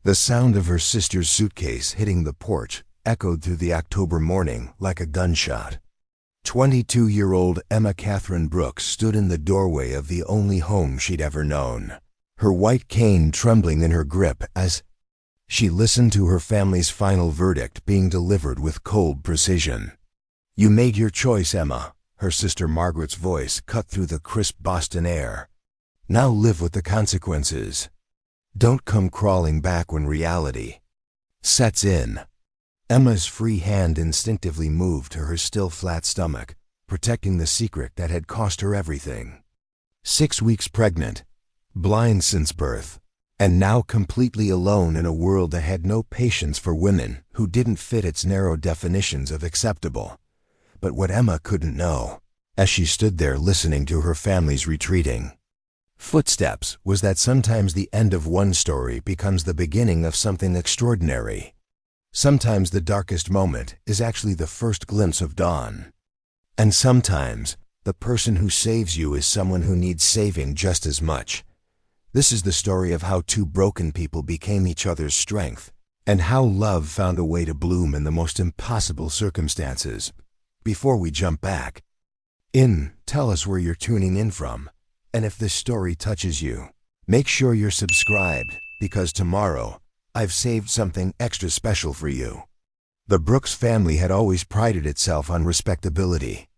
The sound of her sister's suitcase hitting the porch echoed through the October morning like a gunshot. 22-year-old Emma Catherine Brooks stood in the doorway of the only home she'd ever known, her white cane trembling in her grip as she listened to her family's final verdict being delivered with cold precision. "You made your choice, Emma," her sister Margaret's voice cut through the crisp Boston air. "Now live with the consequences. Don't come crawling back when reality sets in." Emma's free hand instinctively moved to her still flat stomach, protecting the secret that had cost her everything. 6 weeks pregnant, blind since birth, and now completely alone in a world that had no patience for women who didn't fit its narrow definitions of acceptable. But what Emma couldn't know, as she stood there listening to her family's retreating footsteps, was that sometimes the end of one story becomes the beginning of something extraordinary. Sometimes the darkest moment is actually the first glimpse of dawn. And sometimes the person who saves you is someone who needs saving just as much. This is the story of how two broken people became each other's strength, and how love found a way to bloom in the most impossible circumstances. Before we jump back in, tell us where you're tuning in from, and if this story touches you, make sure you're subscribed, because tomorrow I've saved something extra special for you. The Brooks family had always prided itself on respectability.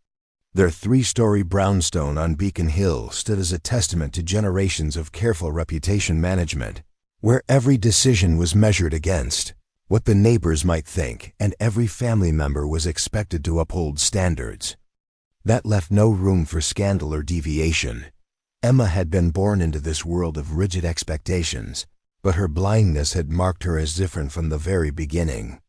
Their 3-story brownstone on Beacon Hill stood as a testament to generations of careful reputation management, where every decision was measured against what the neighbors might think, and every family member was expected to uphold standards that left no room for scandal or deviation. Emma had been born into this world of rigid expectations, but her blindness had marked her as different from the very beginning.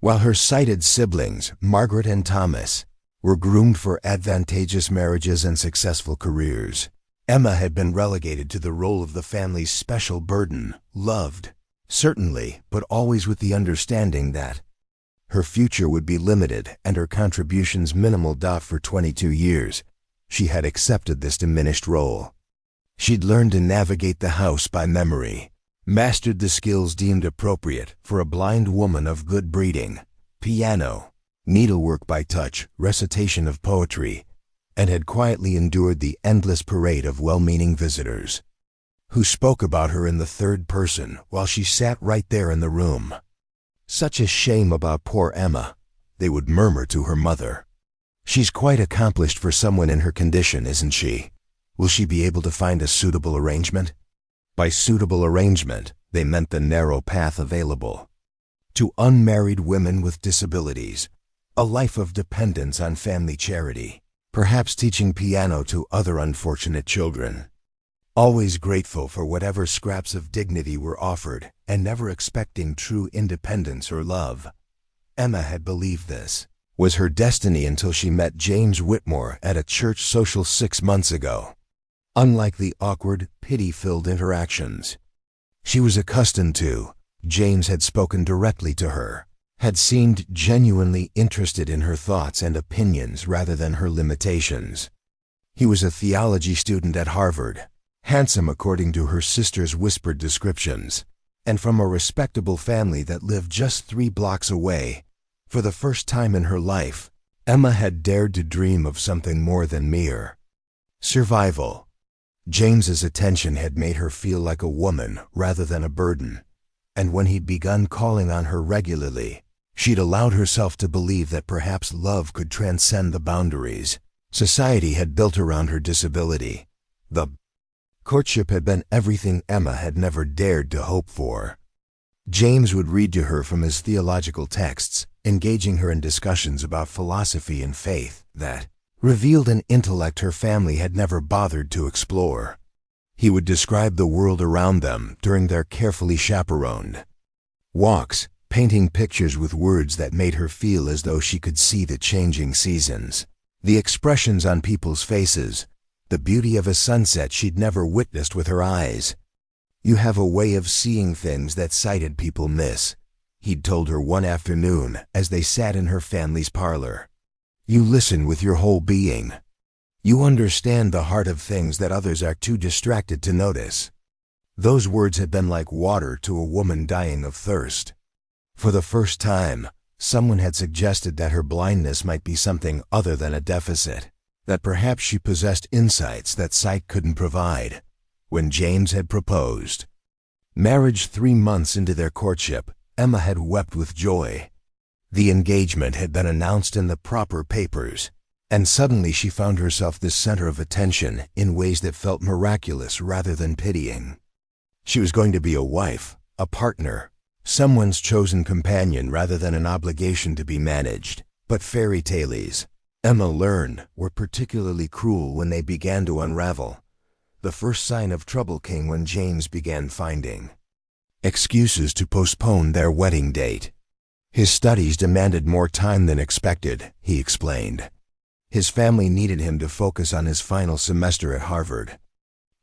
While her sighted siblings, Margaret and Thomas, were groomed for advantageous marriages and successful careers, Emma had been relegated to the role of the family's special burden, loved, certainly, but always with the understanding that her future would be limited and her contributions minimal. For 22 years, she had accepted this diminished role. She'd learned to navigate the house by memory, mastered the skills deemed appropriate for a blind woman of good breeding: piano, needlework by touch, recitation of poetry, and had quietly endured the endless parade of well-meaning visitors who spoke about her in the third person while she sat right there in the room. "Such a shame about poor Emma," they would murmur to her mother. "She's quite accomplished for someone in her condition, isn't she? Will she be able to find a suitable arrangement?" By suitable arrangement, they meant the narrow path available to unmarried women with disabilities, a life of dependence on family charity, perhaps teaching piano to other unfortunate children. Always grateful for whatever scraps of dignity were offered, and never expecting true independence or love, Emma had believed this was her destiny until she met James Whitmore at a church social 6 months ago. Unlike the awkward, pity-filled interactions she was accustomed to, James had spoken directly to her, had seemed genuinely interested in her thoughts and opinions rather than her limitations. He was a theology student at Harvard, handsome according to her sister's whispered descriptions, and from a respectable family that lived just 3 blocks away. For the first time in her life, Emma had dared to dream of something more than mere survival. James's attention had made her feel like a woman rather than a burden, and when he'd begun calling on her regularly, she'd allowed herself to believe that perhaps love could transcend the boundaries society had built around her disability. The courtship had been everything Emma had never dared to hope for. James would read to her from his theological texts, engaging her in discussions about philosophy and faith that revealed an intellect her family had never bothered to explore. He would describe the world around them during their carefully chaperoned walks, painting pictures with words that made her feel as though she could see the changing seasons, the expressions on people's faces, the beauty of a sunset she'd never witnessed with her eyes. "You have a way of seeing things that sighted people miss," he'd told her one afternoon as they sat in her family's parlor. "You listen with your whole being. You understand the heart of things that others are too distracted to notice." Those words had been like water to a woman dying of thirst. For the first time, someone had suggested that her blindness might be something other than a deficit, that perhaps she possessed insights that sight couldn't provide. When James had proposed, marriage 3 months into their courtship, Emma had wept with joy. The engagement had been announced in the proper papers, and suddenly she found herself the center of attention in ways that felt miraculous rather than pitying. She was going to be a wife, a partner, someone's chosen companion rather than an obligation to be managed. But fairy tales, Emma learned, were particularly cruel when they began to unravel. The first sign of trouble came when James began finding excuses to postpone their wedding date. His studies demanded more time than expected, he explained. His family needed him to focus on his final semester at Harvard.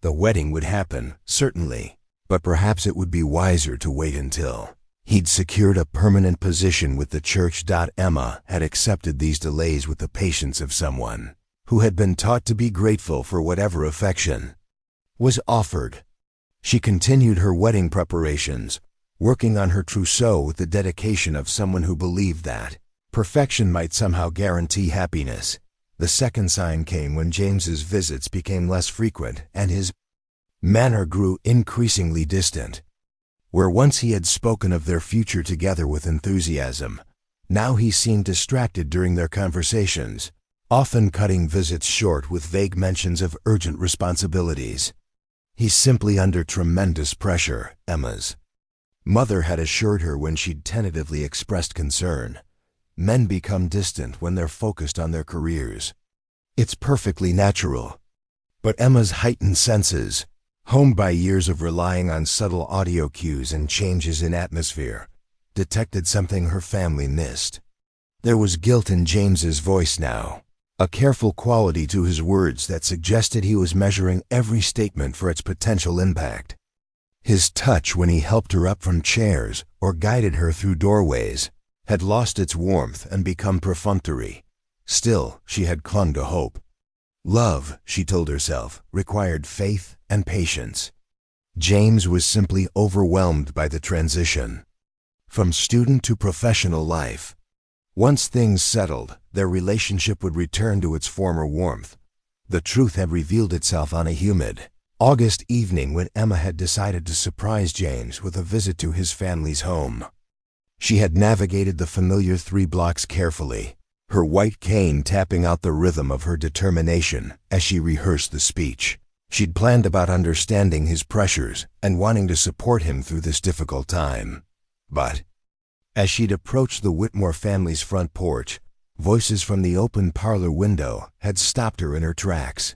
The wedding would happen, certainly, but perhaps it would be wiser to wait until he'd secured a permanent position with the church. Emma had accepted these delays with the patience of someone who had been taught to be grateful for whatever affection was offered. She continued her wedding preparations, working on her trousseau with the dedication of someone who believed that perfection might somehow guarantee happiness. The second sign came when James's visits became less frequent and his manner grew increasingly distant. Where once he had spoken of their future together with enthusiasm, now he seemed distracted during their conversations, often cutting visits short with vague mentions of urgent responsibilities. He's simply under tremendous pressure, Emma's mother had assured her when she'd tentatively expressed concern. Men become distant when they're focused on their careers. It's perfectly natural. But Emma's heightened senses, honed by years of relying on subtle audio cues and changes in atmosphere, detected something her family missed. There was guilt in James's voice now, a careful quality to his words that suggested he was measuring every statement for its potential impact. His touch when he helped her up from chairs or guided her through doorways had lost its warmth and become perfunctory. Still, she had clung to hope. Love, she told herself, required faith and patience. James was simply overwhelmed by the transition from student to professional life. Once things settled, their relationship would return to its former warmth. The truth had revealed itself on a humid August evening when Emma had decided to surprise James with a visit to his family's home. She had navigated the familiar 3 blocks carefully, her white cane tapping out the rhythm of her determination as she rehearsed the speech. She'd planned about understanding his pressures and wanting to support him through this difficult time. But as she'd approached the Whitmore family's front porch, voices from the open parlor window had stopped her in her tracks.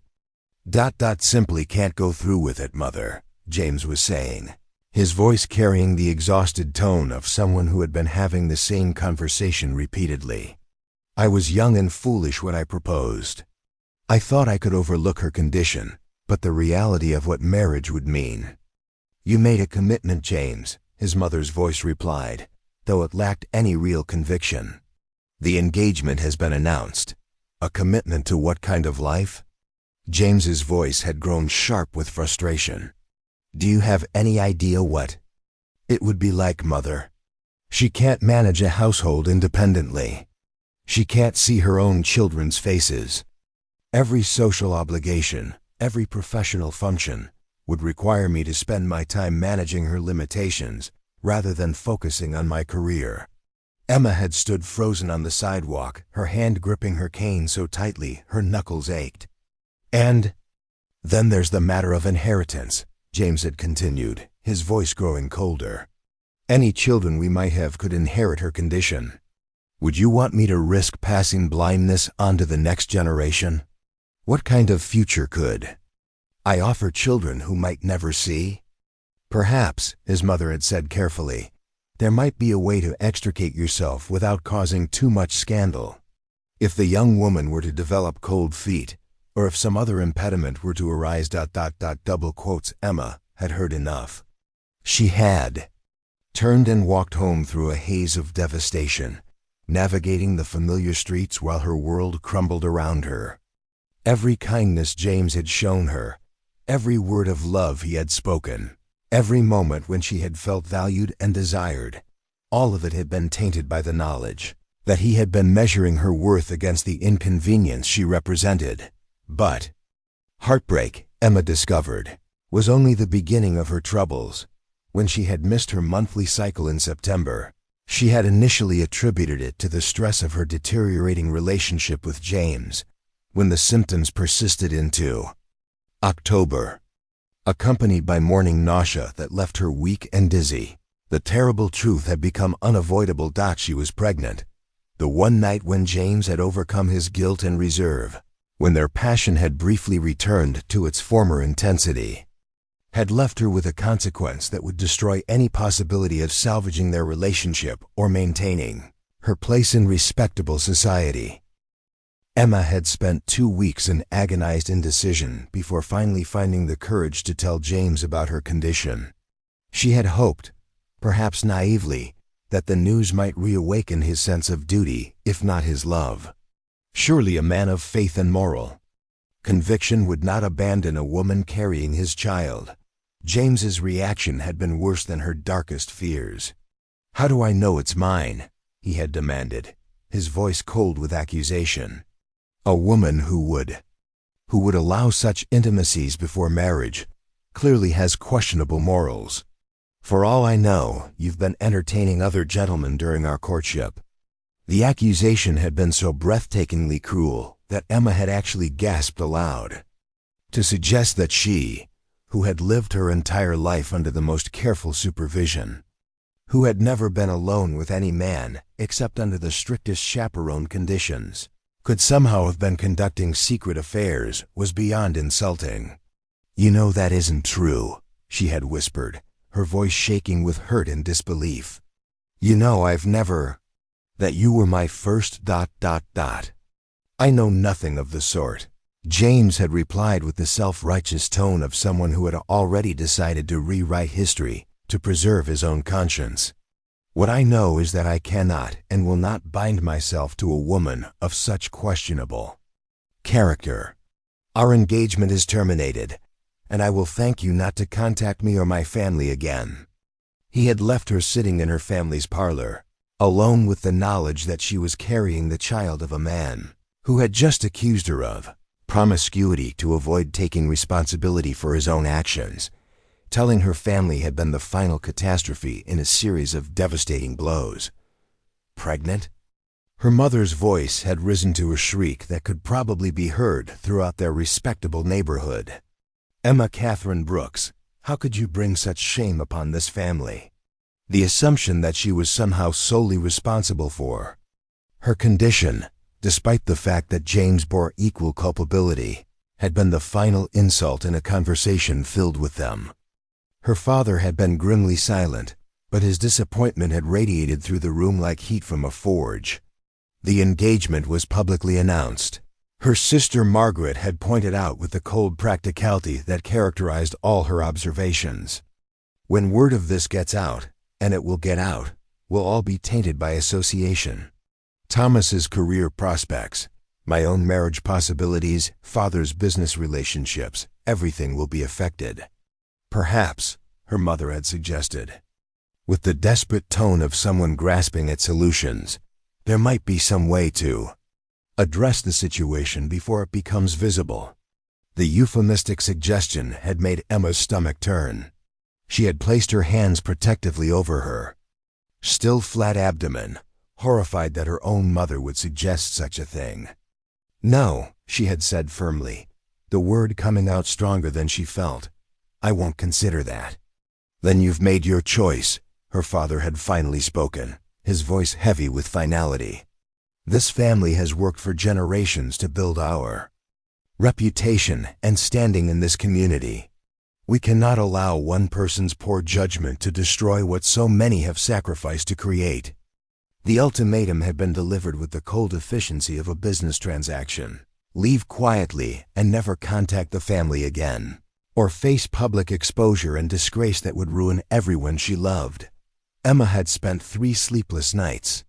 Simply can't go through with it, Mother, James was saying, his voice carrying the exhausted tone of someone who had been having the same conversation repeatedly. I was young and foolish when I proposed. I thought I could overlook her condition, but the reality of what marriage would mean. You made a commitment, James, his mother's voice replied, though it lacked any real conviction. The engagement has been announced. A commitment to what kind of life? James's voice had grown sharp with frustration. Do you have any idea what it would be like, Mother? She can't manage a household independently. She can't see her own children's faces. Every social obligation, every professional function, would require me to spend my time managing her limitations rather than focusing on my career. Emma had stood frozen on the sidewalk, her hand gripping her cane so tightly her knuckles ached. And then there's the matter of inheritance, James had continued, his voice growing colder. Any children we might have could inherit her condition. Would you want me to risk passing blindness on to the next generation? What kind of future could I offer children who might never see? Perhaps, his mother had said carefully, there might be a way to extricate yourself without causing too much scandal. If the young woman were to develop cold feet, or if some other impediment were to arise. Double quotes. Emma had heard enough. She had turned and walked home through a haze of devastation, navigating the familiar streets while her world crumbled around her. Every kindness James had shown her, every word of love he had spoken, Every moment when she had felt valued and desired, all of it had been tainted by the knowledge that he had been measuring her worth against the inconvenience she represented. But heartbreak, Emma discovered, was only the beginning of her troubles. When she had missed her monthly cycle in September, she had initially attributed it to the stress of her deteriorating relationship with James. When the symptoms persisted into October, accompanied by morning nausea that left her weak and dizzy, the terrible truth had become unavoidable. She was pregnant. The one night when James had overcome his guilt and reserve, when their passion had briefly returned to its former intensity, had left her with a consequence that would destroy any possibility of salvaging their relationship or maintaining her place in respectable society. Emma had spent 2 weeks in agonized indecision before finally finding the courage to tell James about her condition. She had hoped, perhaps naively, that the news might reawaken his sense of duty, if not his love. Surely a man of faith and moral conviction would not abandon a woman carrying his child. James's reaction had been worse than her darkest fears. "How do I know it's mine?" he had demanded, his voice cold with accusation. A woman who would allow such intimacies before marriage clearly has questionable morals. "For all I know, you've been entertaining other gentlemen during our courtship." The accusation had been so breathtakingly cruel that Emma had actually gasped aloud. To suggest that she, who had lived her entire life under the most careful supervision, who had never been alone with any man except under the strictest chaperone conditions, could somehow have been conducting secret affairs was beyond insulting. "You know that isn't true," she had whispered, her voice shaking with hurt and disbelief. "You know I've never... that you were my first... "I know nothing of the sort," James had replied with the self-righteous tone of someone who had already decided to rewrite history to preserve his own conscience. "What I know is that I cannot and will not bind myself to a woman of such questionable character. Our engagement is terminated, and I will thank you not to contact me or my family again." He had left her sitting in her family's parlor, alone with the knowledge that she was carrying the child of a man who had just accused her of promiscuity to avoid taking responsibility for his own actions, telling her family had been the final catastrophe in a series of devastating blows. Pregnant? Her mother's voice had risen to a shriek that could probably be heard throughout their respectable neighborhood. "Emma Catherine Brooks, how could you bring such shame upon this family?" The assumption that she was somehow solely responsible for her condition, despite the fact that James bore equal culpability, had been the final insult in a conversation filled with them. Her father had been grimly silent, but his disappointment had radiated through the room like heat from a forge. The engagement was publicly announced. Her sister Margaret had pointed out with the cold practicality that characterized all her observations. "When word of this gets out, and it will get out, we'll all be tainted by association. Thomas's career prospects, my own marriage possibilities, father's business relationships, everything will be affected." "Perhaps," her mother had suggested, with the desperate tone of someone grasping at solutions, "there might be some way to address the situation before it becomes visible." The euphemistic suggestion had made Emma's stomach turn. She had placed her hands protectively over her still flat abdomen, horrified that her own mother would suggest such a thing. "No," she had said firmly, the word coming out stronger than she felt. "I won't consider that." "Then you've made your choice," her father had finally spoken, his voice heavy with finality. "This family has worked for generations to build our reputation and standing in this community. We cannot allow one person's poor judgment to destroy what so many have sacrificed to create." The ultimatum had been delivered with the cold efficiency of a business transaction. Leave quietly and never contact the family again, or face public exposure and disgrace that would ruin everyone she loved. Emma had spent 3 sleepless nights,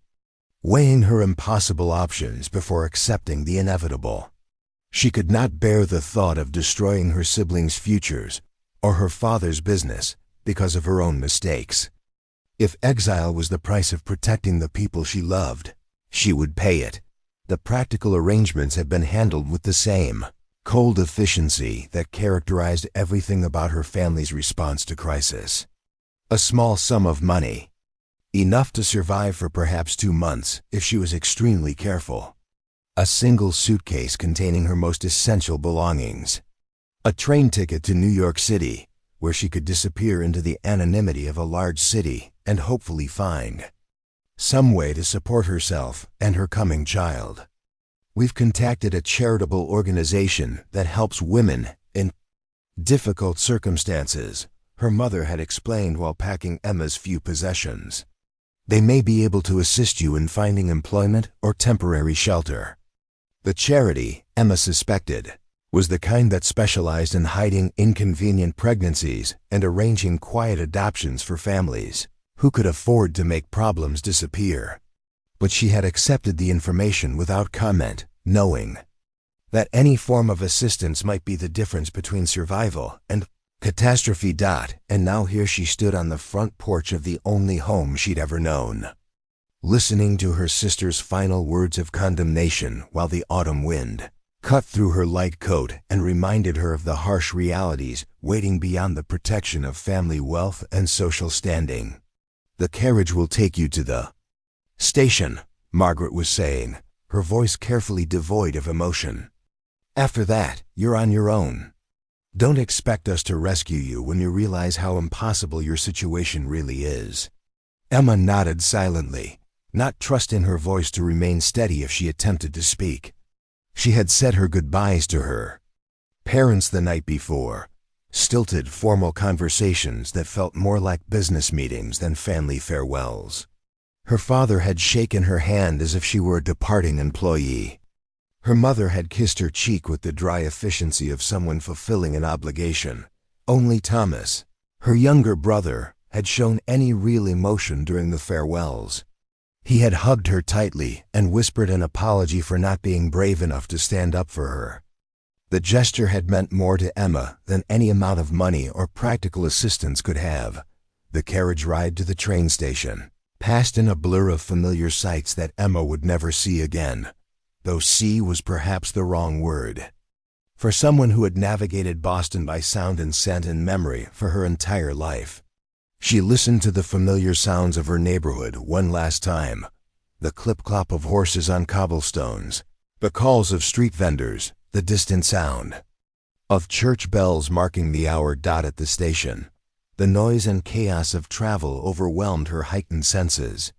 weighing her impossible options before accepting the inevitable. She could not bear the thought of destroying her siblings' futures or her father's business because of her own mistakes. If exile was the price of protecting the people she loved, she would pay it. The practical arrangements had been handled with the same cold efficiency that characterized everything about her family's response to crisis. A small sum of money, enough to survive for perhaps 2 months if she was extremely careful. A single suitcase containing her most essential belongings. A train ticket to New York City, where she could disappear into the anonymity of a large city and hopefully find some way to support herself and her coming child. We've contacted a charitable organization that helps women in difficult circumstances, her mother had explained while packing Emma's few possessions. They may be able to assist you in finding employment or temporary shelter. The charity, Emma suspected, was the kind that specialized in hiding inconvenient pregnancies and arranging quiet adoptions for families who could afford to make problems disappear. But she had accepted the information without comment, knowing that any form of assistance might be the difference between survival and catastrophe. And now here she stood on the front porch of the only home she'd ever known, listening to her sister's final words of condemnation while the autumn wind cut through her light coat and reminded her of the harsh realities waiting beyond the protection of family wealth and social standing. "The carriage will take you to the station," Margaret was saying, her voice carefully devoid of emotion. "After that, you're on your own. Don't expect us to rescue you when you realize how impossible your situation really is." Emma nodded silently, not trusting her voice to remain steady if she attempted to speak. She had said her goodbyes to her parents the night before, stilted formal conversations that felt more like business meetings than family farewells. Her father had shaken her hand as if she were a departing employee. Her mother had kissed her cheek with the dry efficiency of someone fulfilling an obligation. Only Thomas, her younger brother, had shown any real emotion during the farewells. He had hugged her tightly and whispered an apology for not being brave enough to stand up for her. The gesture had meant more to Emma than any amount of money or practical assistance could have. The carriage ride to the train station passed in a blur of familiar sights that Emma would never see again, though see was perhaps the wrong word. For someone who had navigated Boston by sound and scent and memory for her entire life, she listened to the familiar sounds of her neighborhood one last time, the clip-clop of horses on cobblestones, the calls of street vendors, the distant sound of church bells marking the hour. At the station, the noise and chaos of travel overwhelmed her heightened senses.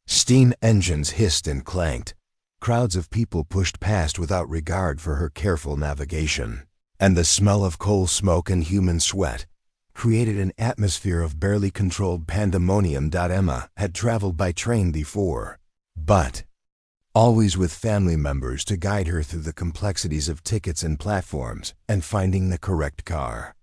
Steam engines hissed and clanked, crowds of people pushed past without regard for her careful navigation, and the smell of coal smoke and human sweat created an atmosphere of barely controlled pandemonium. Emma had traveled by train before, but always with family members to guide her through the complexities of tickets and platforms and finding the correct car.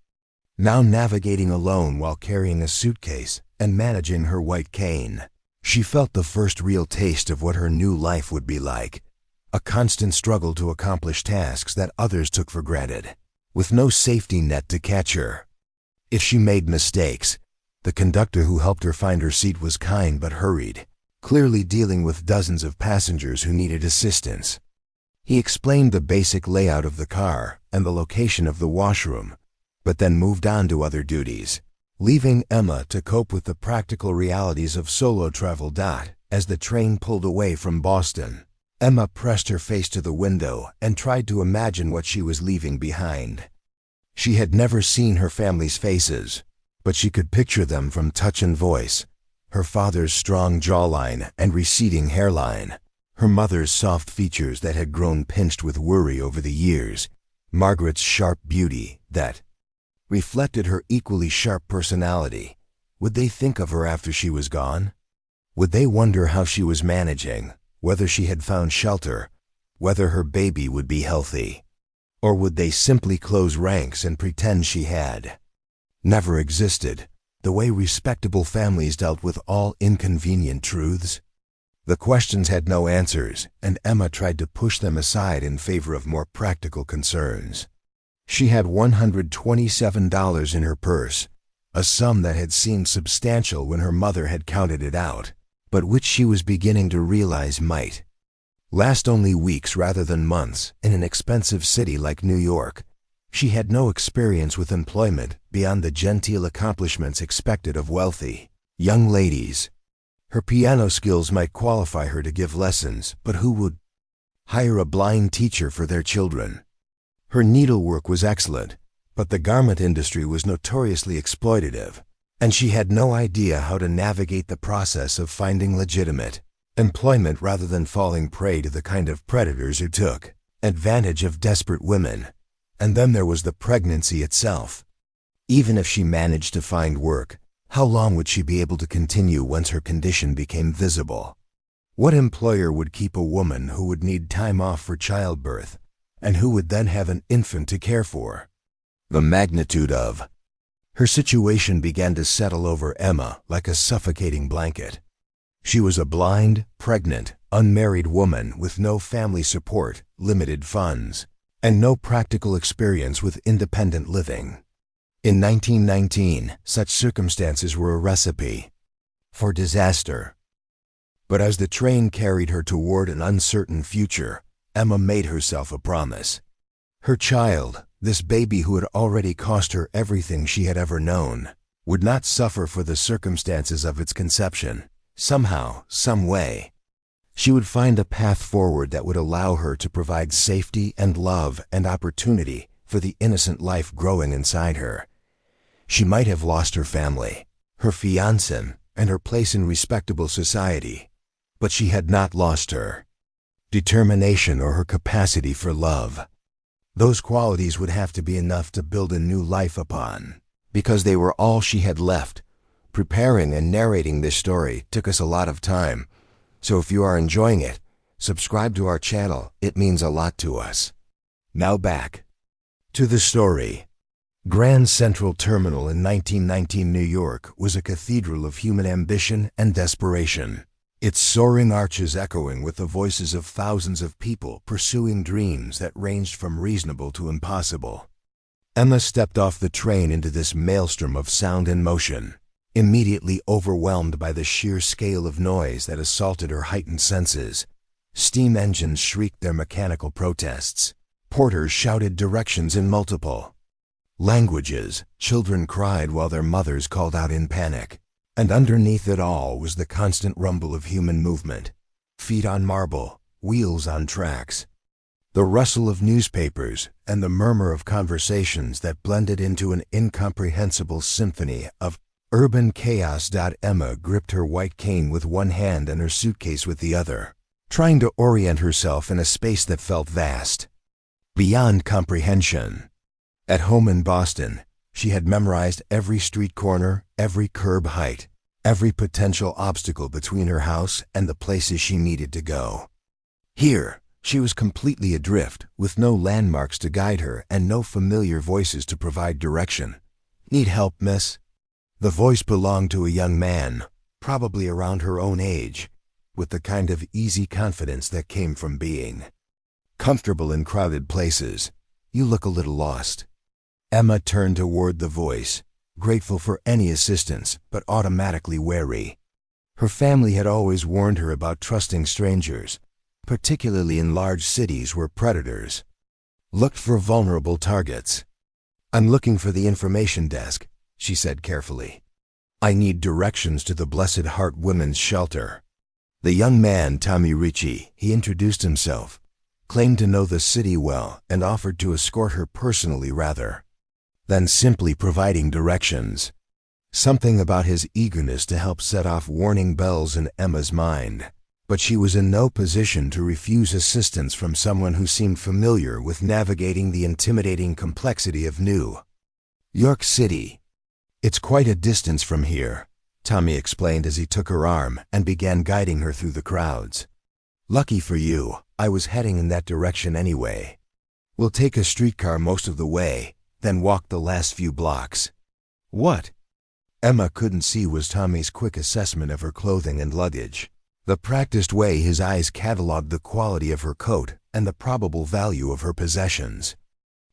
Now navigating alone while carrying a suitcase and managing her white cane, she felt the first real taste of what her new life would be like, a constant struggle to accomplish tasks that others took for granted, with no safety net to catch her. If she made mistakes, the conductor who helped her find her seat was kind but hurried, clearly dealing with dozens of passengers who needed assistance. He explained the basic layout of the car and the location of the washroom, but then moved on to other duties, leaving Emma to cope with the practical realities of solo travel. As the train pulled away from Boston, Emma pressed her face to the window and tried to imagine what she was leaving behind. She had never seen her family's faces, but she could picture them from touch and voice, her father's strong jawline and receding hairline, her mother's soft features that had grown pinched with worry over the years, Margaret's sharp beauty that reflected her equally sharp personality. Would they think of her after she was gone? Would they wonder how she was managing, whether she had found shelter, whether her baby would be healthy? Or would they simply close ranks and pretend she had never existed, the way respectable families dealt with all inconvenient truths? The questions had no answers, and Emma tried to push them aside in favor of more practical concerns. She had $127 in her purse, a sum that had seemed substantial when her mother had counted it out, but which she was beginning to realize might last only weeks rather than months in an expensive city like New York. She had no experience with employment beyond the genteel accomplishments expected of wealthy young ladies. Her piano skills might qualify her to give lessons, but who would hire a blind teacher for their children? Her needlework was excellent, but the garment industry was notoriously exploitative, and she had no idea how to navigate the process of finding legitimate employment rather than falling prey to the kind of predators who took advantage of desperate women. And then there was the pregnancy itself. Even if she managed to find work, how long would she be able to continue once her condition became visible? What employer would keep a woman who would need time off for childbirth, and who would then have an infant to care for? The magnitude of her situation began to settle over Emma like a suffocating blanket. She was a blind, pregnant, unmarried woman with no family support, limited funds, and no practical experience with independent living. In 1919, such circumstances were a recipe for disaster. But as the train carried her toward an uncertain future, Emma made herself a promise. Her child, this baby who had already cost her everything she had ever known, would not suffer for the circumstances of its conception. Somehow, some way, she would find a path forward that would allow her to provide safety and love and opportunity for the innocent life growing inside her. She might have lost her family, her fiancé, and her place in respectable society, but she had not lost her determination or her capacity for love. Those qualities would have to be enough to build a new life upon, because they were all she had left. Preparing and narrating this story took us a lot of time, so if you are enjoying it, subscribe to our channel. It means a lot to us. Now back to the story. Grand Central Terminal in 1919 New York was a cathedral of human ambition and desperation, its soaring arches echoing with the voices of thousands of people pursuing dreams that ranged from reasonable to impossible. Emma stepped off the train into this maelstrom of sound and motion, immediately overwhelmed by the sheer scale of noise that assaulted her heightened senses. Steam engines shrieked their mechanical protests. Porters shouted directions in multiple languages. Children cried while their mothers called out in panic. And underneath it all was the constant rumble of human movement. Feet on marble, wheels on tracks. The rustle of newspapers and the murmur of conversations that blended into an incomprehensible symphony of urban chaos. Emma gripped her white cane with one hand and her suitcase with the other, trying to orient herself in a space that felt vast, beyond comprehension. At home in Boston, she had memorized every street corner, every curb height, every potential obstacle between her house and the places she needed to go. Here, she was completely adrift, with no landmarks to guide her and no familiar voices to provide direction. "Need help, miss?" The voice belonged to a young man, probably around her own age, with the kind of easy confidence that came from being comfortable in crowded places. "You look a little lost." Emma turned toward the voice, grateful for any assistance, but automatically wary. Her family had always warned her about trusting strangers, particularly in large cities where predators looked for vulnerable targets. "I'm looking for the information desk," she said carefully. "I need directions to the Blessed Heart Women's Shelter." The young man, Tommy Ricci, he introduced himself, claimed to know the city well, and offered to escort her personally rather than simply providing directions. Something about his eagerness to help set off warning bells in Emma's mind, but she was in no position to refuse assistance from someone who seemed familiar with navigating the intimidating complexity of New York City. "It's quite a distance from here," Tommy explained as he took her arm and began guiding her through the crowds. "Lucky for you, I was heading in that direction anyway. We'll take a streetcar most of the way, then walk the last few blocks." "What?" Emma couldn't see was Tommy's quick assessment of her clothing and luggage, the practiced way his eyes catalogued the quality of her coat and the probable value of her possessions.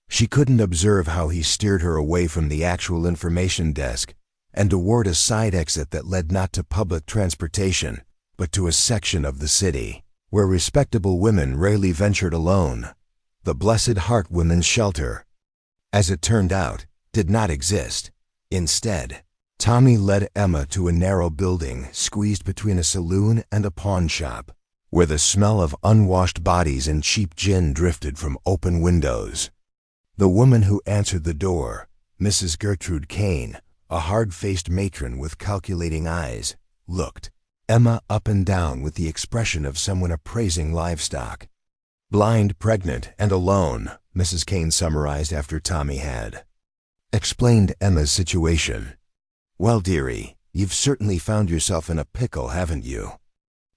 She couldn't observe how he steered her away from the actual information desk, and toward a side exit that led not to public transportation, but to a section of the city where respectable women rarely ventured alone. The Blessed Heart Women's Shelter, as it turned out, did not exist. Instead, Tommy led Emma to a narrow building squeezed between a saloon and a pawn shop, where the smell of unwashed bodies and cheap gin drifted from open windows. The woman who answered the door, Mrs. Gertrude Kane, a hard-faced matron with calculating eyes, looked Emma up and down with the expression of someone appraising livestock. Blind, pregnant, and alone, Mrs. Kane summarized after Tommy had explained Emma's situation. Well, dearie, you've certainly found yourself in a pickle, haven't you?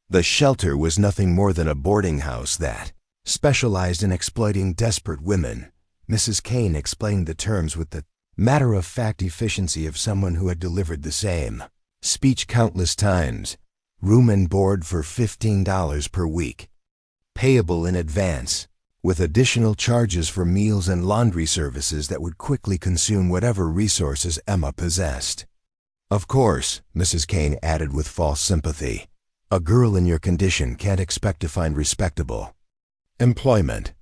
The shelter was nothing more than a boarding house that specialized in exploiting desperate women. Mrs. Kane explained the terms with the matter-of-fact efficiency of someone who had delivered the same speech countless times. Room and board for $15 per week, payable in advance, with additional charges for meals and laundry services that would quickly consume whatever resources Emma possessed. Of course, Mrs. Kane added with false sympathy, a girl in your condition can't expect to find respectable employment.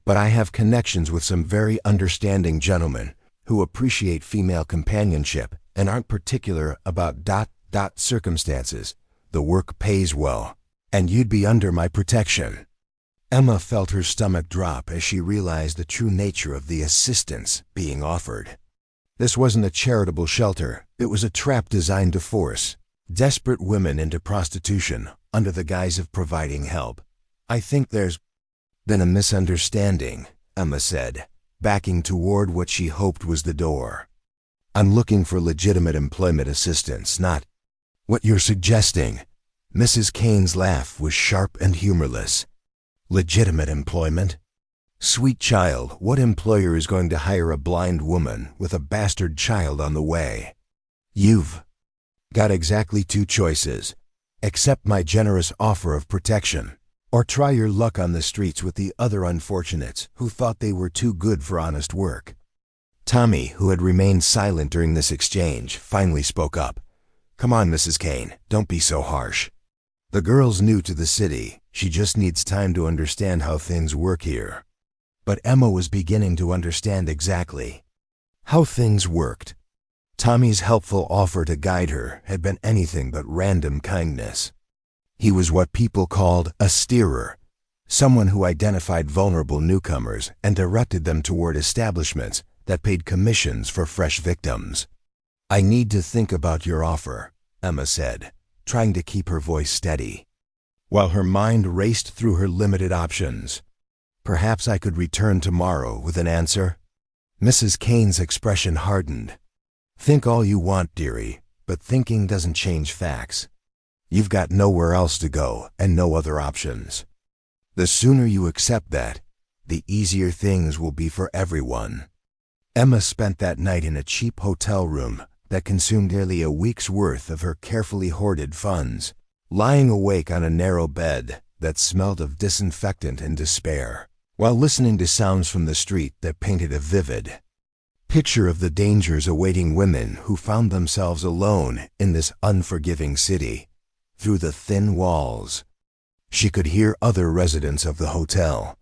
But I have connections with some very understanding gentlemen who appreciate female companionship and aren't particular about ... circumstances. The work pays well, and you'd be under my protection. Emma felt her stomach drop as she realized the true nature of the assistance being offered. This wasn't a charitable shelter, it was a trap designed to force desperate women into prostitution under the guise of providing help. I think there's been a misunderstanding, Emma said, backing toward what she hoped was the door. I'm looking for legitimate employment assistance, not what you're suggesting. Mrs. Kane's laugh was sharp and humorless. Legitimate employment? Sweet child, what employer is going to hire a blind woman with a bastard child on the way? You've got exactly two choices. Accept my generous offer of protection, or try your luck on the streets with the other unfortunates who thought they were too good for honest work. Tommy, who had remained silent during this exchange, finally spoke up. Come on, Mrs. Kane, don't be so harsh. The girl's new to the city. She just needs time to understand how things work here. But Emma was beginning to understand exactly how things worked. Tommy's helpful offer to guide her had been anything but random kindness. He was what people called a steerer, someone who identified vulnerable newcomers and directed them toward establishments that paid commissions for fresh victims. I need to think about your offer, Emma said, trying to keep her voice steady, while her mind raced through her limited options. Perhaps I could return tomorrow with an answer. Mrs. Kane's expression hardened. Think all you want, dearie, but thinking doesn't change facts. You've got nowhere else to go and no other options. The sooner you accept that, the easier things will be for everyone. Emma spent that night in a cheap hotel room that consumed nearly a week's worth of her carefully hoarded funds, lying awake on a narrow bed that smelled of disinfectant and despair, while listening to sounds from the street that painted a vivid picture of the dangers awaiting women who found themselves alone in this unforgiving city. Through the thin walls, she could hear other residents of the hotel,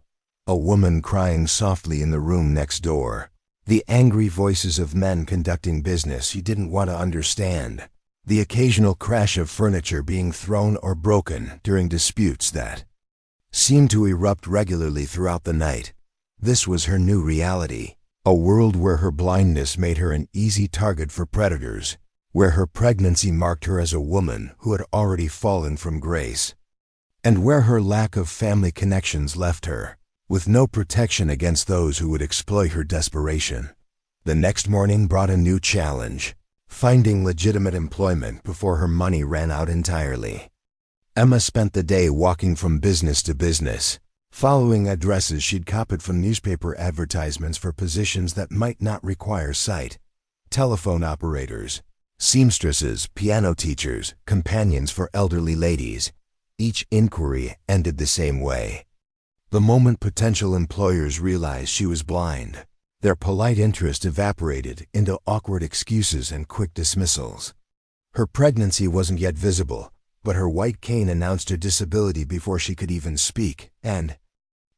a woman crying softly in the room next door, the angry voices of men conducting business she didn't want to understand, the occasional crash of furniture being thrown or broken during disputes that seemed to erupt regularly throughout the night. This was her new reality, a world where her blindness made her an easy target for predators, where her pregnancy marked her as a woman who had already fallen from grace, and where her lack of family connections left her with no protection against those who would exploit her desperation. The next morning brought a new challenge, finding legitimate employment before her money ran out entirely. Emma spent the day walking from business to business, following addresses she'd copied from newspaper advertisements for positions that might not require sight: telephone operators, seamstresses, piano teachers, companions for elderly ladies. Each inquiry ended the same way. The moment potential employers realized she was blind, Their polite interest evaporated into awkward excuses and quick dismissals. Her pregnancy wasn't yet visible, but her white cane announced her disability before she could even speak, and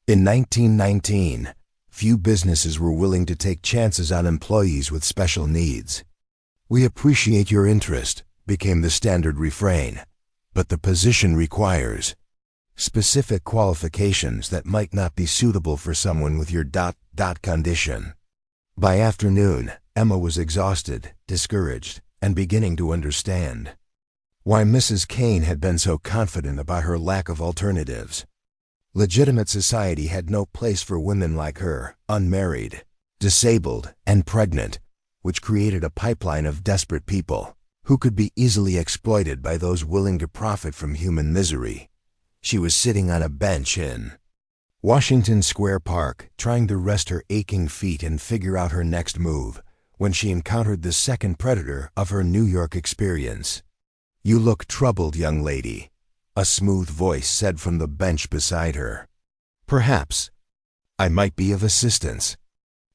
in 1919, few businesses were willing to take chances on employees with special needs. "We appreciate your interest," became the standard refrain, but the position requires specific qualifications that might not be suitable for someone with your condition. By afternoon, Emma was exhausted, discouraged, and beginning to understand why Mrs. Kane had been so confident about her lack of alternatives. Legitimate society had no place for women like her, unmarried, disabled, and pregnant, which created a pipeline of desperate people who could be easily exploited by those willing to profit from human misery. She was sitting on a bench in Washington Square Park, trying to rest her aching feet and figure out her next move, when she encountered the second predator of her New York experience. "You look troubled, young lady," a smooth voice said from the bench beside her. "Perhaps I might be of assistance."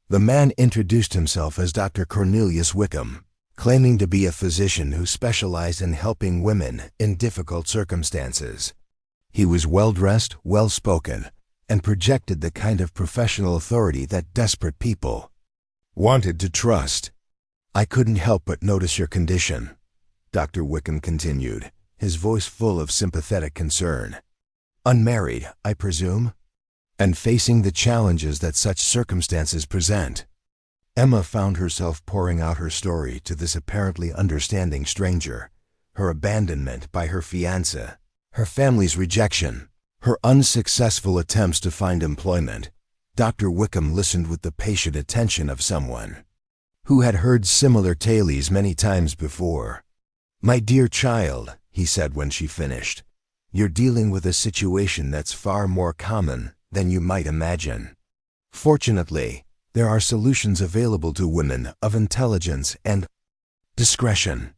The man introduced himself as Dr. Cornelius Wickham, claiming to be a physician who specialized in helping women in difficult circumstances. He was well-dressed, well-spoken, and projected the kind of professional authority that desperate people wanted to trust. "I couldn't help but notice your condition," Dr. Wickham continued, his voice full of sympathetic concern. "Unmarried, I presume? And facing the challenges that such circumstances present." Emma found herself pouring out her story to this apparently understanding stranger: her abandonment by her fiancé, her family's rejection, her unsuccessful attempts to find employment. Dr. Wickham listened with the patient attention of someone who had heard similar tales many times before. "My dear child," he said when she finished, "you're dealing with a situation that's far more common than you might imagine. Fortunately, there are solutions available to women of intelligence and discretion."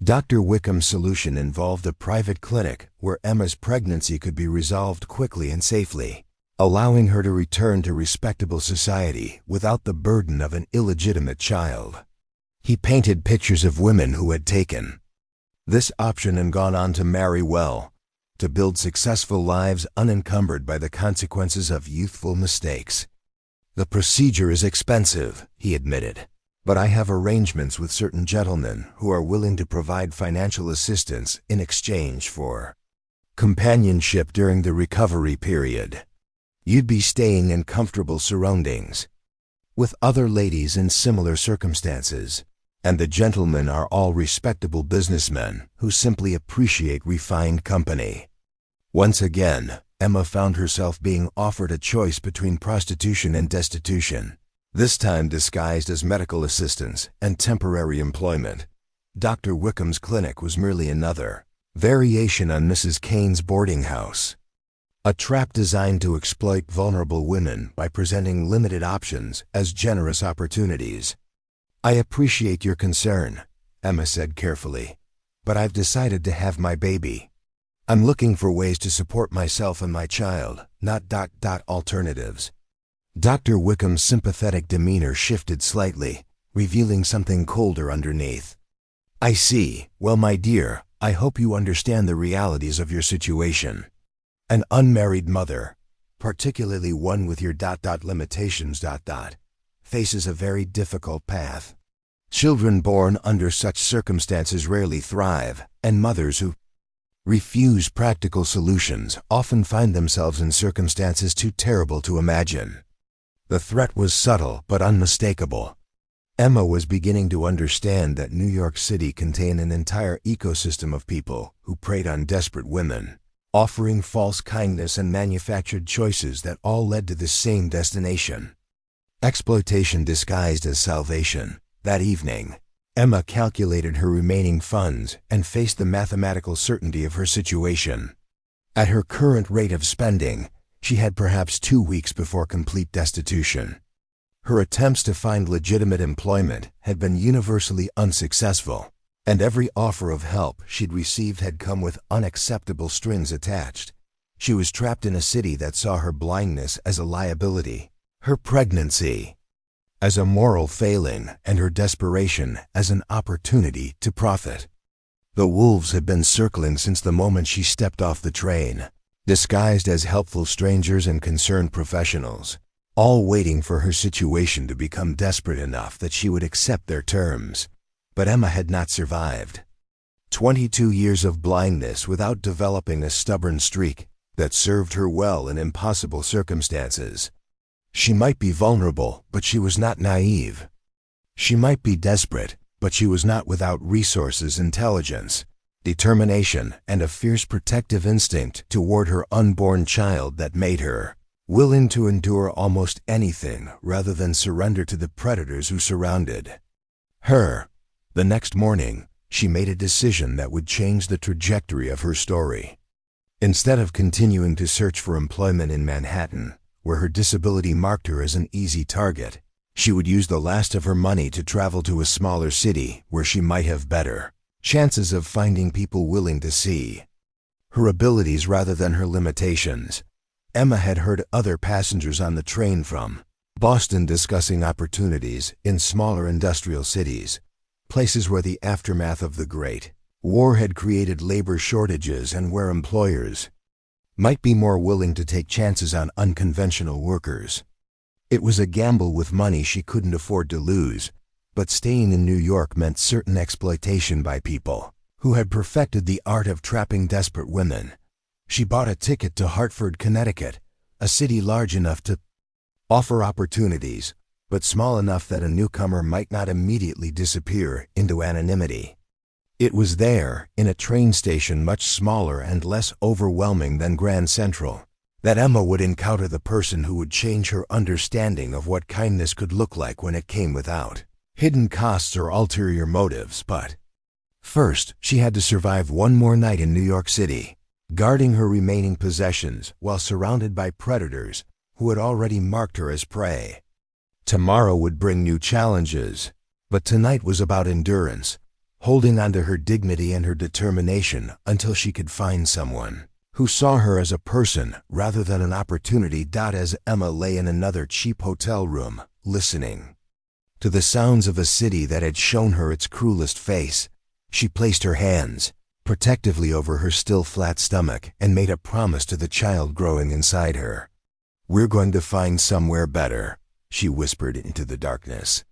Dr. Wickham's solution involved a private clinic where Emma's pregnancy could be resolved quickly and safely, allowing her to return to respectable society without the burden of an illegitimate child. He painted pictures of women who had taken this option and gone on to marry well, to build successful lives unencumbered by the consequences of youthful mistakes. "The procedure is expensive," he admitted, "but I have arrangements with certain gentlemen who are willing to provide financial assistance in exchange for companionship during the recovery period. You'd be staying in comfortable surroundings with other ladies in similar circumstances, and the gentlemen are all respectable businessmen who simply appreciate refined company." Once again, Emma found herself being offered a choice between prostitution and destitution, this time disguised as medical assistance and temporary employment. Dr. Wickham's clinic was merely another variation on Mrs. Kane's boarding house, a trap designed to exploit vulnerable women by presenting limited options as generous opportunities. "I appreciate your concern," Emma said carefully, "but I've decided to have my baby. I'm looking for ways to support myself and my child, not alternatives." Dr. Wickham's sympathetic demeanor shifted slightly, revealing something colder underneath. "I see. Well, my dear, I hope you understand the realities of your situation. An unmarried mother, particularly one with your limitations, faces a very difficult path. Children born under such circumstances rarely thrive, and mothers who refuse practical solutions often find themselves in circumstances too terrible to imagine." The threat was subtle but unmistakable. Emma was beginning to understand that New York City contained an entire ecosystem of people who preyed on desperate women, offering false kindness and manufactured choices that all led to the same destination: exploitation disguised as salvation. That evening, Emma calculated her remaining funds and faced the mathematical certainty of her situation. At her current rate of spending, she had perhaps 2 weeks before complete destitution. Her attempts to find legitimate employment had been universally unsuccessful, and every offer of help she'd received had come with unacceptable strings attached. She was trapped in a city that saw her blindness as a liability, her pregnancy as a moral failing and her desperation as an opportunity to profit. The wolves had been circling since the moment she stepped off the train, disguised as helpful strangers and concerned professionals, all waiting for her situation to become desperate enough that she would accept their terms. But Emma had not survived. 22 years of blindness without developing a stubborn streak that served her well in impossible circumstances. She might be vulnerable, but she was not naive. She might be desperate, but she was not without resources, intelligence, determination, and a fierce protective instinct toward her unborn child that made her willing to endure almost anything rather than surrender to the predators who surrounded her. The next morning, she made a decision that would change the trajectory of her story. Instead of continuing to search for employment in Manhattan, where her disability marked her as an easy target, she would use the last of her money to travel to a smaller city where she might have better chances of finding people willing to see her abilities rather than her limitations. Emma had heard other passengers on the train from Boston discussing opportunities in smaller industrial cities, places where the aftermath of the Great War had created labor shortages and where employers might be more willing to take chances on unconventional workers. It was a gamble with money she couldn't afford to lose, but staying in New York meant certain exploitation by people who had perfected the art of trapping desperate women. She bought a ticket to Hartford, Connecticut, a city large enough to offer opportunities, but small enough that a newcomer might not immediately disappear into anonymity. It was there, in a train station much smaller and less overwhelming than Grand Central, that Emma would encounter the person who would change her understanding of what kindness could look like when it came without hidden costs or ulterior motives. But first, she had to survive one more night in New York City, guarding her remaining possessions while surrounded by predators who had already marked her as prey. Tomorrow would bring new challenges, but tonight was about endurance, holding on to her dignity and her determination until she could find someone who saw her as a person rather than an opportunity. As Emma lay in another cheap hotel room, listening to the sounds of a city that had shown her its cruelest face, she placed her hands protectively over her still flat stomach and made a promise to the child growing inside her. "We're going to find somewhere better," she whispered into the darkness.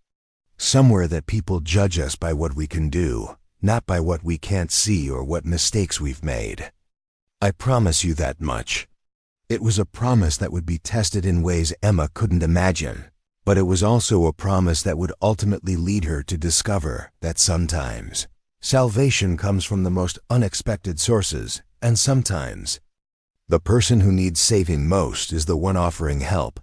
"Somewhere that people judge us by what we can do, not by what we can't see or what mistakes we've made. I promise you that much." It was a promise that would be tested in ways Emma couldn't imagine, but it was also a promise that would ultimately lead her to discover that sometimes salvation comes from the most unexpected sources, and sometimes the person who needs saving most is the one offering help.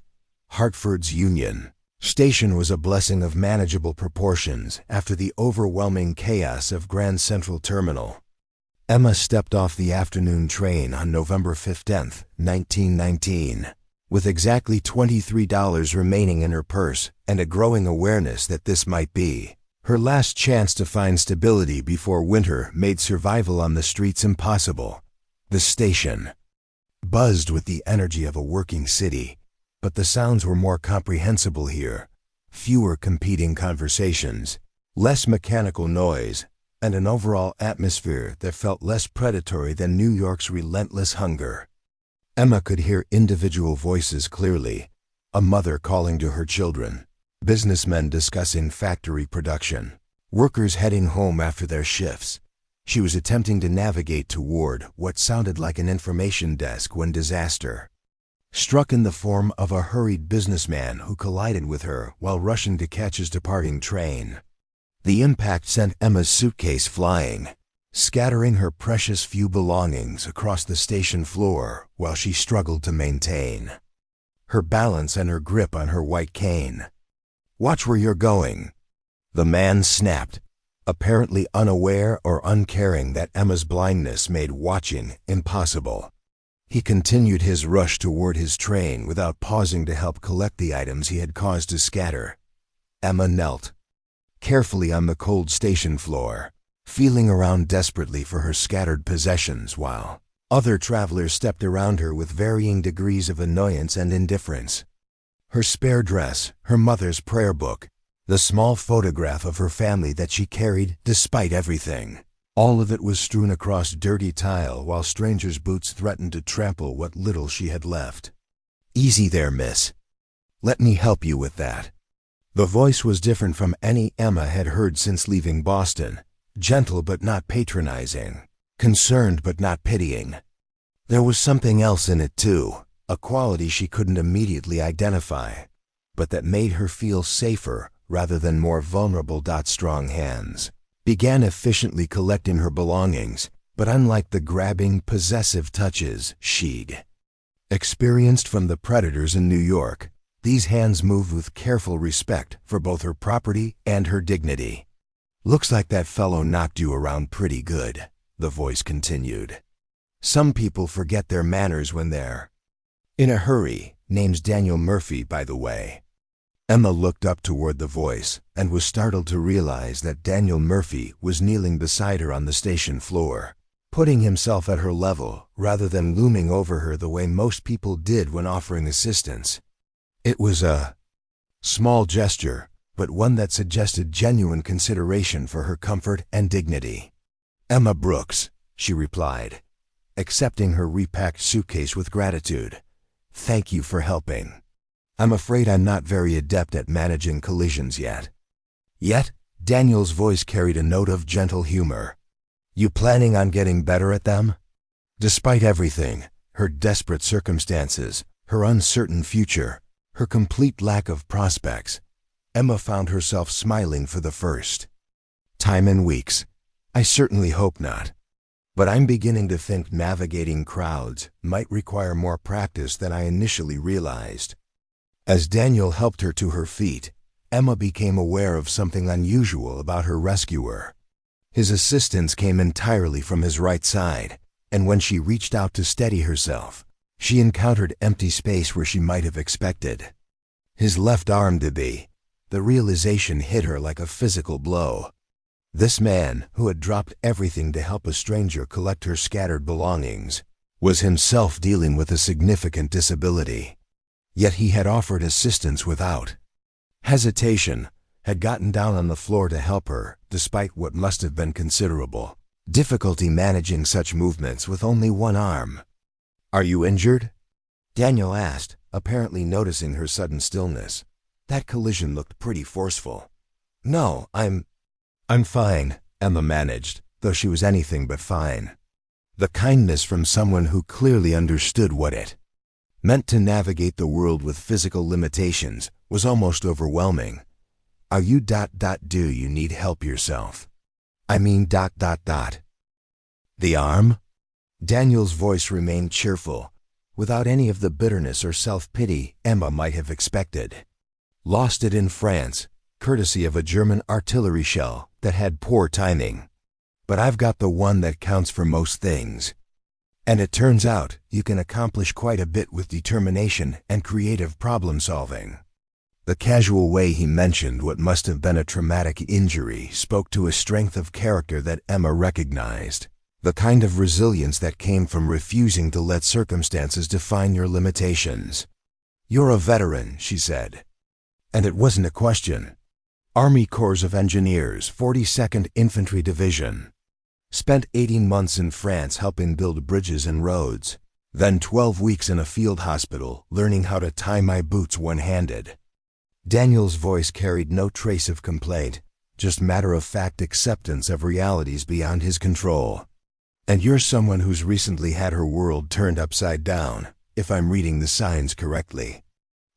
Hartford's Union Station was a blessing of manageable proportions after the overwhelming chaos of Grand Central Terminal. Emma stepped off the afternoon train on November 15, 1919, with exactly $23 remaining in her purse and a growing awareness that this might be her last chance to find stability before winter made survival on the streets impossible. The station buzzed with the energy of a working city, but the sounds were more comprehensible here. Fewer competing conversations, less mechanical noise, and an overall atmosphere that felt less predatory than New York's relentless hunger. Emma could hear individual voices clearly, a mother calling to her children, businessmen discussing factory production, workers heading home after their shifts. She was attempting to navigate toward what sounded like an information desk when disaster struck in the form of a hurried businessman who collided with her while rushing to catch his departing train. The impact sent Emma's suitcase flying, scattering her precious few belongings across the station floor while she struggled to maintain her balance and her grip on her white cane. "Watch where you're going," the man snapped, apparently unaware or uncaring that Emma's blindness made watching impossible. He continued his rush toward his train without pausing to help collect the items he had caused to scatter. Emma knelt carefully on the cold station floor, feeling around desperately for her scattered possessions while other travelers stepped around her with varying degrees of annoyance and indifference. Her spare dress, her mother's prayer book, the small photograph of her family that she carried despite everything. All of it was strewn across dirty tile while strangers' boots threatened to trample what little she had left. "Easy there, miss. Let me help you with that." The voice was different from any Emma had heard since leaving Boston, gentle but not patronizing, concerned but not pitying. There was something else in it too, a quality she couldn't immediately identify, but that made her feel safer rather than more vulnerable. Strong hands began efficiently collecting her belongings, but unlike the grabbing, possessive touches she'd experienced from the predators in New York, these hands moved with careful respect for both her property and her dignity. "Looks like that fellow knocked you around pretty good," the voice continued. "Some people forget their manners when they're in a hurry. Name's Daniel Murphy, by the way." Emma looked up toward the voice and was startled to realize that Daniel Murphy was kneeling beside her on the station floor, putting himself at her level rather than looming over her the way most people did when offering assistance. It was a small gesture, but one that suggested genuine consideration for her comfort and dignity. "Emma Brooks," she replied, accepting her repacked suitcase with gratitude. "Thank you for helping. I'm afraid I'm not very adept at managing collisions yet." Yet, Daniel's voice carried a note of gentle humor. "You planning on getting better at them?" Despite everything, her desperate circumstances, her uncertain future, her complete lack of prospects, Emma found herself smiling for the first time in weeks. "I certainly hope not. But I'm beginning to think navigating crowds might require more practice than I initially realized." As Daniel helped her to her feet, Emma became aware of something unusual about her rescuer. His assistance came entirely from his right side, and when she reached out to steady herself, she encountered empty space where she might have expected his left arm to be. The realization hit her like a physical blow. This man, who had dropped everything to help a stranger collect her scattered belongings, was himself dealing with a significant disability. Yet he had offered assistance without hesitation, had gotten down on the floor to help her, despite what must have been considerable difficulty managing such movements with only one arm. "Are you injured?" Daniel asked, apparently noticing her sudden stillness. "That collision looked pretty forceful." "No, I'm fine," Emma managed, though she was anything but fine. The kindness from someone who clearly understood what it meant to navigate the world with physical limitations was almost overwhelming. "Are you do you need help yourself? I mean The arm?" Daniel's voice remained cheerful, without any of the bitterness or self-pity Emma might have expected. "Lost it in France, courtesy of a German artillery shell that had poor timing. But I've got the one that counts for most things. And it turns out you can accomplish quite a bit with determination and creative problem-solving." The casual way he mentioned what must have been a traumatic injury spoke to a strength of character that Emma recognized, the kind of resilience that came from refusing to let circumstances define your limitations. "You're a veteran," she said. And it wasn't a question. Army Corps of Engineers, 42nd Infantry Division. Spent 18 months in France helping build bridges and roads. Then 12 weeks in a field hospital learning how to tie my boots one-handed. Daniel's voice carried no trace of complaint, just matter-of-fact acceptance of realities beyond his control. "And you're someone who's recently had her world turned upside down, if I'm reading the signs correctly."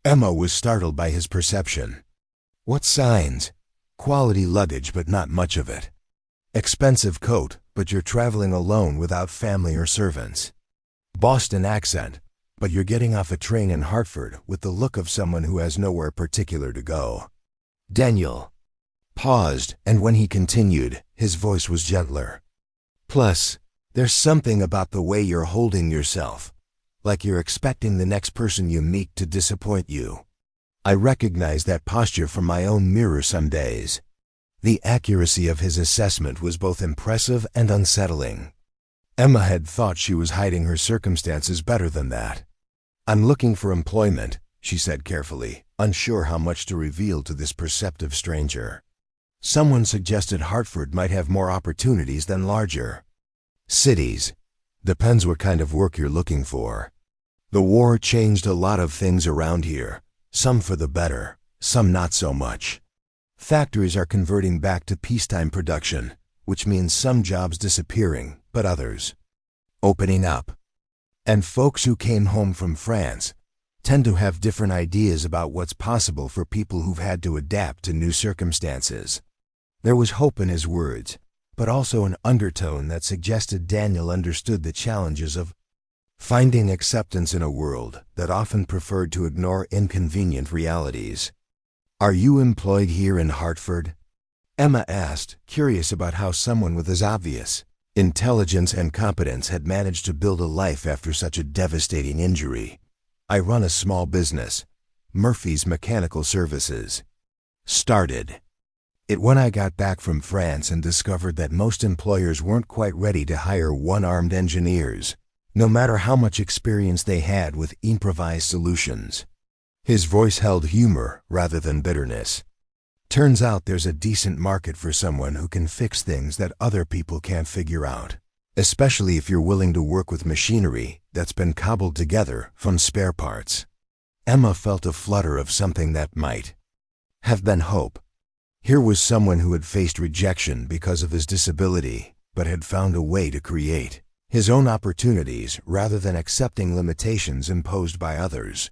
Emma was startled by his perception. "What signs?" "Quality luggage, but not much of it. Expensive coat, but you're traveling alone without family or servants. Boston accent, but you're getting off a train in Hartford with the look of someone who has nowhere particular to go." Daniel paused, and when he continued, his voice was gentler. "Plus, there's something about the way you're holding yourself, like you're expecting the next person you meet to disappoint you. I recognize that posture from my own mirror some days." The accuracy of his assessment was both impressive and unsettling. Emma had thought she was hiding her circumstances better than that. "I'm looking for employment, she said carefully, unsure how much to reveal to this perceptive stranger. Someone suggested Hartford might have more opportunities than larger cities. Depends what kind of work you're looking for. The war changed a lot of things around here, some for the better, some not so much. Factories are converting back to peacetime production, which means some jobs disappearing, but others opening up. And folks who came home from France tend to have different ideas about what's possible for people who've had to adapt to new circumstances. There was hope in his words, but also an undertone that suggested Daniel understood the challenges of finding acceptance in a world that often preferred to ignore inconvenient realities. "Are you employed here in Hartford?" Emma asked, curious about how someone with as obvious intelligence and competence had managed to build a life after such a devastating injury. "I run a small business, Murphy's Mechanical Services. Started it when I got back from France and discovered that most employers weren't quite ready to hire one-armed engineers, no matter how much experience they had with improvised solutions." His voice held humor rather than bitterness. "Turns out there's a decent market for someone who can fix things that other people can't figure out, especially if you're willing to work with machinery that's been cobbled together from spare parts." Emma felt a flutter of something that might have been hope. Here was someone who had faced rejection because of his disability, but had found a way to create his own opportunities rather than accepting limitations imposed by others.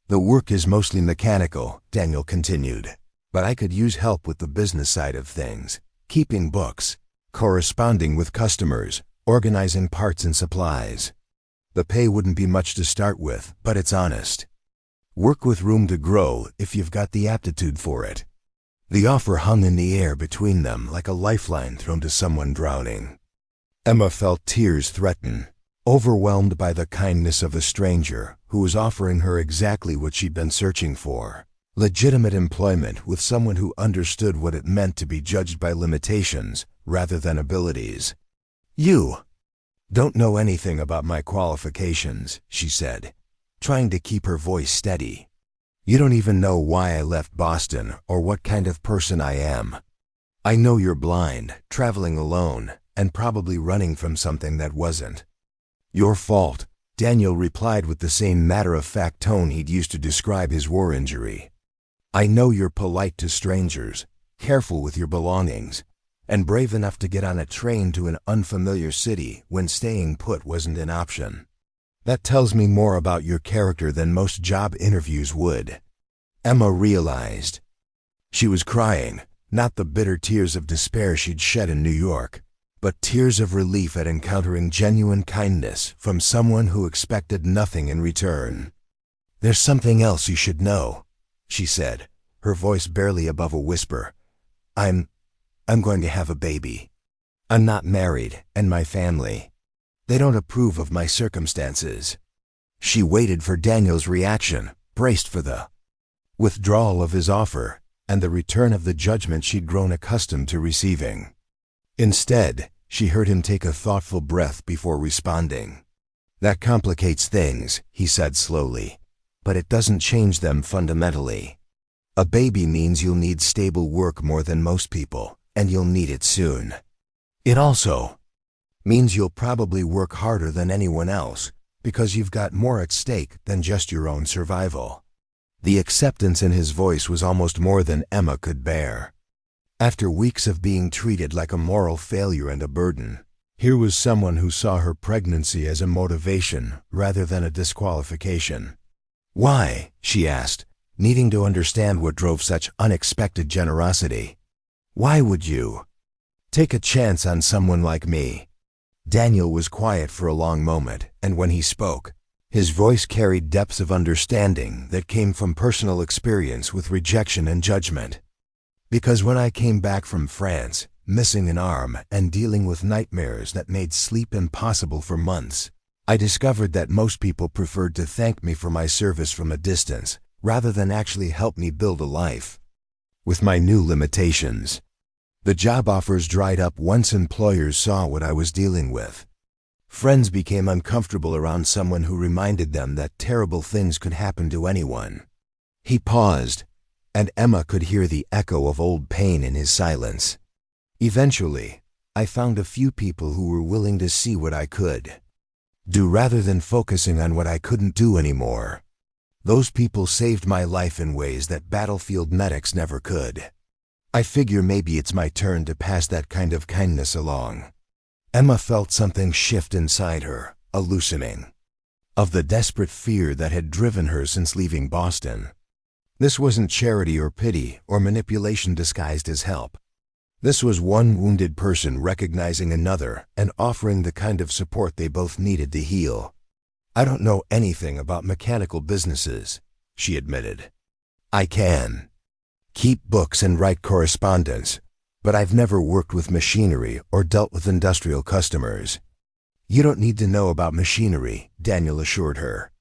"The work is mostly mechanical," Daniel continued, "but I could use help with the business side of things, keeping books, corresponding with customers, organizing parts and supplies. The pay wouldn't be much to start with, but it's honest. Work with room to grow if you've got the aptitude for it." The offer hung in the air between them like a lifeline thrown to someone drowning. Emma felt tears threaten, overwhelmed by the kindness of a stranger who was offering her exactly what she'd been searching for: legitimate employment with someone who understood what it meant to be judged by limitations rather than abilities. "You don't know anything about my qualifications," she said, trying to keep her voice steady. "You don't even know why I left Boston or what kind of person I am. I know you're blind, traveling alone, and probably running from something that wasn't your fault," Daniel replied with the same matter-of-fact tone he'd used to describe his war injury. "I know you're polite to strangers, careful with your belongings, and brave enough to get on a train to an unfamiliar city when staying put wasn't an option. That tells me more about your character than most job interviews would." Emma realized she was crying, not the bitter tears of despair she'd shed in New York, but tears of relief at encountering genuine kindness from someone who expected nothing in return. "There's something else you should know," she said, her voice barely above a whisper. I'm going to have a baby. I'm not married, and my family, they don't approve of my circumstances." She waited for Daniel's reaction, braced for the withdrawal of his offer and the return of the judgment she'd grown accustomed to receiving. Instead, she heard him take a thoughtful breath before responding. "That complicates things," he said slowly, "but it doesn't change them fundamentally. A baby means you'll need stable work more than most people, and you'll need it soon. It also means you'll probably work harder than anyone else because you've got more at stake than just your own survival." The acceptance in his voice was almost more than Emma could bear. After weeks of being treated like a moral failure and a burden, here was someone who saw her pregnancy as a motivation rather than a disqualification. "Why?" she asked, needing to understand what drove such unexpected generosity. "Why would you take a chance on someone like me?" Daniel was quiet for a long moment, and when he spoke, his voice carried depths of understanding that came from personal experience with rejection and judgment. "Because when I came back from France, missing an arm and dealing with nightmares that made sleep impossible for months, I discovered that most people preferred to thank me for my service from a distance rather than actually help me build a life with my new limitations. The job offers dried up once employers saw what I was dealing with. Friends became uncomfortable around someone who reminded them that terrible things could happen to anyone. He paused, and Emma could hear the echo of old pain in his silence. Eventually, I found a few people who were willing to see what I could do rather than focusing on what I couldn't do anymore. Those people saved my life in ways that battlefield medics never could. I figure maybe it's my turn to pass that kind of kindness along. Emma felt something shift inside her, a loosening of the desperate fear that had driven her since leaving Boston. This wasn't charity or pity or manipulation disguised as help. This was one wounded person recognizing another and offering the kind of support they both needed to heal. "I don't know anything about mechanical businesses," she admitted. "I can keep books and write correspondence, but I've never worked with machinery or dealt with industrial customers." "You don't need to know about machinery," Daniel assured her.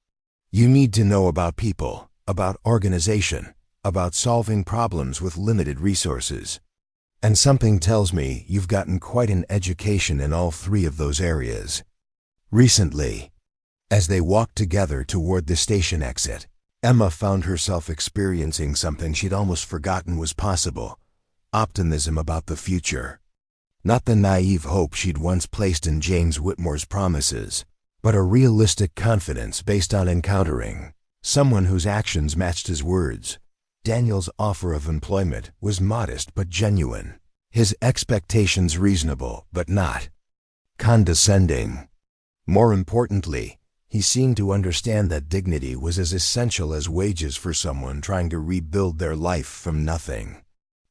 "You need to know about people, about organization, about solving problems with limited resources. And something tells me you've gotten quite an education in all three of those areas." Recently, as they walked together toward the station exit, Emma found herself experiencing something she'd almost forgotten was possible: optimism about the future. Not the naive hope she'd once placed in James Whitmore's promises, but a realistic confidence based on encountering someone whose actions matched his words. Daniel's offer of employment was modest but genuine, his expectations reasonable but not condescending. More importantly, he seemed to understand that dignity was as essential as wages for someone trying to rebuild their life from nothing.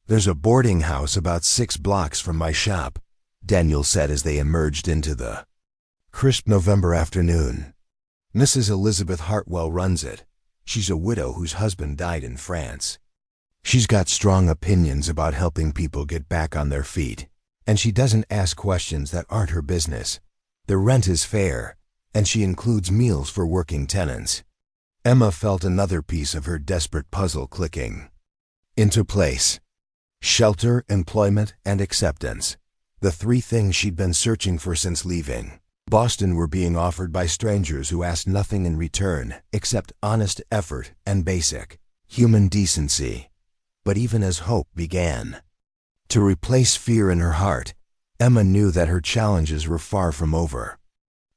"There's a boarding house about 6 blocks from my shop," Daniel said as they emerged into the crisp November afternoon. "Mrs. Elizabeth Hartwell runs it. She's a widow whose husband died in France. She's got strong opinions about helping people get back on their feet, and she doesn't ask questions that aren't her business. The rent is fair, and she includes meals for working tenants." Emma felt another piece of her desperate puzzle clicking into place. Shelter, employment, and acceptance. The three things she'd been searching for since leaving Boston were being offered by strangers who asked nothing in return except honest effort and basic human decency. But even as hope began to replace fear in her heart, Emma knew that her challenges were far from over.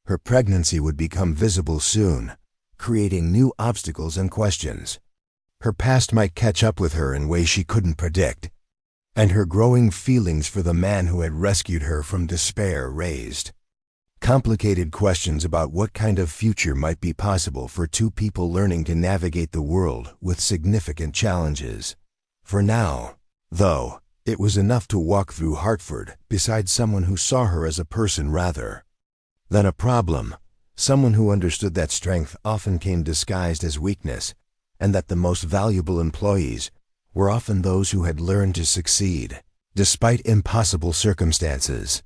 Her pregnancy would become visible soon, creating new obstacles and questions. Her past might catch up with her in ways she couldn't predict, and her growing feelings for the man who had rescued her from despair raised complicated questions about what kind of future might be possible for two people learning to navigate the world with significant challenges. For now, though, it was enough to walk through Hartford beside someone who saw her as a person rather than a problem, someone who understood that strength often came disguised as weakness, and that the most valuable employees were often those who had learned to succeed despite impossible circumstances.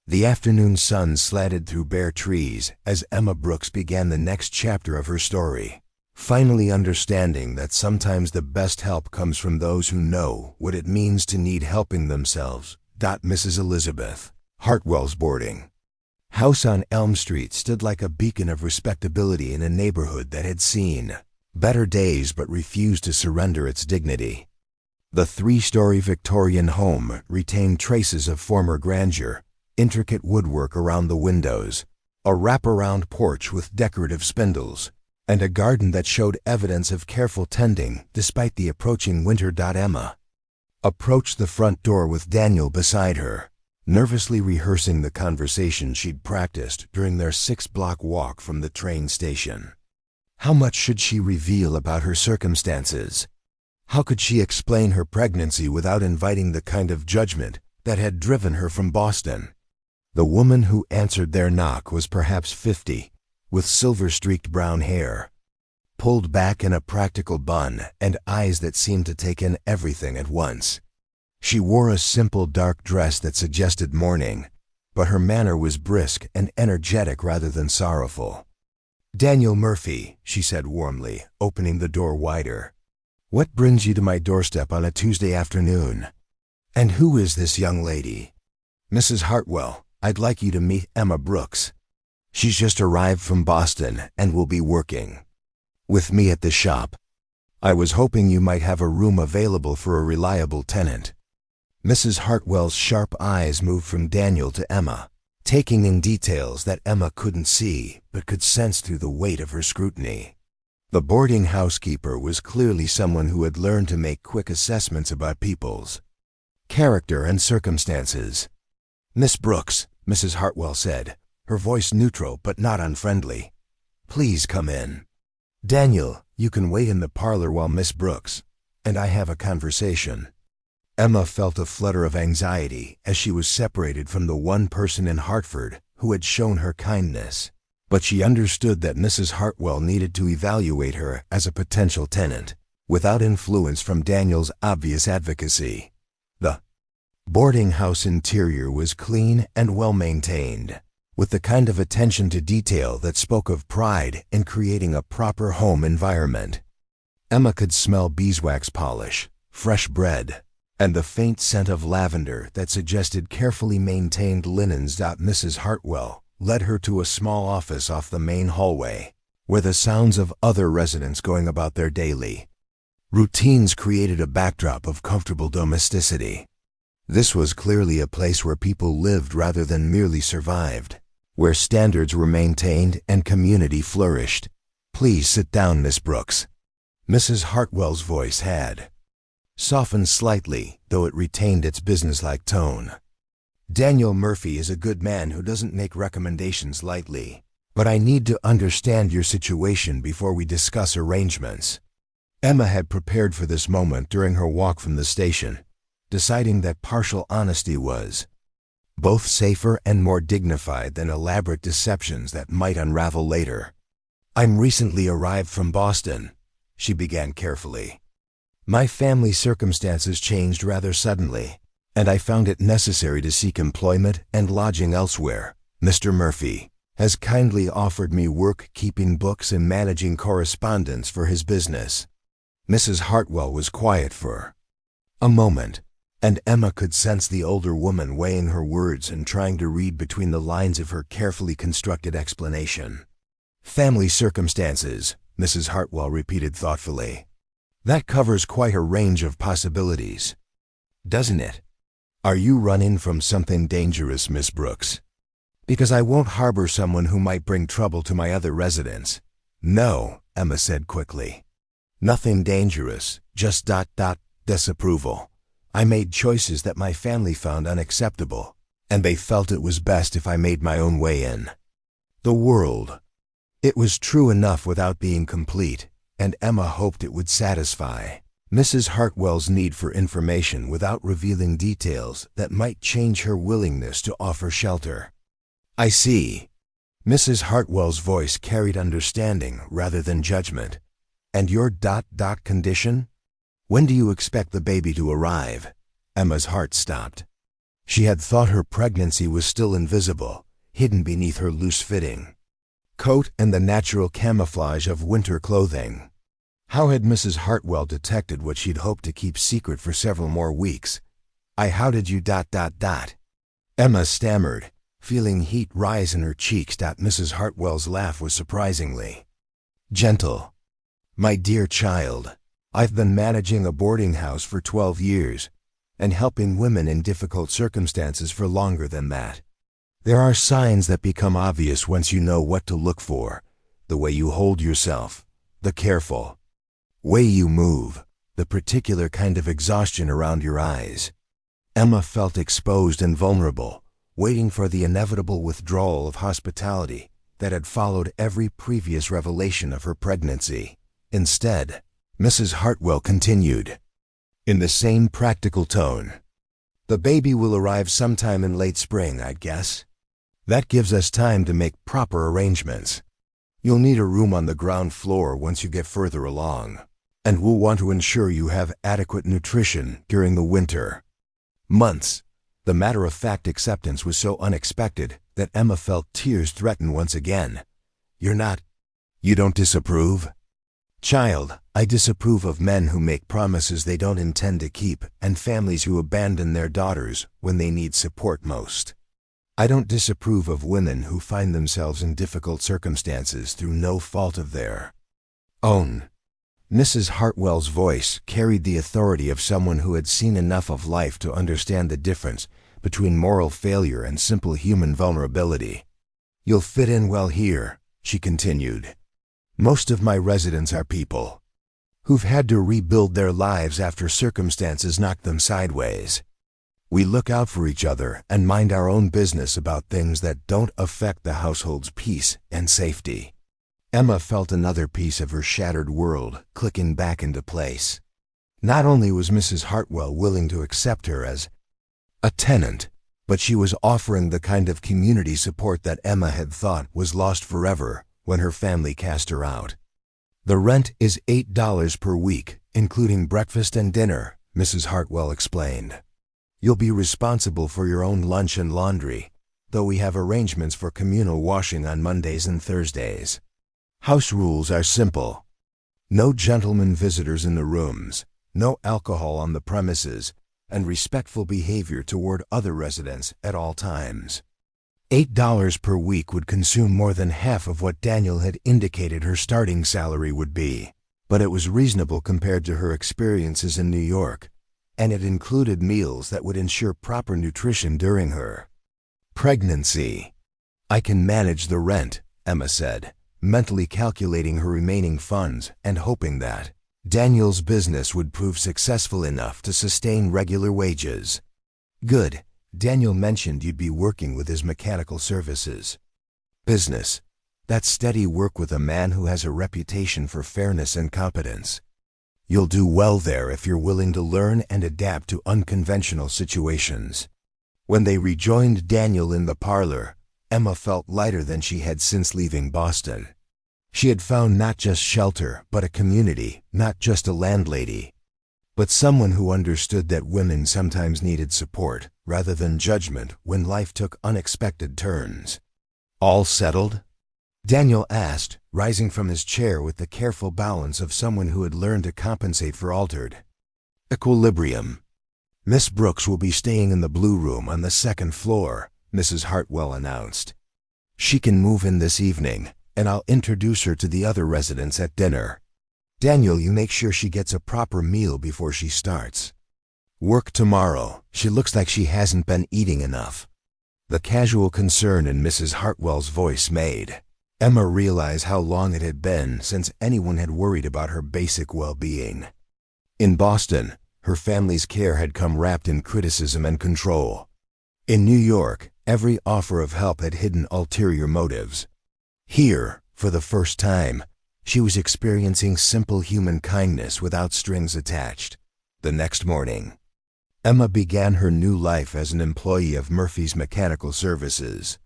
The afternoon sun slanted through bare trees as Emma Brooks began the next chapter of her story, finally understanding that sometimes the best help comes from those who know what it means to need helping themselves. Mrs. Elizabeth Hartwell's boarding house on Elm Street stood like a beacon of respectability in a neighborhood that had seen better days but refused to surrender its dignity. The 3-story Victorian home retained traces of former grandeur: intricate woodwork around the windows, a wraparound porch with decorative spindles, and a garden that showed evidence of careful tending despite the approaching winter. Emma approached the front door with Daniel beside her, nervously rehearsing the conversation she'd practiced during their 6-block walk from the train station. How much should she reveal about her circumstances? How could she explain her pregnancy without inviting the kind of judgment that had driven her from Boston? The woman who answered their knock was perhaps 50, with silver-streaked brown hair, pulled back in a practical bun, and eyes that seemed to take in everything at once. She wore a simple dark dress that suggested mourning, but her manner was brisk and energetic rather than sorrowful. "Daniel Murphy," she said warmly, opening the door wider. "What brings you to my doorstep on a Tuesday afternoon? And who is this young lady?" "Mrs. Hartwell, I'd like you to meet Emma Brooks," She's just arrived from Boston and will be working with me at the shop. I was hoping you might have a room available for a reliable tenant." Mrs. Hartwell's sharp eyes moved from Daniel to Emma, taking in details that Emma couldn't see but could sense through the weight of her scrutiny. The boarding housekeeper was clearly someone who had learned to make quick assessments about people's character and circumstances. "Miss Brooks," Mrs. Hartwell said, her voice neutral but not unfriendly, "please come in. Daniel, you can wait in the parlor while Miss Brooks and I have a conversation." Emma felt a flutter of anxiety as she was separated from the one person in Hartford who had shown her kindness, but she understood that Mrs. Hartwell needed to evaluate her as a potential tenant, without influence from Daniel's obvious advocacy. The boarding house interior was clean and well-maintained, with the kind of attention to detail that spoke of pride in creating a proper home environment. Emma could smell beeswax polish, fresh bread, and the faint scent of lavender that suggested carefully maintained linens. Mrs. Hartwell led her to a small office off the main hallway, where the sounds of other residents going about their daily routines created a backdrop of comfortable domesticity. This was clearly a place where people lived rather than merely survived, where standards were maintained and community flourished. "Please sit down, Miss Brooks." Mrs. Hartwell's voice had softened slightly, though it retained its businesslike tone. "Daniel Murphy is a good man who doesn't make recommendations lightly, but I need to understand your situation before we discuss arrangements." Emma had prepared for this moment during her walk from the station, deciding that partial honesty was both safer and more dignified than elaborate deceptions that might unravel later. "I'm recently arrived from Boston," she began carefully. "My family circumstances changed rather suddenly, and I found it necessary to seek employment and lodging elsewhere. Mr. Murphy has kindly offered me work keeping books and managing correspondence for his business." Mrs. Hartwell was quiet for a moment, and Emma could sense the older woman weighing her words and trying to read between the lines of her carefully constructed explanation. "Family circumstances," Mrs. Hartwell repeated thoughtfully. "That covers quite a range of possibilities, doesn't it? Are you running from something dangerous, Miss Brooks? Because I won't harbor someone who might bring trouble to my other residents." "No," Emma said quickly. "Nothing dangerous, just disapproval. I made choices that my family found unacceptable, and they felt it was best if I made my own way in the world." It was true enough without being complete, and Emma hoped it would satisfy Mrs. Hartwell's need for information without revealing details that might change her willingness to offer shelter. "I see." Mrs. Hartwell's voice carried understanding rather than judgment. "And your condition? When do you expect the baby to arrive?" Emma's heart stopped. She had thought her pregnancy was still invisible, hidden beneath her loose-fitting coat and the natural camouflage of winter clothing. How had Mrs. Hartwell detected what she'd hoped to keep secret for several more weeks? How did you Emma stammered, feeling heat rise in her cheeks. Mrs. Hartwell's laugh was surprisingly gentle. "My dear child, I've been managing a boarding house for 12 years, and helping women in difficult circumstances for longer than that. There are signs that become obvious once you know what to look for: the way you hold yourself, the careful way you move, the particular kind of exhaustion around your eyes." Emma felt exposed and vulnerable, waiting for the inevitable withdrawal of hospitality that had followed every previous revelation of her pregnancy. Instead, Mrs. Hartwell continued, in the same practical tone, "The baby will arrive sometime in late spring, I'd guess. That gives us time to make proper arrangements. You'll need a room on the ground floor once you get further along, and we'll want to ensure you have adequate nutrition during the winter months." The matter-of-fact acceptance was so unexpected that Emma felt tears threaten once again. You don't disapprove?" "Child, I disapprove of men who make promises they don't intend to keep and families who abandon their daughters when they need support most." I don't disapprove of women who find themselves in difficult circumstances through no fault of their own. Mrs. Hartwell's voice carried the authority of someone who had seen enough of life to understand the difference between moral failure and simple human vulnerability. You'll fit in well here, she continued. Most of my residents are people who've had to rebuild their lives after circumstances knocked them sideways. We look out for each other and mind our own business about things that don't affect the household's peace and safety. Emma felt another piece of her shattered world clicking back into place. Not only was Mrs. Hartwell willing to accept her as a tenant, but she was offering the kind of community support that Emma had thought was lost forever when her family cast her out. The rent is $8 per week, including breakfast and dinner, Mrs. Hartwell explained. You'll be responsible for your own lunch and laundry, though we have arrangements for communal washing on Mondays and Thursdays. House rules are simple. No gentlemen visitors in the rooms, no alcohol on the premises, and respectful behavior toward other residents at all times. $8 per week would consume more than half of what Daniel had indicated her starting salary would be, but it was reasonable compared to her experiences in New York, and it included meals that would ensure proper nutrition during her pregnancy. I can manage the rent, Emma said, mentally calculating her remaining funds and hoping that Daniel's business would prove successful enough to sustain regular wages. Good. Daniel mentioned you'd be working with his mechanical services business. That's steady work with a man who has a reputation for fairness and competence. You'll do well there if you're willing to learn and adapt to unconventional situations. When they rejoined Daniel in the parlor, Emma felt lighter than she had since leaving Boston. She had found not just shelter, but a community, not just a landlady, but someone who understood that women sometimes needed support rather than judgment when life took unexpected turns. All settled? Daniel asked, rising from his chair with the careful balance of someone who had learned to compensate for altered equilibrium. Miss Brooks will be staying in the blue room on the second floor, Mrs. Hartwell announced. She can move in this evening, and I'll introduce her to the other residents at dinner. Daniel, you make sure she gets a proper meal before she starts work tomorrow. She looks like she hasn't been eating enough. The casual concern in Mrs. Hartwell's voice made Emma realize how long it had been since anyone had worried about her basic well-being. In Boston, her family's care had come wrapped in criticism and control. In New York, every offer of help had hidden ulterior motives. Here, for the first time, she was experiencing simple human kindness without strings attached. The next morning, Emma began her new life as an employee of Murphy's Mechanical Services.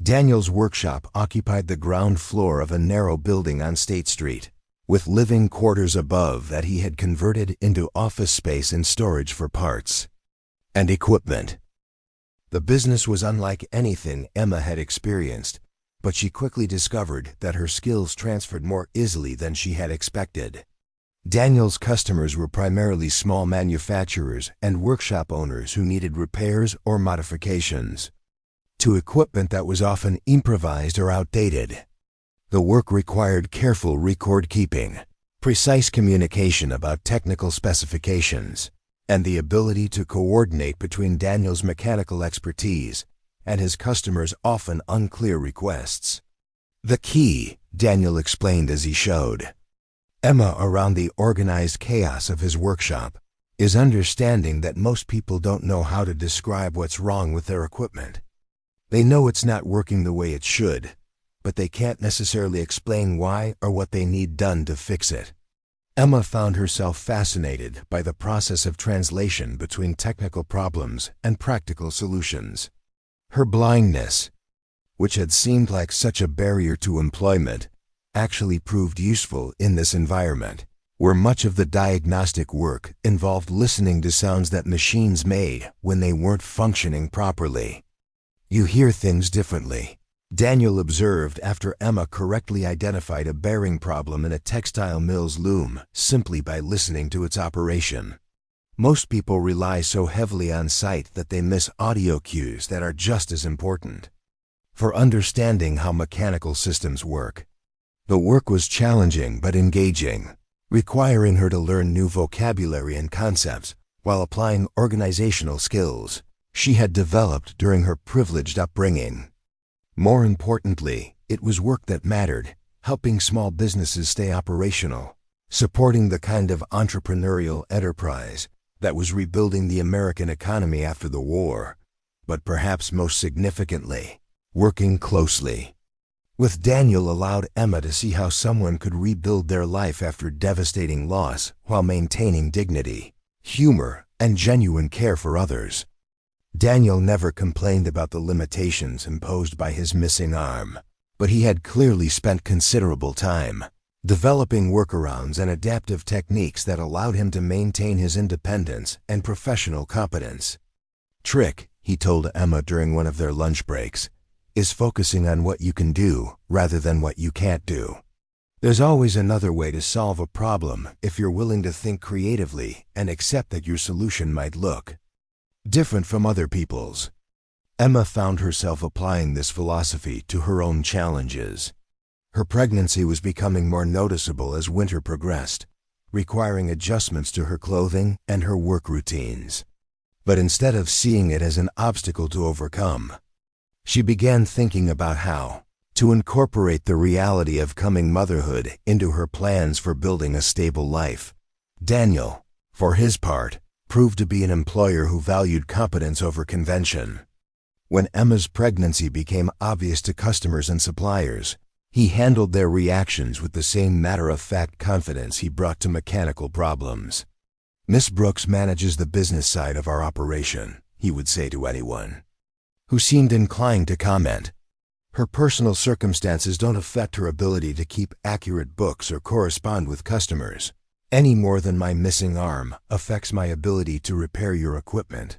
Daniel's workshop occupied the ground floor of a narrow building on State Street, with living quarters above that he had converted into office space and storage for parts and equipment. The business was unlike anything Emma had experienced, but she quickly discovered that her skills transferred more easily than she had expected. Daniel's customers were primarily small manufacturers and workshop owners who needed repairs or modifications to equipment that was often improvised or outdated. The work required careful record-keeping, precise communication about technical specifications, and the ability to coordinate between Daniel's mechanical expertise and his customers' often unclear requests. The key, Daniel explained as he showed Emma around the organized chaos of his workshop, is understanding that most people don't know how to describe what's wrong with their equipment. They know it's not working the way it should, but they can't necessarily explain why or what they need done to fix it. Emma found herself fascinated by the process of translation between technical problems and practical solutions. Her blindness, which had seemed like such a barrier to employment, actually proved useful in this environment, where much of the diagnostic work involved listening to sounds that machines made when they weren't functioning properly. You hear things differently, Daniel observed after Emma correctly identified a bearing problem in a textile mill's loom simply by listening to its operation. Most people rely so heavily on sight that they miss audio cues that are just as important for understanding how mechanical systems work. The work was challenging but engaging, requiring her to learn new vocabulary and concepts while applying organizational skills she had developed during her privileged upbringing. More importantly, it was work that mattered, helping small businesses stay operational, supporting the kind of entrepreneurial enterprise that was rebuilding the American economy after the war, but perhaps most significantly, working closely with Daniel allowed Emma to see how someone could rebuild their life after devastating loss while maintaining dignity, humor, and genuine care for others. Daniel never complained about the limitations imposed by his missing arm, but he had clearly spent considerable time developing workarounds and adaptive techniques that allowed him to maintain his independence and professional competence. Trick, he told Emma during one of their lunch breaks, is focusing on what you can do rather than what you can't do. There's always another way to solve a problem if you're willing to think creatively and accept that your solution might look different from other people's. Emma found herself applying this philosophy to her own challenges. Her pregnancy was becoming more noticeable as winter progressed, requiring adjustments to her clothing and her work routines. But instead of seeing it as an obstacle to overcome, she began thinking about how to incorporate the reality of coming motherhood into her plans for building a stable life. Daniel, for his part, proved to be an employer who valued competence over convention. When Emma's pregnancy became obvious to customers and suppliers, he handled their reactions with the same matter-of-fact confidence he brought to mechanical problems. "Miss Brooks manages the business side of our operation," he would say to anyone who seemed inclined to comment. "Her personal circumstances don't affect her ability to keep accurate books or correspond with customers, any more than my missing arm affects my ability to repair your equipment."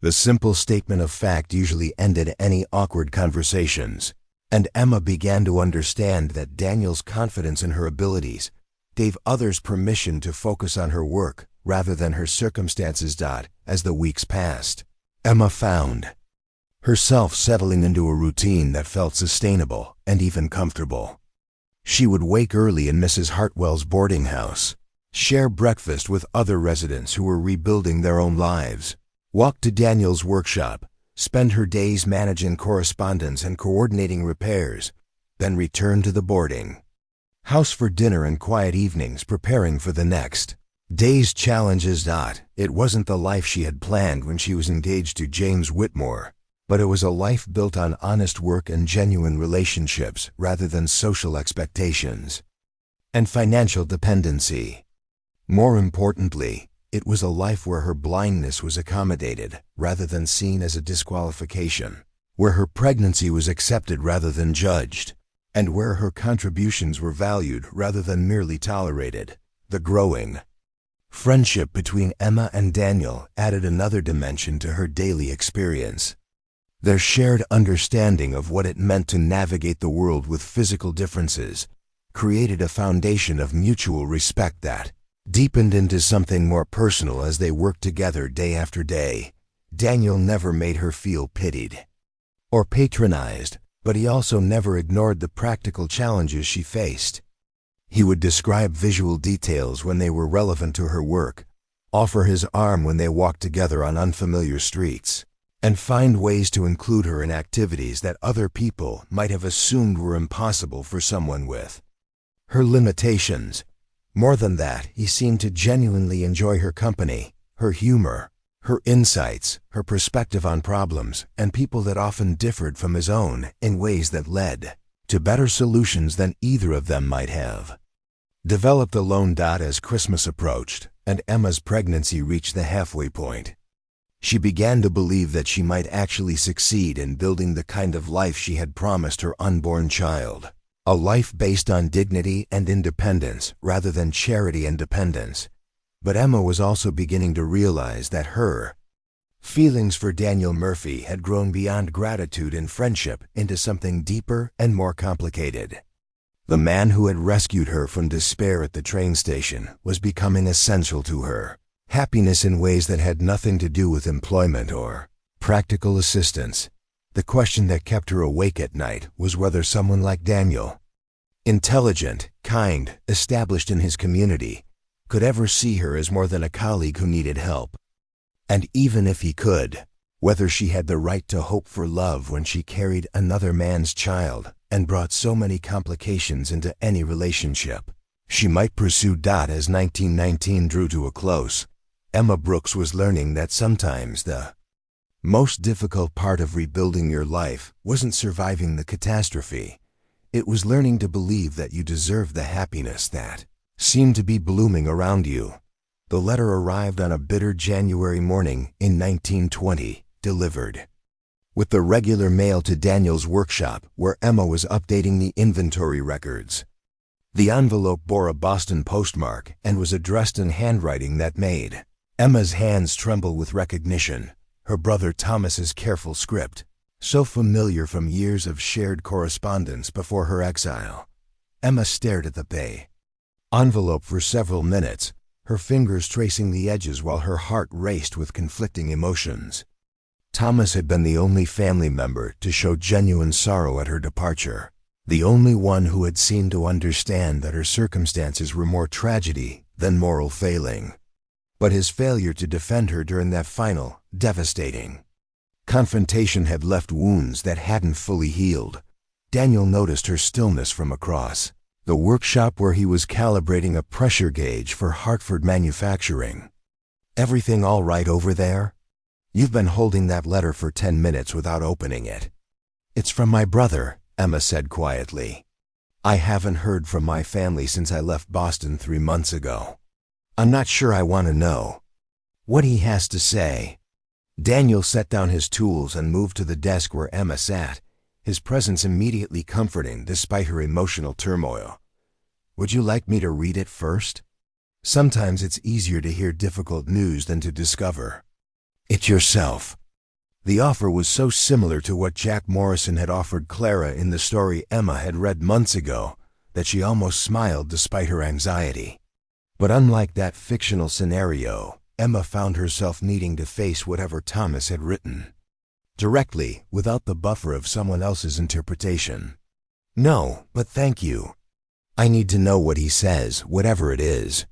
The simple statement of fact usually ended any awkward conversations, and Emma began to understand that Daniel's confidence in her abilities gave others permission to focus on her work rather than her circumstances. As the weeks passed, Emma found herself settling into a routine that felt sustainable and even comfortable. She would wake early in Mrs. Hartwell's boarding house, share breakfast with other residents who were rebuilding their own lives, walk to Daniel's workshop, spend her days managing correspondence and coordinating repairs, then return to the boarding house for dinner and quiet evenings preparing for the next day's challenges. It wasn't the life she had planned when she was engaged to James Whitmore, but it was a life built on honest work and genuine relationships rather than social expectations and financial dependency. More importantly, it was a life where her blindness was accommodated rather than seen as a disqualification, where her pregnancy was accepted rather than judged, and where her contributions were valued rather than merely tolerated. The growing friendship between Emma and Daniel added another dimension to her daily experience. Their shared understanding of what it meant to navigate the world with physical differences created a foundation of mutual respect that deepened into something more personal as they worked together day after day. Daniel never made her feel pitied or patronized, but he also never ignored the practical challenges she faced. He would describe visual details when they were relevant to her work, offer his arm when they walked together on unfamiliar streets, and find ways to include her in activities that other people might have assumed were impossible for someone with her limitations. More than that, he seemed to genuinely enjoy her company, her humor, her insights, her perspective on problems, and people that often differed from his own in ways that led to better solutions than either of them might have developed alone. As Christmas approached and Emma's pregnancy reached the halfway point, she began to believe that she might actually succeed in building the kind of life she had promised her unborn child. A life based on dignity and independence rather than charity and dependence. But Emma was also beginning to realize that her feelings for Daniel Murphy had grown beyond gratitude and friendship into something deeper and more complicated. The man who had rescued her from despair at the train station was becoming essential to her. Happiness in ways that had nothing to do with employment or practical assistance. The question that kept her awake at night was whether someone like Daniel, intelligent, kind, established in his community, could ever see her as more than a colleague who needed help. And even if he could, whether she had the right to hope for love when she carried another man's child and brought so many complications into any relationship she might pursue. As 1919 drew to a close, Emma Brooks was learning that sometimes the most difficult part of rebuilding your life wasn't surviving the catastrophe. It was learning to believe that you deserved the happiness that seemed to be blooming around you. The letter arrived on a bitter January morning in 1920, delivered with the regular mail to Daniel's workshop, where Emma was updating the inventory records. The envelope bore a Boston postmark and was addressed in handwriting that made Emma's hands tremble with recognition. Her brother Thomas's careful script, so familiar from years of shared correspondence before her exile. Emma stared at the envelope for several minutes, her fingers tracing the edges while her heart raced with conflicting emotions. Thomas had been the only family member to show genuine sorrow at her departure, the only one who had seemed to understand that her circumstances were more tragedy than moral failing. But his failure to defend her during that final, devastating confrontation had left wounds that hadn't fully healed. Daniel noticed her stillness from across the workshop where he was calibrating a pressure gauge for Hartford manufacturing. "Everything all right over there? You've been holding that letter for 10 minutes without opening it." "It's from my brother," Emma said quietly. "I haven't heard from my family since I left Boston 3 months ago. I'm not sure I want to know what he has to say." Daniel set down his tools and moved to the desk where Emma sat, his presence immediately comforting despite her emotional turmoil. "Would you like me to read it first? Sometimes it's easier to hear difficult news than to discover it yourself." The offer was so similar to what Jack Morrison had offered Clara in the story Emma had read months ago that she almost smiled despite her anxiety. But unlike that fictional scenario, Emma found herself needing to face whatever Thomas had written directly, without the buffer of someone else's interpretation. "No, but thank you. I need to know what he says, whatever it is."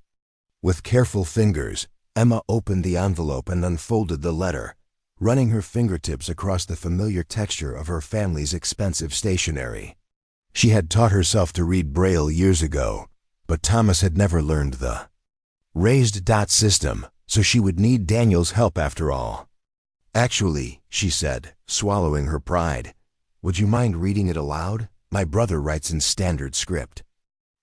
With careful fingers, Emma opened the envelope and unfolded the letter, running her fingertips across the familiar texture of her family's expensive stationery. She had taught herself to read Braille years ago, but Thomas had never learned the raised dot system, so she would need Daniel's help after all. "Actually," she said, swallowing her pride, "would you mind reading it aloud? My brother writes in standard script."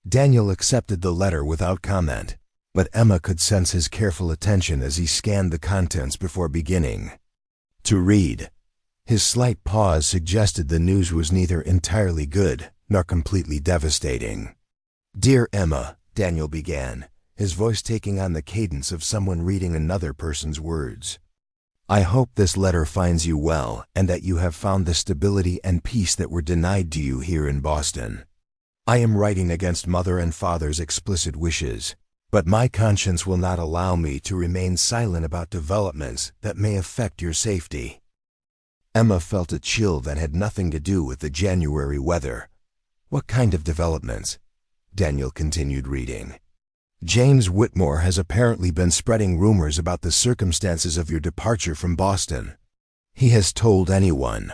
Daniel accepted the letter without comment, but Emma could sense his careful attention as he scanned the contents before beginning to read. His slight pause suggested the news was neither entirely good nor completely devastating. "Dear Emma," Daniel began, his voice taking on the cadence of someone reading another person's words. "I hope this letter finds you well and that you have found the stability and peace that were denied to you here in Boston. I am writing against mother and father's explicit wishes, but my conscience will not allow me to remain silent about developments that may affect your safety." Emma felt a chill that had nothing to do with the January weather. "What kind of developments?" Daniel continued reading. "James Whitmore has apparently been spreading rumors about the circumstances of your departure from Boston. He has told anyone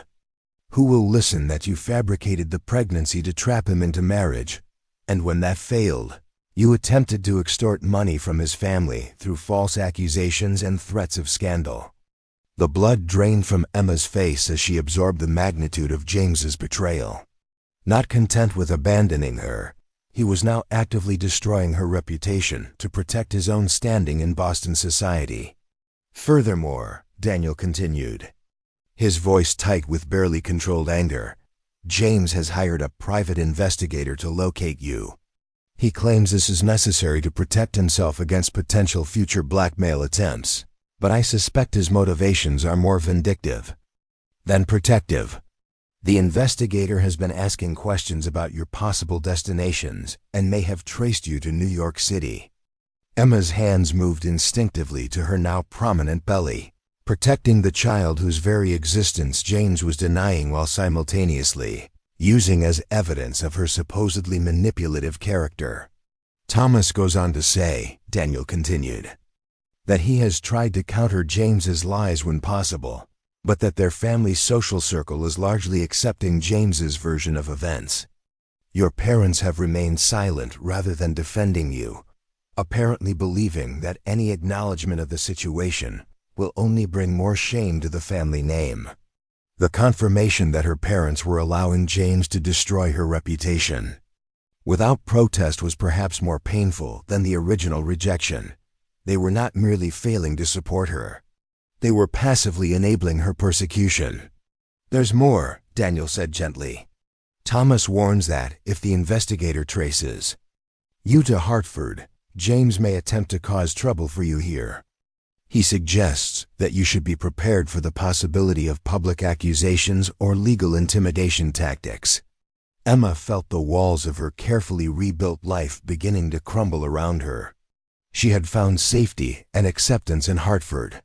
who will listen that you fabricated the pregnancy to trap him into marriage, and when that failed, you attempted to extort money from his family through false accusations and threats of scandal." The blood drained from Emma's face as she absorbed the magnitude of James's betrayal. Not content with abandoning her, he was now actively destroying her reputation to protect his own standing in Boston society. "Furthermore," Daniel continued, his voice tight with barely controlled anger, "James has hired a private investigator to locate you. He claims this is necessary to protect himself against potential future blackmail attempts, but I suspect his motivations are more vindictive than protective. The investigator has been asking questions about your possible destinations and may have traced you to New York City. Emma's hands moved instinctively to her now prominent belly, protecting the child whose very existence James was denying while simultaneously using as evidence of her supposedly manipulative character. Thomas goes on to say, Daniel continued, that he has tried to counter James's lies when possible, but that their family's social circle is largely accepting James's version of events. Your parents have remained silent rather than defending you, apparently believing that any acknowledgement of the situation will only bring more shame to the family name. The confirmation that her parents were allowing James to destroy her reputation without protest was perhaps more painful than the original rejection. They were not merely failing to support her. They were passively enabling her persecution. There's more, Daniel said gently. Thomas warns that, if the investigator traces you to Hartford, James may attempt to cause trouble for you here. He suggests that you should be prepared for the possibility of public accusations or legal intimidation tactics. Emma felt the walls of her carefully rebuilt life beginning to crumble around her. She had found safety and acceptance in Hartford,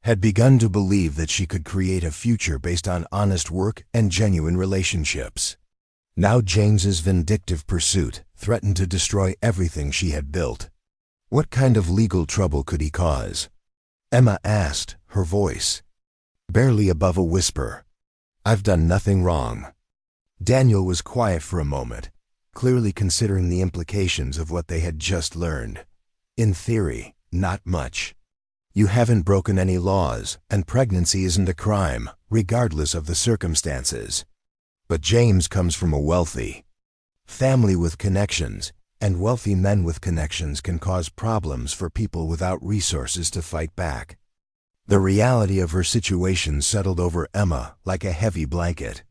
had begun to believe that she could create a future based on honest work and genuine relationships. Now James's vindictive pursuit threatened to destroy everything she had built. What kind of legal trouble could he cause? Emma asked, her voice barely above a whisper. I've done nothing wrong. Daniel was quiet for a moment, clearly considering the implications of what they had just learned. In theory, not much. You haven't broken any laws, and pregnancy isn't a crime, regardless of the circumstances. But James comes from a wealthy family with connections, and wealthy men with connections can cause problems for people without resources to fight back. The reality of her situation settled over Emma like a heavy blanket.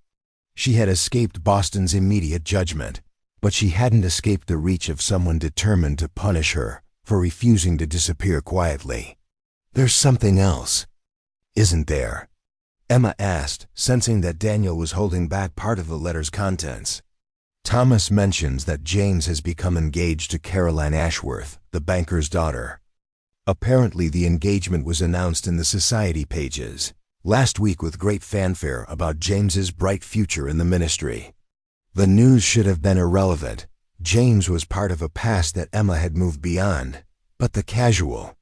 She had escaped Boston's immediate judgment, but she hadn't escaped the reach of someone determined to punish her for refusing to disappear quietly. There's something else, isn't there? Emma asked, sensing that Daniel was holding back part of the letter's contents. Thomas mentions that James has become engaged to Caroline Ashworth, the banker's daughter. Apparently the engagement was announced in the society pages last week with great fanfare about James's bright future in the ministry. The news should have been irrelevant. James was part of a past that Emma had moved beyond, but the casual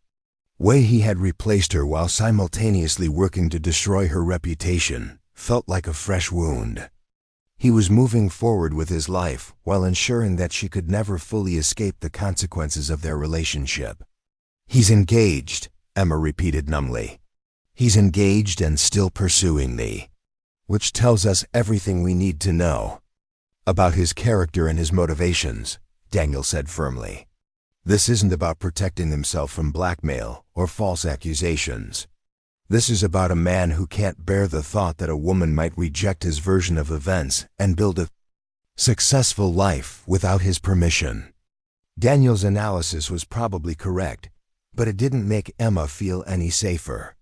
way he had replaced her while simultaneously working to destroy her reputation felt like a fresh wound. He was moving forward with his life while ensuring that she could never fully escape the consequences of their relationship. He's engaged, Emma repeated numbly. He's engaged and still pursuing me, which tells us everything we need to know about his character and his motivations, Daniel said firmly. This isn't about protecting himself from blackmail or false accusations. This is about a man who can't bear the thought that a woman might reject his version of events and build a successful life without his permission. Daniel's analysis was probably correct, but it didn't make Emma feel any safer.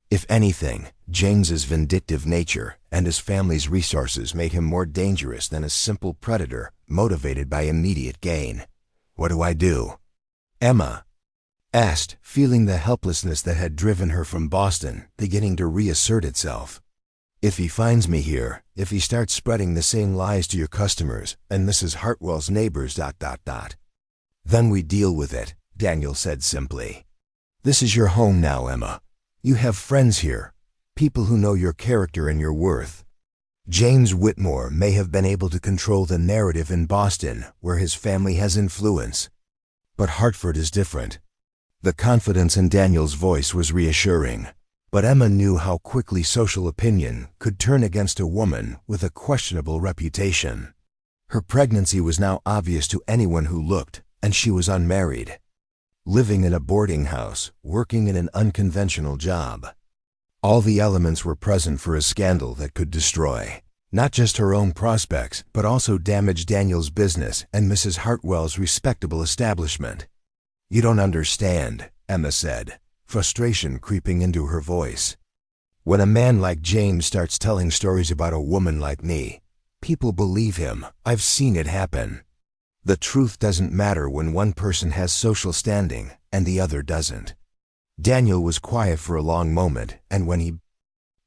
If anything, James's vindictive nature and his family's resources made him more dangerous than a simple predator motivated by immediate gain. What do I do? Emma asked, feeling the helplessness that had driven her from Boston beginning to reassert itself. If he finds me here, if he starts spreading the same lies to your customers and Mrs. Hartwell's neighbors, then we deal with it, Daniel said simply. This is your home now, Emma. You have friends here, people who know your character and your worth. James Whitmore may have been able to control the narrative in Boston where his family has influence, but Hartford is different. The confidence in Daniel's voice was reassuring, but Emma knew how quickly social opinion could turn against a woman with a questionable reputation. Her pregnancy was now obvious to anyone who looked, and she was unmarried, living in a boarding house, working in an unconventional job. All the elements were present for a scandal that could destroy not just her own prospects, but also damage Daniel's business and Mrs. Hartwell's respectable establishment. You don't understand, Emma said, frustration creeping into her voice. When a man like James starts telling stories about a woman like me, people believe him. I've seen it happen. The truth doesn't matter when one person has social standing and the other doesn't. Daniel was quiet for a long moment, and when he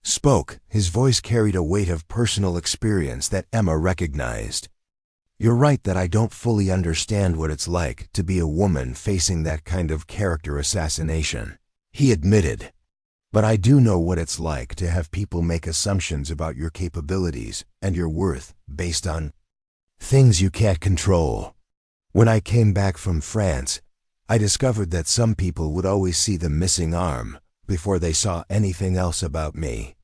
spoke, his voice carried a weight of personal experience that Emma recognized. "You're right that I don't fully understand what it's like to be a woman facing that kind of character assassination," he admitted. "But I do know what it's like to have people make assumptions about your capabilities and your worth based on things you can't control. When I came back from France, I discovered that some people would always see the missing arm before they saw anything else about me."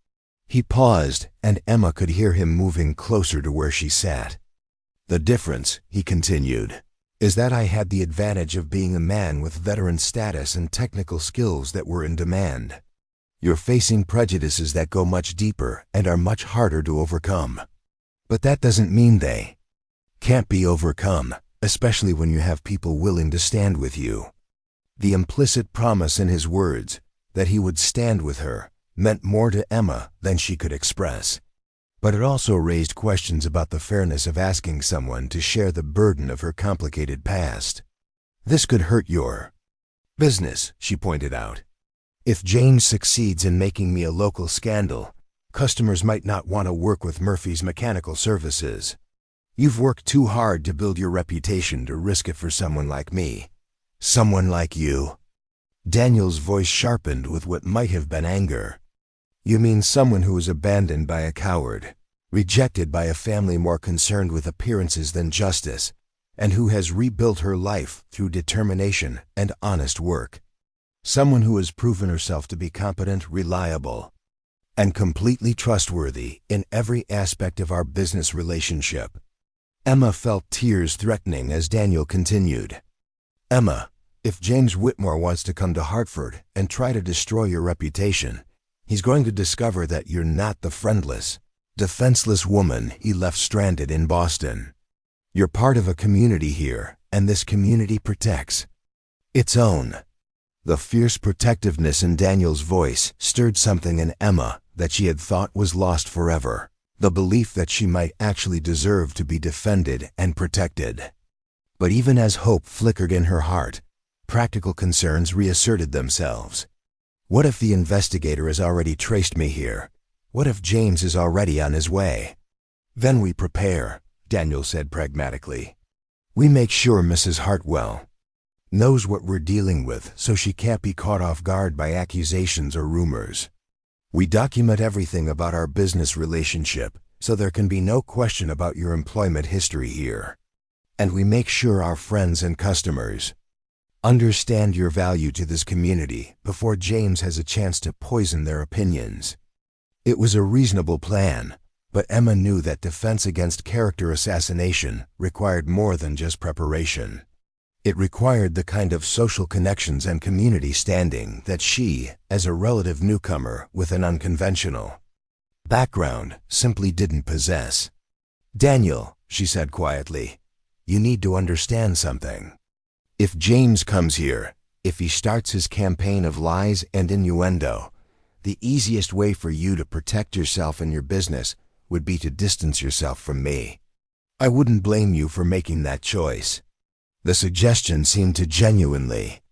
He paused, and Emma could hear him moving closer to where she sat. "The difference," he continued, "is that I had the advantage of being a man with veteran status and technical skills that were in demand. You're facing prejudices that go much deeper and are much harder to overcome. But that doesn't mean they can't be overcome, especially when you have people willing to stand with you." The implicit promise in his words, that he would stand with her, meant more to Emma than she could express. But it also raised questions about the fairness of asking someone to share the burden of her complicated past. "This could hurt your business," she pointed out. "If James succeeds in making me a local scandal, customers might not want to work with Murphy's Mechanical Services. You've worked too hard to build your reputation to risk it for someone like me. Someone like you." Daniel's voice sharpened with what might have been anger. "You mean someone who was abandoned by a coward, rejected by a family more concerned with appearances than justice, and who has rebuilt her life through determination and honest work. Someone who has proven herself to be competent, reliable, and completely trustworthy in every aspect of our business relationship." Emma felt tears threatening as Daniel continued. "Emma, if James Whitmore wants to come to Hartford and try to destroy your reputation, he's going to discover that you're not the friendless, defenseless woman he left stranded in Boston. You're part of a community here, and this community protects its own." The fierce protectiveness in Daniel's voice stirred something in Emma that she had thought was lost forever, the belief that she might actually deserve to be defended and protected. But even as hope flickered in her heart, practical concerns reasserted themselves. What if the investigator has already traced me here? What if James is already on his way? "Then we prepare," Daniel said pragmatically. "We make sure Mrs. Hartwell knows what we're dealing with so she can't be caught off guard by accusations or rumors. We document everything about our business relationship so there can be no question about your employment history here. And we make sure our friends and customers understand your value to this community before James has a chance to poison their opinions." It was a reasonable plan, but Emma knew that defense against character assassination required more than just preparation. It required the kind of social connections and community standing that she, as a relative newcomer with an unconventional background, simply didn't possess. "Daniel," she said quietly, "you need to understand something. If James comes here, if he starts his campaign of lies and innuendo, the easiest way for you to protect yourself and your business would be to distance yourself from me. I wouldn't blame you for making that choice." The suggestion seemed to genuinely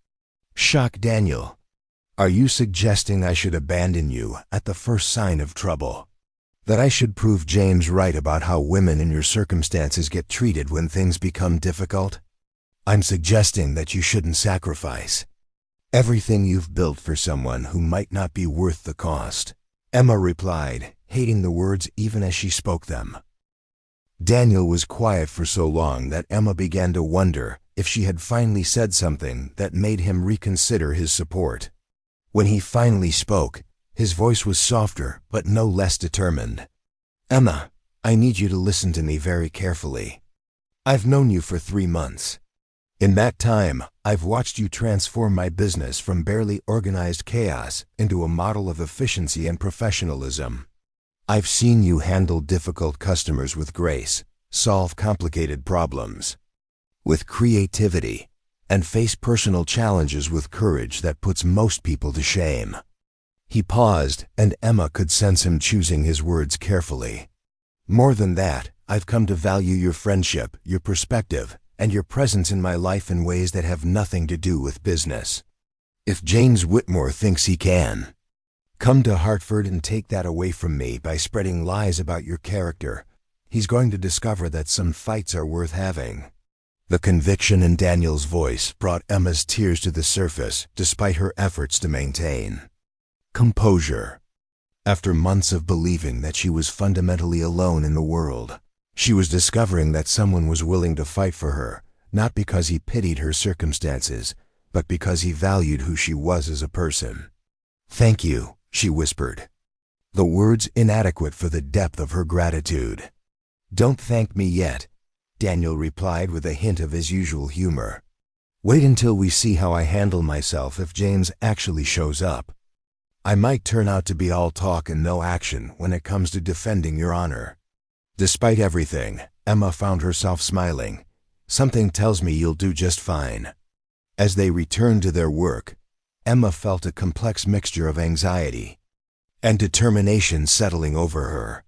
shock Daniel. "Are you suggesting I should abandon you at the first sign of trouble? That I should prove James right about how women in your circumstances get treated when things become difficult? I'm suggesting that you shouldn't sacrifice everything you've built for someone who might not be worth the cost," Emma replied, hating the words even as she spoke them. Daniel was quiet for so long that Emma began to wonder if she had finally said something that made him reconsider his support. When he finally spoke, his voice was softer but no less determined. "Emma, I need you to listen to me very carefully. I've known you for 3 months. In that time, I've watched you transform my business from barely organized chaos into a model of efficiency and professionalism. I've seen you handle difficult customers with grace, solve complicated problems with creativity, and face personal challenges with courage that puts most people to shame." He paused, and Emma could sense him choosing his words carefully. "More than that, I've come to value your friendship, your perspective, and your presence in my life in ways that have nothing to do with business. If James Whitmore thinks he can come to Hartford and take that away from me by spreading lies about your character, he's going to discover that some fights are worth having." The conviction in Daniel's voice brought Emma's tears to the surface despite her efforts to maintain composure. After months of believing that she was fundamentally alone in the world, she was discovering that someone was willing to fight for her, not because he pitied her circumstances, but because he valued who she was as a person. "Thank you," she whispered, the words inadequate for the depth of her gratitude. "Don't thank me yet," Daniel replied with a hint of his usual humor. "Wait until we see how I handle myself if James actually shows up. I might turn out to be all talk and no action when it comes to defending your honor." Despite everything, Emma found herself smiling. "Something tells me you'll do just fine." As they returned to their work, Emma felt a complex mixture of anxiety and determination settling over her.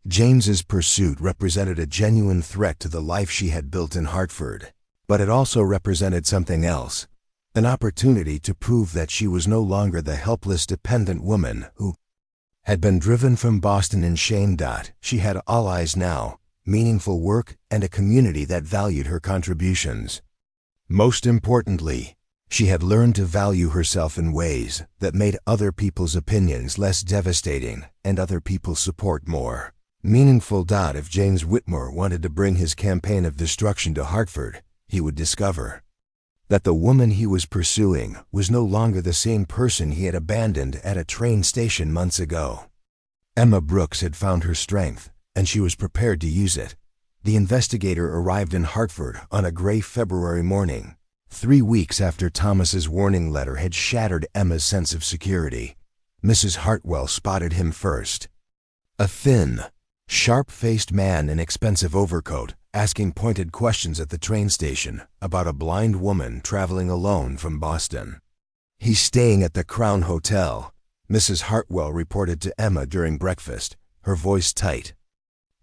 James's pursuit represented a genuine threat to the life she had built in Hartford, but it also represented something else, an opportunity to prove that she was no longer the helpless dependent woman who had been driven from Boston in shame. She had allies now, meaningful work, and a community that valued her contributions. Most importantly, she had learned to value herself in ways that made other people's opinions less devastating and other people's support more meaningful. If James Whitmore wanted to bring his campaign of destruction to Hartford, he would discover that the woman he was pursuing was no longer the same person he had abandoned at a train station months ago. Emma Brooks had found her strength, and she was prepared to use it. The investigator arrived in Hartford on a gray February morning, 3 weeks after Thomas's warning letter had shattered Emma's sense of security. Mrs. Hartwell spotted him first. A thin, sharp-faced man in expensive overcoat, asking pointed questions at the train station about a blind woman traveling alone from Boston. "He's staying at the Crown Hotel," Mrs. Hartwell reported to Emma during breakfast, her voice tight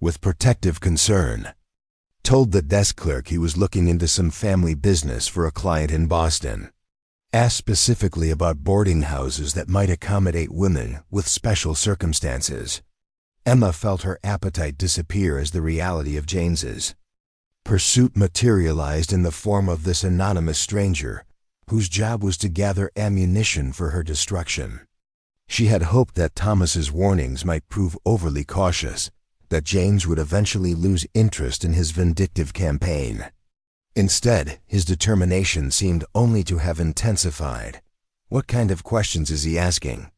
with protective concern. "Told the desk clerk he was looking into some family business for a client in Boston. Asked specifically about boarding houses that might accommodate women with special circumstances." Emma felt her appetite disappear as the reality of James's pursuit materialized in the form of this anonymous stranger, whose job was to gather ammunition for her destruction. She had hoped that Thomas's warnings might prove overly cautious, that James would eventually lose interest in his vindictive campaign. Instead, his determination seemed only to have intensified. "What kind of questions is he asking?"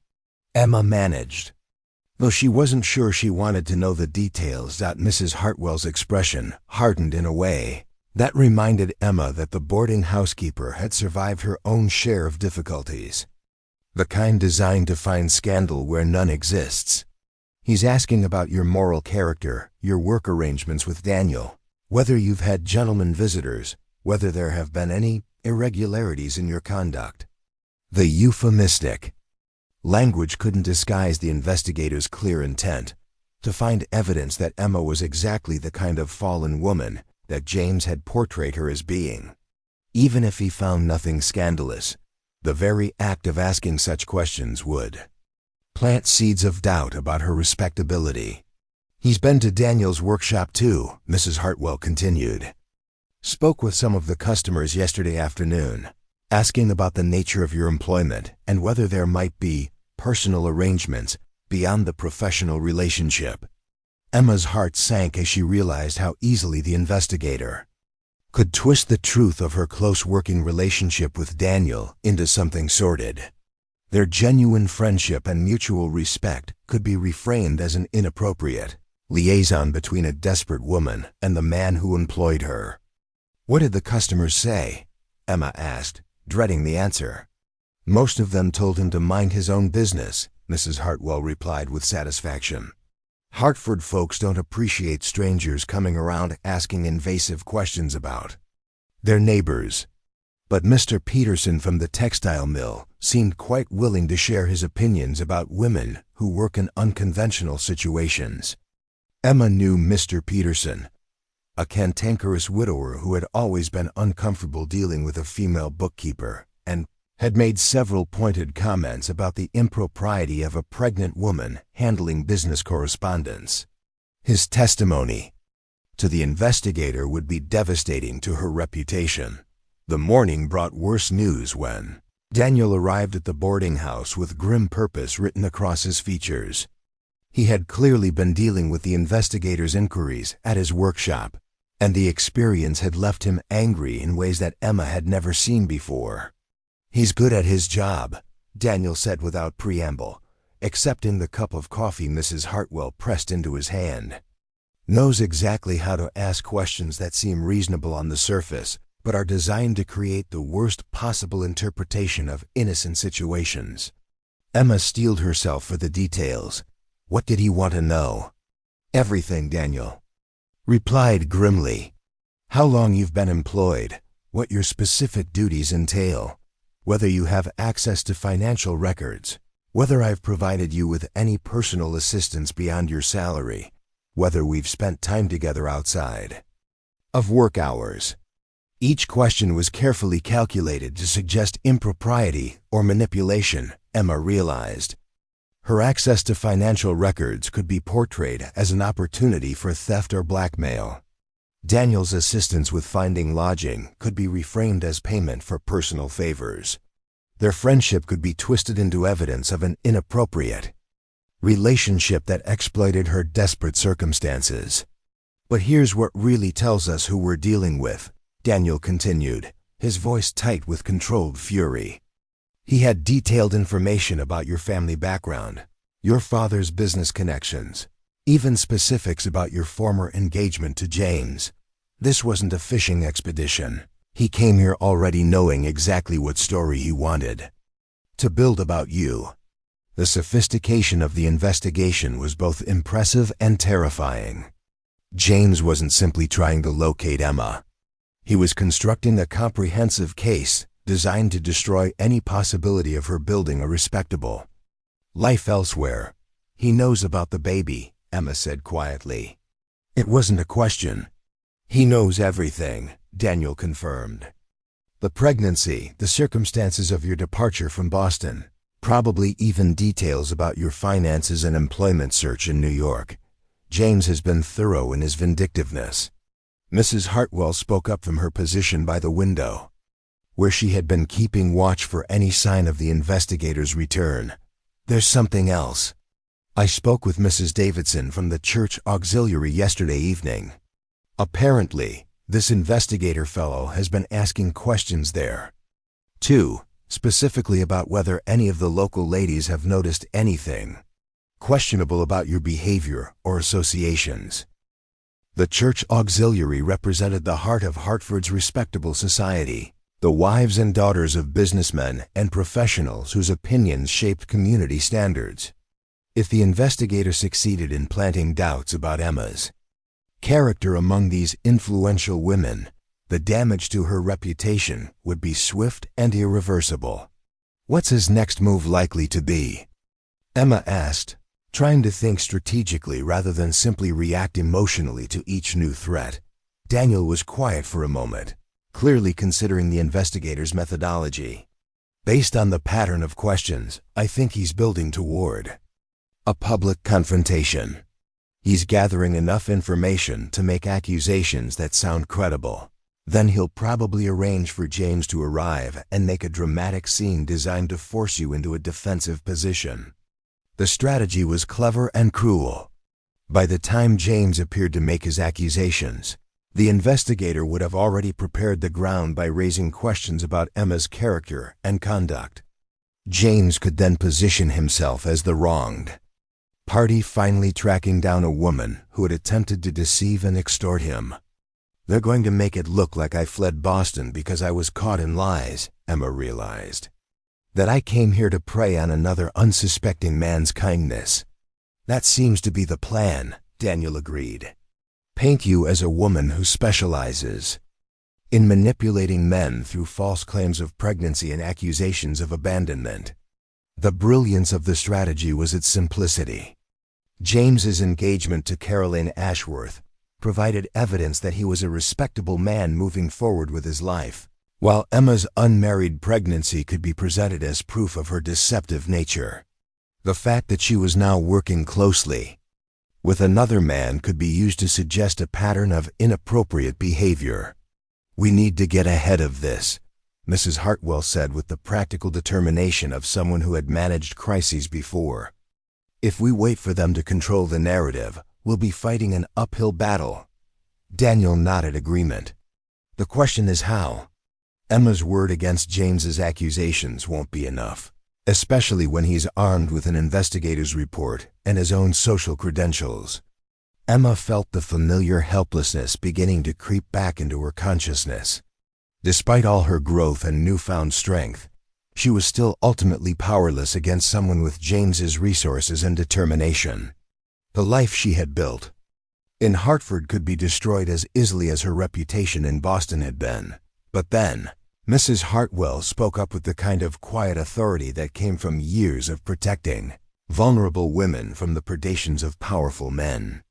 Emma managed, though she wasn't sure she wanted to know the details. Mrs. Hartwell's expression hardened in a way that reminded Emma that the boarding housekeeper had survived her own share of difficulties, the kind designed to find scandal where none exists. "He's asking about your moral character, your work arrangements with Daniel, whether you've had gentlemen visitors, whether there have been any irregularities in your conduct." The euphemistic language couldn't disguise the investigator's clear intent to find evidence that Emma was exactly the kind of fallen woman that James had portrayed her as being. Even if he found nothing scandalous, the very act of asking such questions would plant seeds of doubt about her respectability. "He's been to Daniel's workshop too," Mrs. Hartwell continued. "Spoke with some of the customers yesterday afternoon, asking about the nature of your employment and whether there might be personal arrangements beyond the professional relationship." Emma's heart sank as she realized how easily the investigator could twist the truth of her close working relationship with Daniel into something sordid. Their genuine friendship and mutual respect could be reframed as an inappropriate liaison between a desperate woman and the man who employed her. "What did the customers say?" Emma asked, dreading the answer. "Most of them told him to mind his own business," Mrs. Hartwell replied with satisfaction. "Hartford folks don't appreciate strangers coming around asking invasive questions about their neighbors." But Mr. Peterson from the textile mill seemed quite willing to share his opinions about women who work in unconventional situations. Emma knew Mr. Peterson, a cantankerous widower who had always been uncomfortable dealing with a female bookkeeper, and had made several pointed comments about the impropriety of a pregnant woman handling business correspondence. His testimony to the investigator would be devastating to her reputation. The morning brought worse news when Daniel arrived at the boarding house with grim purpose written across his features. He had clearly been dealing with the investigator's inquiries at his workshop, and the experience had left him angry in ways that Emma had never seen before. "He's good at his job," Daniel said without preamble, accepting the cup of coffee Mrs. Hartwell pressed into his hand. "Knows exactly how to ask questions that seem reasonable on the surface, but are designed to create the worst possible interpretation of innocent situations." Emma steeled herself for the details. What did he want to know? "Everything," Daniel replied grimly. "How long you've been employed, what your specific duties entail, whether you have access to financial records, whether I've provided you with any personal assistance beyond your salary, whether we've spent time together outside of work hours." Each question was carefully calculated to suggest impropriety or manipulation, Emma realized. Her access to financial records could be portrayed as an opportunity for theft or blackmail. Daniel's assistance with finding lodging could be reframed as payment for personal favors. Their friendship could be twisted into evidence of an inappropriate relationship that exploited her desperate circumstances. "But here's what really tells us who we're dealing with," Daniel continued, his voice tight with controlled fury. "He had detailed information about your family background, your father's business connections, even specifics about your former engagement to James. This wasn't a fishing expedition. He came here already knowing exactly what story he wanted to build about you." The sophistication of the investigation was both impressive and terrifying. James wasn't simply trying to locate Emma. He was constructing a comprehensive case designed to destroy any possibility of her building a respectable life elsewhere. "He knows about the baby," Emma said quietly. It wasn't a question. "He knows everything," Daniel confirmed. "The pregnancy, the circumstances of your departure from Boston, probably even details about your finances and employment search in New York. James has been thorough in his vindictiveness." Mrs. Hartwell spoke up from her position by the window, where she had been keeping watch for any sign of the investigator's return. "There's something else. I spoke with Mrs. Davidson from the church auxiliary yesterday evening. Apparently, this investigator fellow has been asking questions there, too, specifically about whether any of the local ladies have noticed anything questionable about your behavior or associations." The church auxiliary represented the heart of Hartford's respectable society, the wives and daughters of businessmen and professionals whose opinions shaped community standards. If the investigator succeeded in planting doubts about Emma's character among these influential women, the damage to her reputation would be swift and irreversible. "What's his next move likely to be?" Emma asked, trying to think strategically rather than simply react emotionally to each new threat. Daniel was quiet for a moment, clearly considering the investigator's methodology. "Based on the pattern of questions, I think he's building toward a public confrontation. He's gathering enough information to make accusations that sound credible. Then he'll probably arrange for James to arrive and make a dramatic scene designed to force you into a defensive position." The strategy was clever and cruel. By the time James appeared to make his accusations, the investigator would have already prepared the ground by raising questions about Emma's character and conduct. James could then position himself as the wronged party, finally tracking down a woman who had attempted to deceive and extort him. "They're going to make it look like I fled Boston because I was caught in lies," Emma realized. "That I came here to prey on another unsuspecting man's kindness. That seems to be the plan," Daniel agreed. "Paint you as a woman who specializes in manipulating men through false claims of pregnancy and accusations of abandonment." The brilliance of the strategy was its simplicity. James's engagement to Caroline Ashworth, provided evidence that he was a respectable man moving forward with his life, while Emma's unmarried pregnancy could be presented as proof of her deceptive nature. The fact that she was now working closely with another man could be used to suggest a pattern of inappropriate behavior. "We need to get ahead of this," Mrs. Hartwell said with the practical determination of someone who had managed crises before. "If we wait for them to control the narrative, we'll be fighting an uphill battle." Daniel nodded agreement. "The question is how? Emma's word against James's accusations won't be enough, especially when he's armed with an investigator's report and his own social credentials." Emma felt the familiar helplessness beginning to creep back into her consciousness. Despite all her growth and newfound strength, she was still ultimately powerless against someone with James's resources and determination. The life she had built in Hartford could be destroyed as easily as her reputation in Boston had been. But then, Mrs. Hartwell spoke up with the kind of quiet authority that came from years of protecting vulnerable women from the predations of powerful men.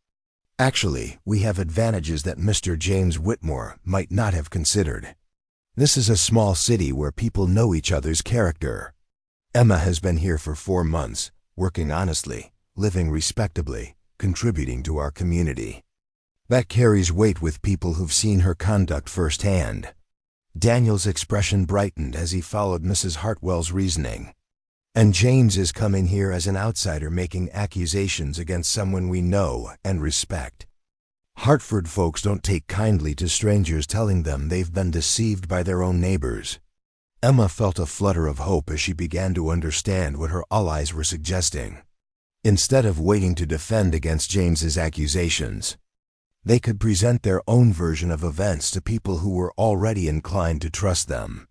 "Actually, we have advantages that Mr. James Whitmore might not have considered. This is a small city where people know each other's character. Emma has been here for 4 months, working honestly, living respectably, contributing to our community. That carries weight with people who've seen her conduct firsthand." Daniel's expression brightened as he followed Mrs. Hartwell's reasoning. "And James is coming here as an outsider making accusations against someone we know and respect. Hartford folks don't take kindly to strangers telling them they've been deceived by their own neighbors." Emma felt a flutter of hope as she began to understand what her allies were suggesting. Instead of waiting to defend against James's accusations, they could present their own version of events to people who were already inclined to trust them.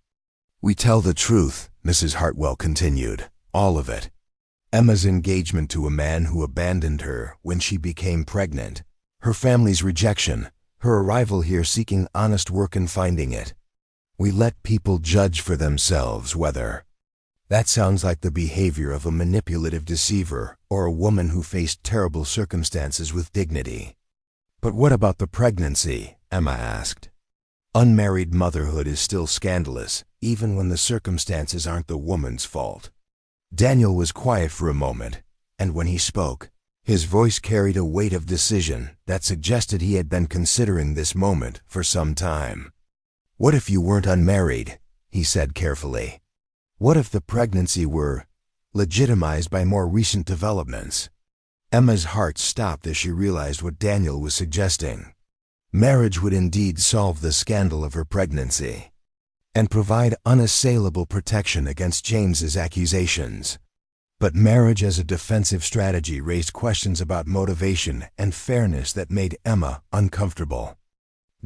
"We tell the truth," Mrs. Hartwell continued, "all of it. Emma's engagement to a man who abandoned her when she became pregnant, her family's rejection, her arrival here seeking honest work and finding it. We let people judge for themselves whether that sounds like the behavior of a manipulative deceiver or a woman who faced terrible circumstances with dignity." "But what about the pregnancy?" Emma asked. "Unmarried motherhood is still scandalous, even when the circumstances aren't the woman's fault." Daniel was quiet for a moment, and when he spoke, his voice carried a weight of decision that suggested he had been considering this moment for some time. "What if you weren't unmarried?" he said carefully. "What if the pregnancy were legitimized by more recent developments?" Emma's heart stopped as she realized what Daniel was suggesting. Marriage would indeed solve the scandal of her pregnancy and provide unassailable protection against James's accusations. But marriage as a defensive strategy raised questions about motivation and fairness that made Emma uncomfortable.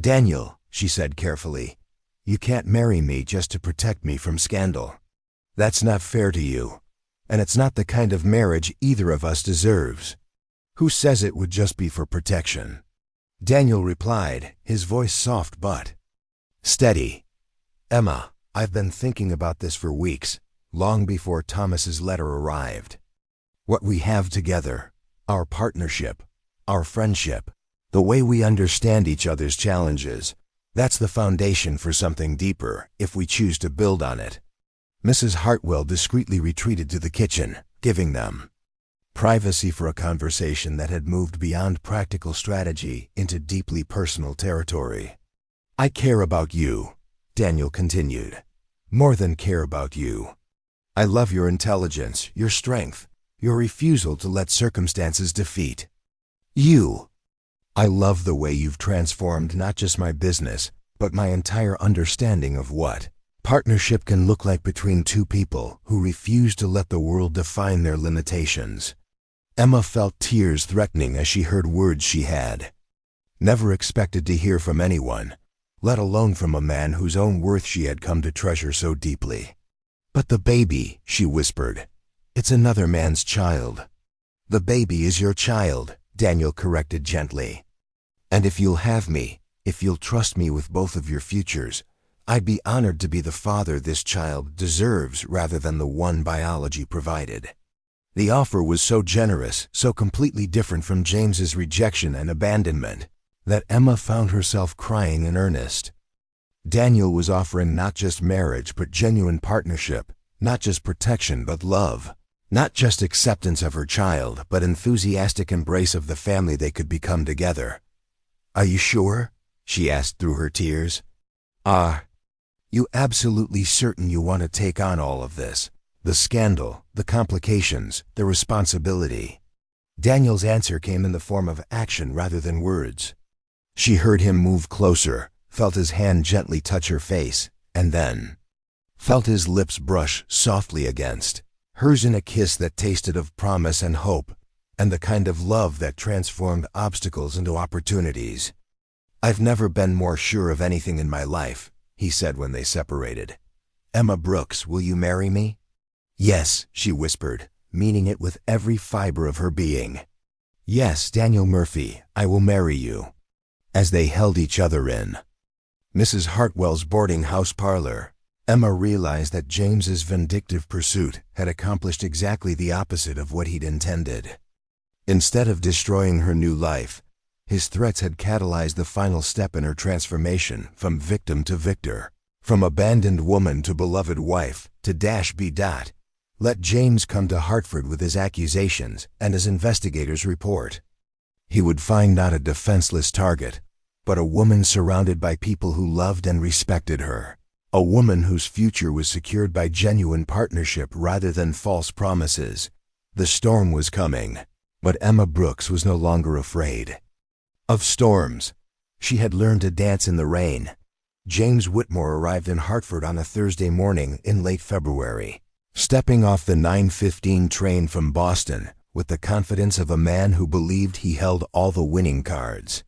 "Daniel," she said carefully, "you can't marry me just to protect me from scandal. That's not fair to you, and it's not the kind of marriage either of us deserves." "Who says it would just be for protection?" Daniel replied, his voice soft but steady. "Emma, I've been thinking about this for weeks, long before Thomas's letter arrived. What we have together, our partnership, our friendship, the way we understand each other's challenges, that's the foundation for something deeper if we choose to build on it." Mrs. Hartwell discreetly retreated to the kitchen, giving them privacy for a conversation that had moved beyond practical strategy into deeply personal territory. "I care about you," Daniel continued, "more than care about you. I love your intelligence, your strength, your refusal to let circumstances defeat you. I love the way you've transformed not just my business, but my entire understanding of what partnership can look like between two people who refuse to let the world define their limitations." Emma felt tears threatening as she heard words she had never expected to hear from anyone, let alone from a man whose own worth she had come to treasure so deeply. "But the baby," she whispered, "it's another man's child." "The baby is your child," Daniel corrected gently. "And if you'll have me, if you'll trust me with both of your futures, I'd be honored to be the father this child deserves rather than the one biology provided." The offer was so generous, so completely different from James's rejection and abandonment. that Emma found herself crying in earnest. Daniel was offering not just marriage but genuine partnership, not just protection but love, not just acceptance of her child but enthusiastic embrace of the family they could become together. "Are you sure?" she asked through her tears. "Are you absolutely certain you want to take on all of this? The scandal, the complications, the responsibility?" Daniel's answer came in the form of action rather than words. She heard him move closer, felt his hand gently touch her face, and then felt his lips brush softly against hers in a kiss that tasted of promise and hope, and the kind of love that transformed obstacles into opportunities. "I've never been more sure of anything in my life," he said when they separated. "Emma Brooks, will you marry me?" "Yes," she whispered, meaning it with every fiber of her being. "Yes, Daniel Murphy, I will marry you." As they held each other in Mrs. Hartwell's boarding house parlor, Emma realized that James's vindictive pursuit had accomplished exactly the opposite of what he'd intended. Instead of destroying her new life, his threats had catalyzed the final step in her transformation from victim to victor, from abandoned woman to beloved wife, to dash be dot. Let James come to Hartford with his accusations and his investigators' report. He would find not a defenseless target, but a woman surrounded by people who loved and respected her. A woman whose future was secured by genuine partnership rather than false promises. The storm was coming, but Emma Brooks was no longer afraid of storms. She had learned to dance in the rain. James Whitmore arrived in Hartford on a Thursday morning in late February, stepping off the 9:15 train from Boston with the confidence of a man who believed he held all the winning cards.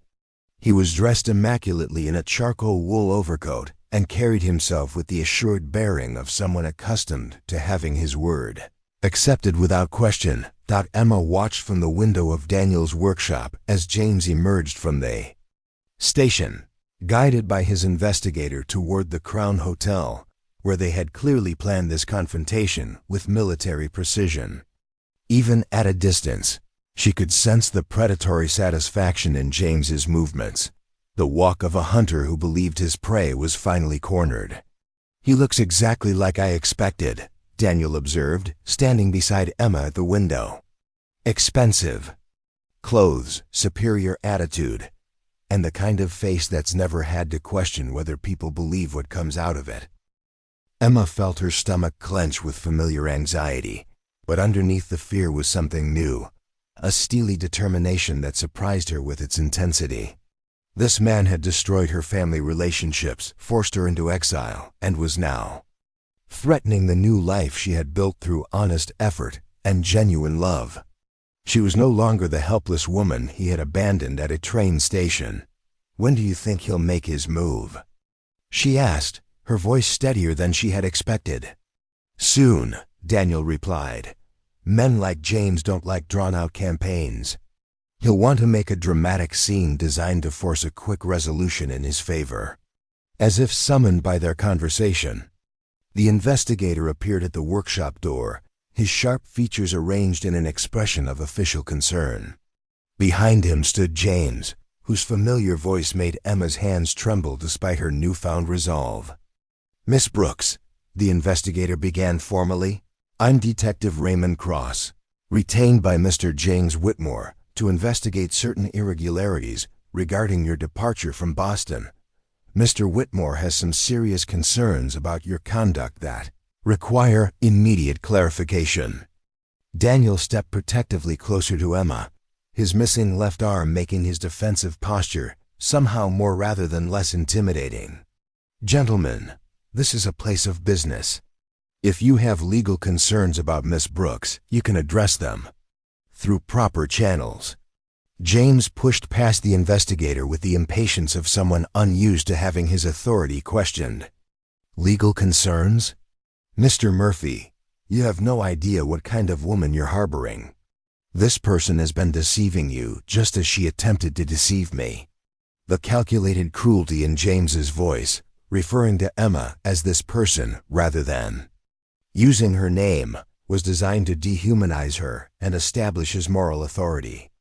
He was dressed immaculately in a charcoal wool overcoat and carried himself with the assured bearing of someone accustomed to having his word accepted without question. Emma watched from the window of Daniel's workshop as James emerged from the station, guided by his investigator toward the Crown Hotel, where they had clearly planned this confrontation with military precision. Even at a distance, she could sense the predatory satisfaction in James's movements, the walk of a hunter who believed his prey was finally cornered. "He looks exactly like I expected," Daniel observed, standing beside Emma at the window. "Expensive clothes, superior attitude, and the kind of face that's never had to question whether people believe what comes out of it." Emma felt her stomach clench with familiar anxiety, but underneath the fear was something new, a steely determination that surprised her with its intensity. This man had destroyed her family relationships, forced her into exile, and was now threatening the new life she had built through honest effort and genuine love. She was no longer the helpless woman he had abandoned at a train station. "When do you think he'll make his move?" she asked, her voice steadier than she had expected. "Soon," Daniel replied. "Men like James don't like drawn-out campaigns. He'll want to make a dramatic scene designed to force a quick resolution in his favor." As if summoned by their conversation, the investigator appeared at the workshop door, his sharp features arranged in an expression of official concern. Behind him stood James, whose familiar voice made Emma's hands tremble despite her newfound resolve. "Miss Brooks," the investigator began formally, "I'm Detective Raymond Cross, retained by Mr. James Whitmore to investigate certain irregularities regarding your departure from Boston. Mr. Whitmore has some serious concerns about your conduct that require immediate clarification." Daniel stepped protectively closer to Emma, his missing left arm making his defensive posture somehow more rather than less intimidating. "Gentlemen, this is a place of business. If you have legal concerns about Miss Brooks, you can address them through proper channels." James pushed past the investigator with the impatience of someone unused to having his authority questioned. "Legal concerns? Mr. Murphy, you have no idea what kind of woman you're harboring. This person has been deceiving you just as she attempted to deceive me." The calculated cruelty in James's voice, referring to Emma as this person rather than using her name, was designed to dehumanize her and establish his moral authority.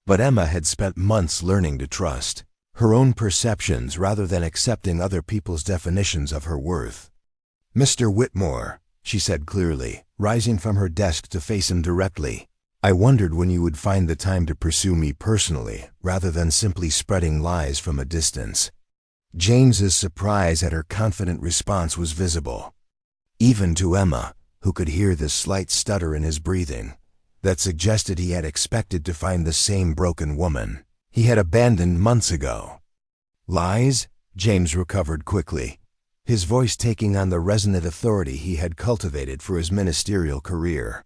But Emma had spent months learning to trust. her own perceptions rather than accepting other people's definitions of her worth. "Mr. Whitmore," she said clearly, rising from her desk to face him directly, "I wondered when you would find the time to pursue me personally, rather than simply spreading lies from a distance." James's surprise at her confident response was visible. Even to Emma, who could hear the slight stutter in his breathing, that suggested he had expected to find the same broken woman he had abandoned months ago. "Lies?" James recovered quickly, his voice taking on the resonant authority he had cultivated for his ministerial career.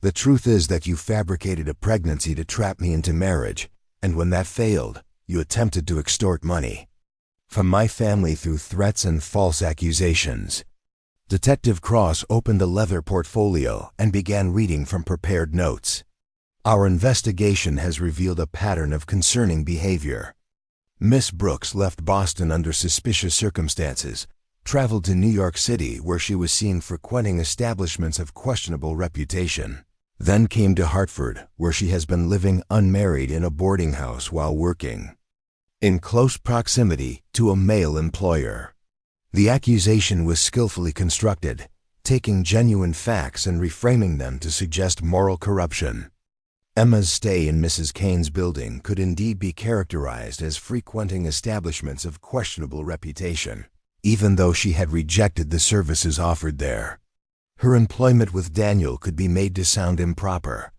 "The truth is that you fabricated a pregnancy to trap me into marriage, and when that failed, you attempted to extort money from my family through threats and false accusations." Detective Cross opened a leather portfolio and began reading from prepared notes. "Our investigation has revealed a pattern of concerning behavior. Miss Brooks left Boston under suspicious circumstances, traveled to New York City where she was seen frequenting establishments of questionable reputation, then came to Hartford where she has been living unmarried in a boarding house while working in close proximity to a male employer. The accusation was skillfully constructed, taking genuine facts and reframing them to suggest moral corruption. Emma's stay in Mrs. Kane's building could indeed be characterized as frequenting establishments of questionable reputation, even though she had rejected the services offered there. Her employment with Daniel could be made to sound improper,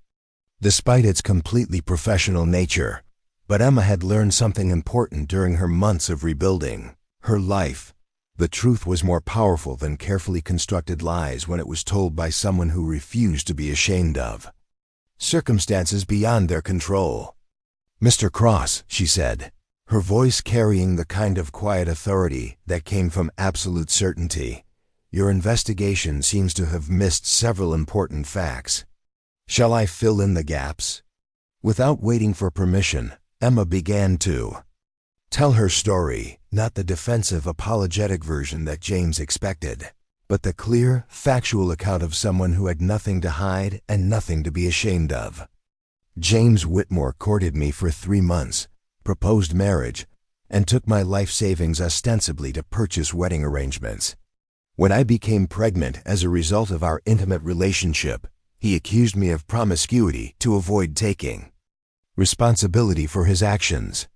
despite its completely professional nature. But Emma had learned something important during her months of rebuilding her life. The truth was more powerful than carefully constructed lies when it was told by someone who refused to be ashamed of circumstances beyond their control. "Mr. Cross," she said, her voice carrying the kind of quiet authority that came from absolute certainty, "your investigation seems to have missed several important facts. Shall I fill in the gaps?" Without waiting for permission, Emma began to tell her story, not the defensive, apologetic version that James expected, but the clear, factual account of someone who had nothing to hide and nothing to be ashamed of. "James Whitmore courted me for 3 months, proposed marriage, and took my life savings ostensibly to purchase wedding arrangements. When I became pregnant as a result of our intimate relationship, he accused me of promiscuity to avoid taking responsibility for his actions.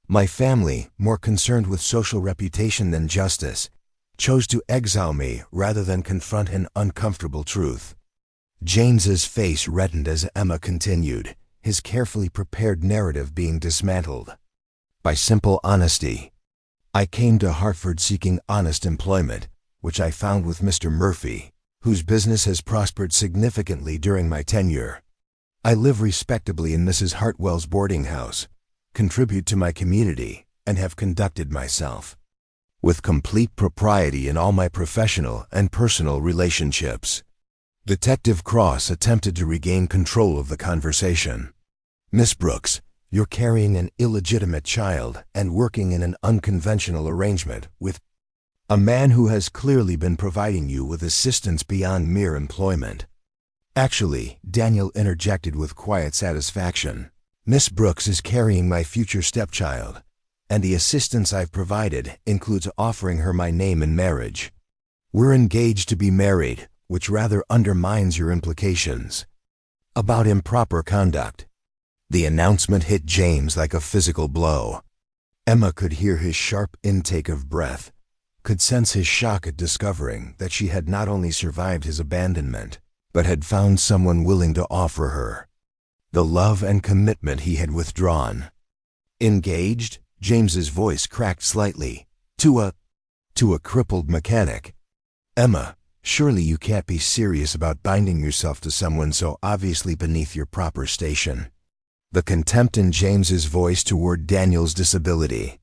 My family, more concerned with social reputation than justice, chose to exile me rather than confront an uncomfortable truth." James's face reddened as Emma continued, his carefully prepared narrative being dismantled by simple honesty. "I came to Hartford seeking honest employment, which I found with Mr. Murphy, whose business has prospered significantly during my tenure. I live respectably in Mrs. Hartwell's boarding house, contribute to my community, and have conducted myself with complete propriety in all my professional and personal relationships." Detective Cross attempted to regain control of the conversation. "Miss Brooks, you're carrying an illegitimate child and working in an unconventional arrangement with a man who has clearly been providing you with assistance beyond mere employment." "Actually," Daniel interjected with quiet satisfaction, "Miss Brooks is carrying my future stepchild, and the assistance I've provided includes offering her my name in marriage. We're engaged to be married, which rather undermines your implications about improper conduct." The announcement hit James like a physical blow. Emma could hear his sharp intake of breath, could sense his shock at discovering that she had not only survived his abandonment, but had found someone willing to offer her the love and commitment he had withdrawn. "Engaged?" James's voice cracked slightly. To a crippled mechanic." "Emma, surely you can't be serious about binding yourself to someone so obviously beneath your proper station." The contempt in James's voice toward Daniel's disability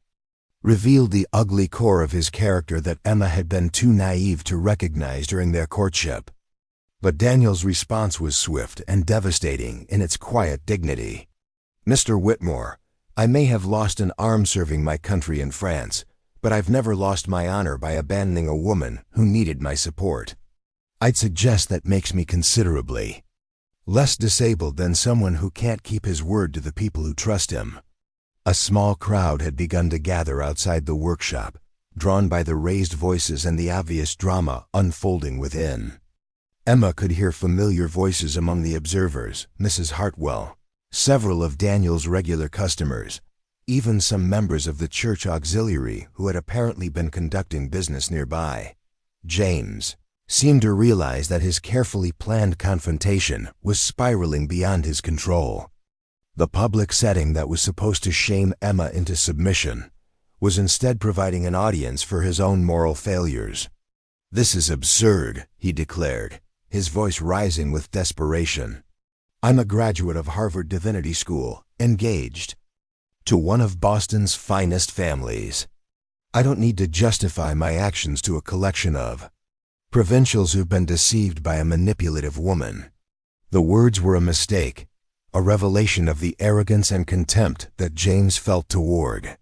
revealed the ugly core of his character that Emma had been too naive to recognize during their courtship. But Daniel's response was swift and devastating in its quiet dignity. "Mr. Whitmore, I may have lost an arm serving my country in France, but I've never lost my honor by abandoning a woman who needed my support. I'd suggest that makes me considerably less disabled than someone who can't keep his word to the people who trust him." A small crowd had begun to gather outside the workshop, drawn by the raised voices and the obvious drama unfolding within. Emma could hear familiar voices among the observers, Mrs. Hartwell, several of Daniel's regular customers, even some members of the church auxiliary who had apparently been conducting business nearby. James seemed to realize that his carefully planned confrontation was spiraling beyond his control. The public setting that was supposed to shame Emma into submission was instead providing an audience for his own moral failures. "This is absurd," he declared, his voice rising with desperation. "I'm a graduate of Harvard Divinity School, engaged to one of Boston's finest families. I don't need to justify my actions to a collection of provincials who've been deceived by a manipulative woman." The words were a mistake, a revelation of the arrogance and contempt that James felt toward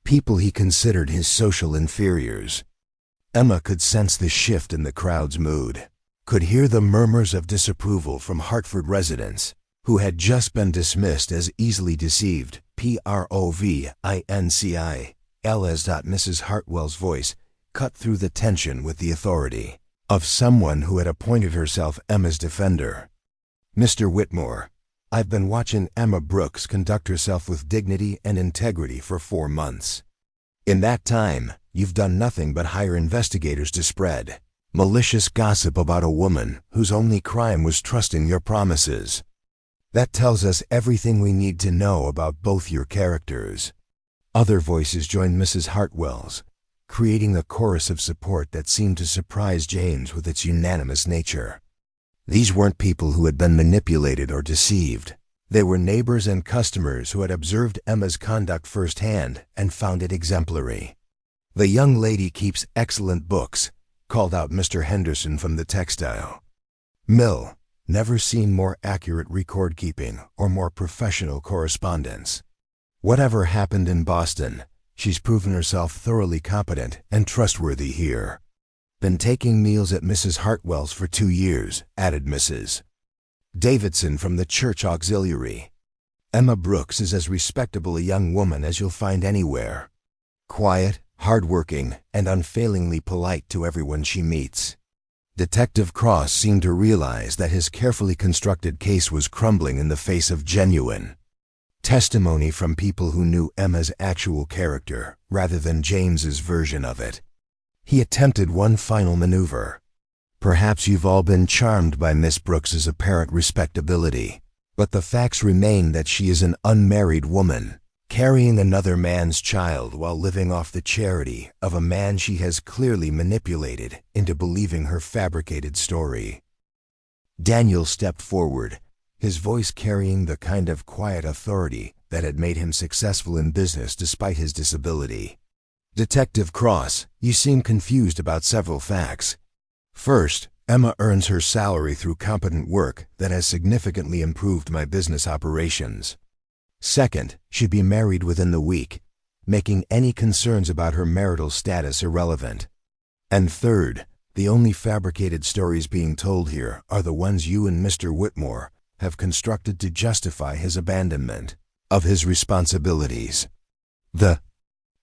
people he considered his social inferiors. Emma could sense the shift in the crowd's mood, could hear the murmurs of disapproval from Hartford residents who had just been dismissed as easily deceived, provincial. Mrs. Hartwell's voice cut through the tension with the authority of someone who had appointed herself Emma's defender. "Mr. Whitmore, I've been watching Emma Brooks conduct herself with dignity and integrity for 4 months. In that time, you've done nothing but hire investigators to spread malicious gossip about a woman whose only crime was trusting your promises. That tells us everything we need to know about both your characters." Other voices joined Mrs. Hartwell's, creating a chorus of support that seemed to surprise James with its unanimous nature. These weren't people who had been manipulated or deceived. They were neighbors and customers who had observed Emma's conduct firsthand and found it exemplary. "The young lady keeps excellent books," called out Mr. Henderson from the textile mill. "Never seen more accurate record-keeping or more professional correspondence. Whatever happened in Boston, she's proven herself thoroughly competent and trustworthy here. Been taking meals at Mrs. Hartwell's for 2 years," added Mrs. Davidson from the church auxiliary. "Emma Brooks is as respectable a young woman as you'll find anywhere. Quiet, hardworking, and unfailingly polite to everyone she meets." Detective Cross seemed to realize that his carefully constructed case was crumbling in the face of genuine testimony from people who knew Emma's actual character rather than James's version of it. He attempted one final maneuver. "Perhaps you've all been charmed by Miss Brooks's apparent respectability, but the facts remain that she is an unmarried woman, carrying another man's child while living off the charity of a man she has clearly manipulated into believing her fabricated story." Daniel stepped forward, his voice carrying the kind of quiet authority that had made him successful in business despite his disability. "Detective Cross, you seem confused about several facts. First, Emma earns her salary through competent work that has significantly improved my business operations. Second, she'd be married within the week, making any concerns about her marital status irrelevant. And third, the only fabricated stories being told here are the ones you and Mr. Whitmore have constructed to justify his abandonment of his responsibilities." The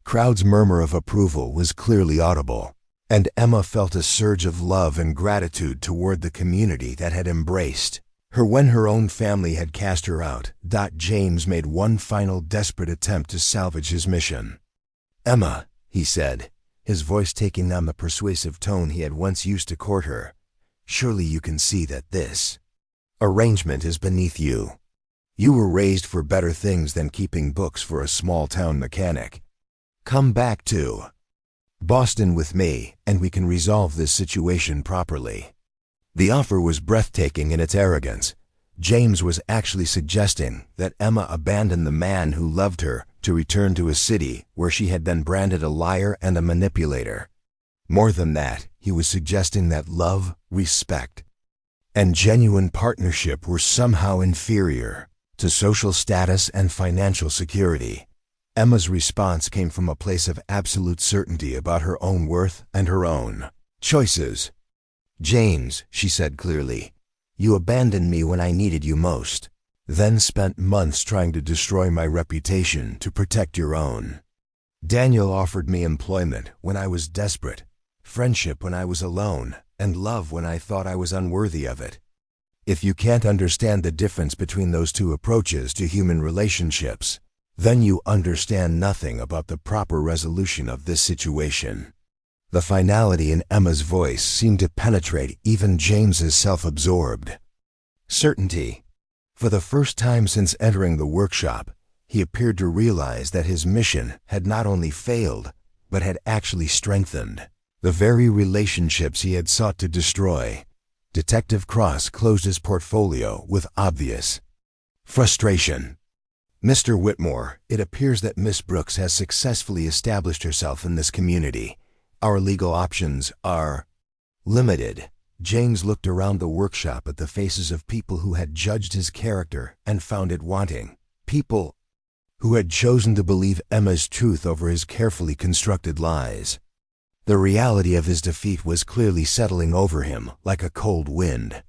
crowd's murmur of approval was clearly audible, and Emma felt a surge of love and gratitude toward the community that had embraced her when her own family had cast her out. James made one final desperate attempt to salvage his mission. "Emma," he said, his voice taking on the persuasive tone he had once used to court her, "surely you can see that this arrangement is beneath you. You were raised for better things than keeping books for a small-town mechanic. Come back to Boston with me, and we can resolve this situation properly." The offer was breathtaking in its arrogance. James was actually suggesting that Emma abandon the man who loved her to return to a city where she had been branded a liar and a manipulator. More than that, he was suggesting that love, respect, and genuine partnership were somehow inferior to social status and financial security. Emma's response came from a place of absolute certainty about her own worth and her own choices. "James," she said clearly, "you abandoned me when I needed you most. then spent months trying to destroy my reputation to protect your own. Daniel offered me employment when I was desperate, friendship when I was alone, and love when I thought I was unworthy of it. If you can't understand the difference between those two approaches to human relationships, then you understand nothing about the proper resolution of this situation. The finality in Emma's voice seemed to penetrate even James's self-absorbed certainty. For the first time since entering the workshop, he appeared to realize that his mission had not only failed, but had actually strengthened the very relationships he had sought to destroy. Detective Cross closed his portfolio with obvious frustration. Mr. Whitmore, it appears that Miss Brooks has successfully established herself in this community. Our legal options are limited. James looked around the workshop at the faces of people who had judged his character and found it wanting. People who had chosen to believe Emma's truth over his carefully constructed lies. The reality of his defeat was clearly settling over him like a cold wind.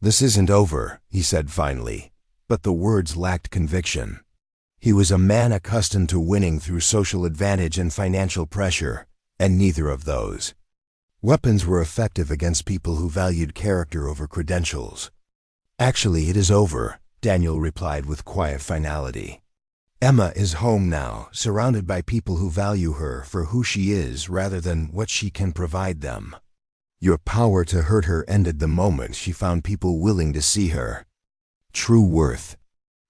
"This isn't over," he said finally, but the words lacked conviction. He was a man accustomed to winning through social advantage and financial pressure, and neither of those weapons were effective against people who valued character over credentials. "Actually, it is over," Daniel replied with quiet finality. "Emma is home now, surrounded by people who value her for who she is rather than what she can provide them. Your power to hurt her ended the moment she found people willing to see her true worth."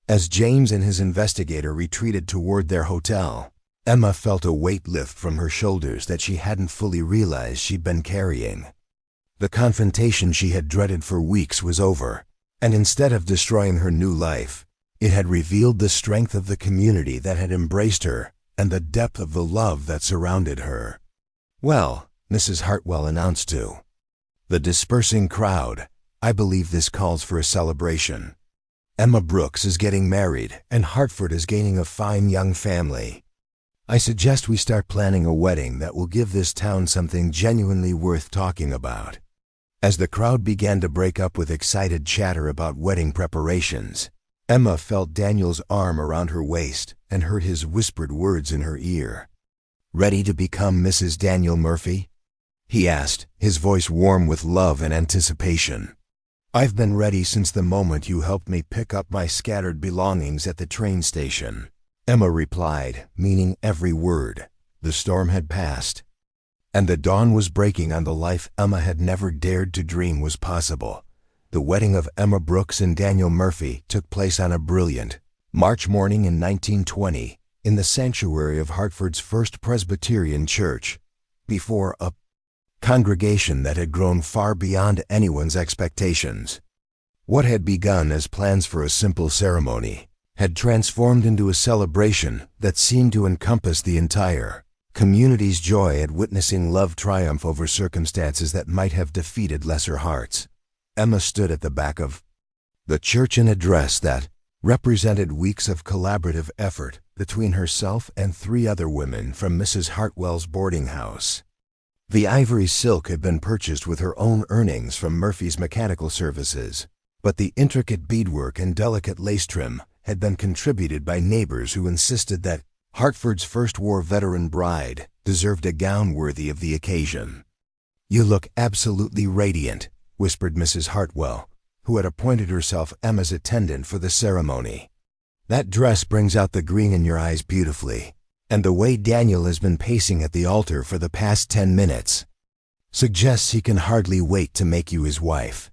As James and his investigator retreated toward their hotel, Emma felt a weight lift from her shoulders that she hadn't fully realized she'd been carrying. The confrontation she had dreaded for weeks was over, and instead of destroying her new life, it had revealed the strength of the community that had embraced her and the depth of the love that surrounded her. "Well," Mrs. Hartwell announced to the dispersing crowd, "I believe this calls for a celebration. Emma Brooks is getting married, and Hartford is gaining a fine young family. I suggest we start planning a wedding that will give this town something genuinely worth talking about." As the crowd began to break up with excited chatter about wedding preparations, Emma felt Daniel's arm around her waist and heard his whispered words in her ear. "Ready to become Mrs. Daniel Murphy?" he asked, his voice warm with love and anticipation. "I've been ready since the moment you helped me pick up my scattered belongings at the train station," Emma replied, meaning every word. The storm had passed, and the dawn was breaking on the life Emma had never dared to dream was possible. The wedding of Emma Brooks and Daniel Murphy took place on a brilliant March morning in 1920 in the sanctuary of Hartford's First Presbyterian Church, before a congregation that had grown far beyond anyone's expectations. What had begun as plans for a simple ceremony had transformed into a celebration that seemed to encompass the entire community's joy at witnessing love triumph over circumstances that might have defeated lesser hearts. Emma stood at the back of the church in a dress that represented weeks of collaborative effort between herself and 3 other women from Mrs. Hartwell's boarding house. The ivory silk had been purchased with her own earnings from Murphy's mechanical services, but the intricate beadwork and delicate lace trim had been contributed by neighbors who insisted that Hartford's first war veteran bride deserved a gown worthy of the occasion. "You look absolutely radiant," whispered Mrs. Hartwell, who had appointed herself Emma's attendant for the ceremony. "That dress brings out the green in your eyes beautifully, and the way Daniel has been pacing at the altar for the past 10 minutes suggests he can hardly wait to make you his wife."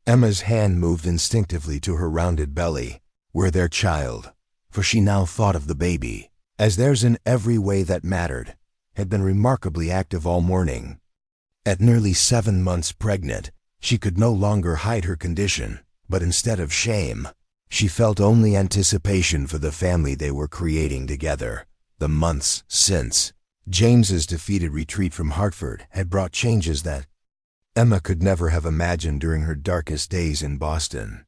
Emma's hand moved instinctively to her rounded belly, where their child, for she now thought of the baby, as theirs in every way that mattered, had been remarkably active all morning. At nearly 7 months pregnant, she could no longer hide her condition, but instead of shame, she felt only anticipation for the family they were creating together. The months since James's defeated retreat from Hartford had brought changes that Emma could never have imagined during her darkest days in Boston.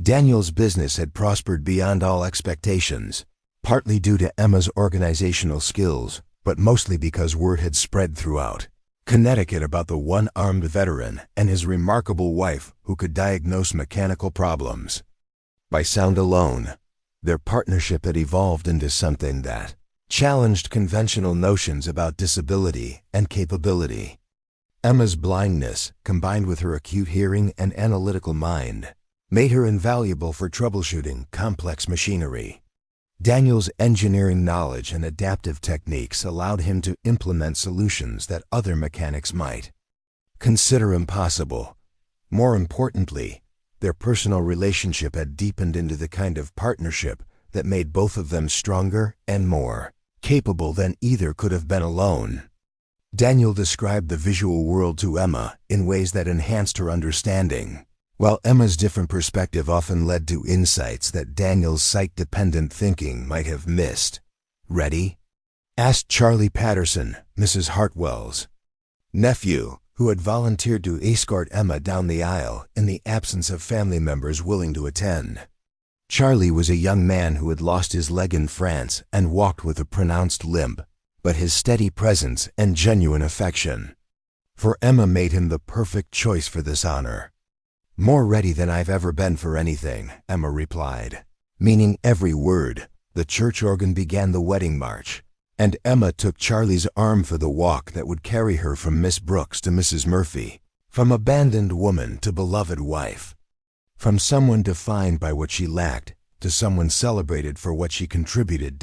Daniel's business had prospered beyond all expectations, partly due to Emma's organizational skills, but mostly because word had spread throughout Connecticut about the one-armed veteran and his remarkable wife who could diagnose mechanical problems. By sound alone, their partnership had evolved into something that challenged conventional notions about disability and capability. Emma's blindness, combined with her acute hearing and analytical mind, made her invaluable for troubleshooting complex machinery. Daniel's engineering knowledge and adaptive techniques allowed him to implement solutions that other mechanics might consider impossible. More importantly, their personal relationship had deepened into the kind of partnership that made both of them stronger and more capable than either could have been alone. Daniel described the visual world to Emma in ways that enhanced her understanding, while Emma's different perspective often led to insights that Daniel's sight-dependent thinking might have missed. "Ready?" asked Charlie Patterson, Mrs. Hartwell's nephew, who had volunteered to escort Emma down the aisle in the absence of family members willing to attend. Charlie was a young man who had lost his leg in France and walked with a pronounced limp, but his steady presence and genuine affection for Emma made him the perfect choice for this honor. "More ready than I've ever been for anything," Emma replied, meaning every word. The church organ began the wedding march, and Emma took Charlie's arm for the walk that would carry her from Miss Brooks to Mrs. Murphy, from abandoned woman to beloved wife, from someone defined by what she lacked to someone celebrated for what she contributed.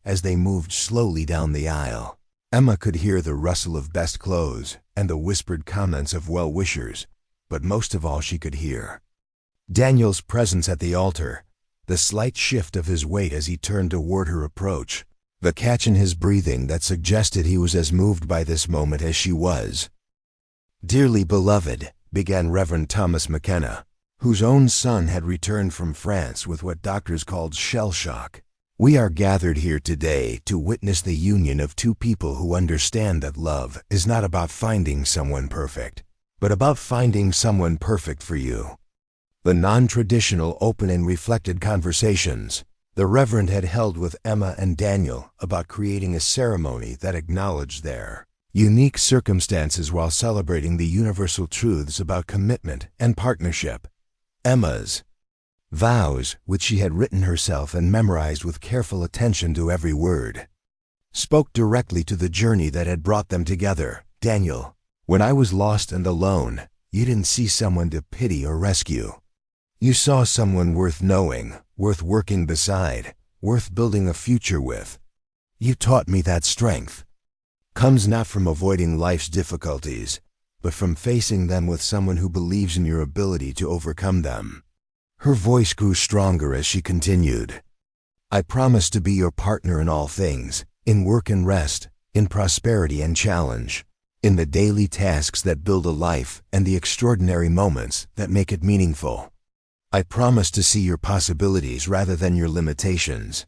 As they moved slowly down the aisle, Emma could hear the rustle of best clothes and the whispered comments of well-wishers, but most of all she could hear Daniel's presence at the altar, the slight shift of his weight as he turned toward her approach, the catch in his breathing that suggested he was as moved by this moment as she was. "Dearly beloved," began Reverend Thomas McKenna, whose own son had returned from France with what doctors called shell shock. "We are gathered here today to witness the union of two people who understand that love is not about finding someone perfect, but about finding someone perfect for you." The non-traditional, open and reflected conversations the Reverend had held with Emma and Daniel about creating a ceremony that acknowledged their unique circumstances while celebrating the universal truths about commitment and partnership. Emma's vows, which she had written herself and memorized with careful attention to every word, spoke directly to the journey that had brought them together. "Daniel, when I was lost and alone, you didn't see someone to pity or rescue. You saw someone worth knowing, worth working beside, worth building a future with. You taught me that strength comes not from avoiding life's difficulties, but from facing them with someone who believes in your ability to overcome them." Her voice grew stronger as she continued, "I promise to be your partner in all things, in work and rest, in prosperity and challenge, in the daily tasks that build a life and the extraordinary moments that make it meaningful. I promise to see your possibilities rather than your limitations,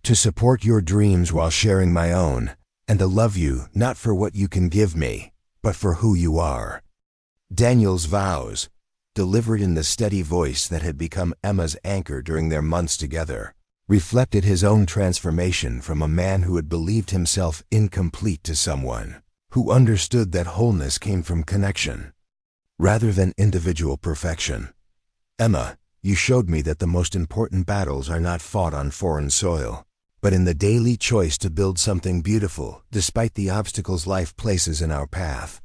to support your dreams while sharing my own, and to love you not for what you can give me, but for who you are." Daniel's vows, delivered in the steady voice that had become Emma's anchor during their months together, reflected his own transformation from a man who had believed himself incomplete to someone who understood that wholeness came from connection rather than individual perfection. "Emma, you showed me that the most important battles are not fought on foreign soil, but in the daily choice to build something beautiful despite the obstacles life places in our path.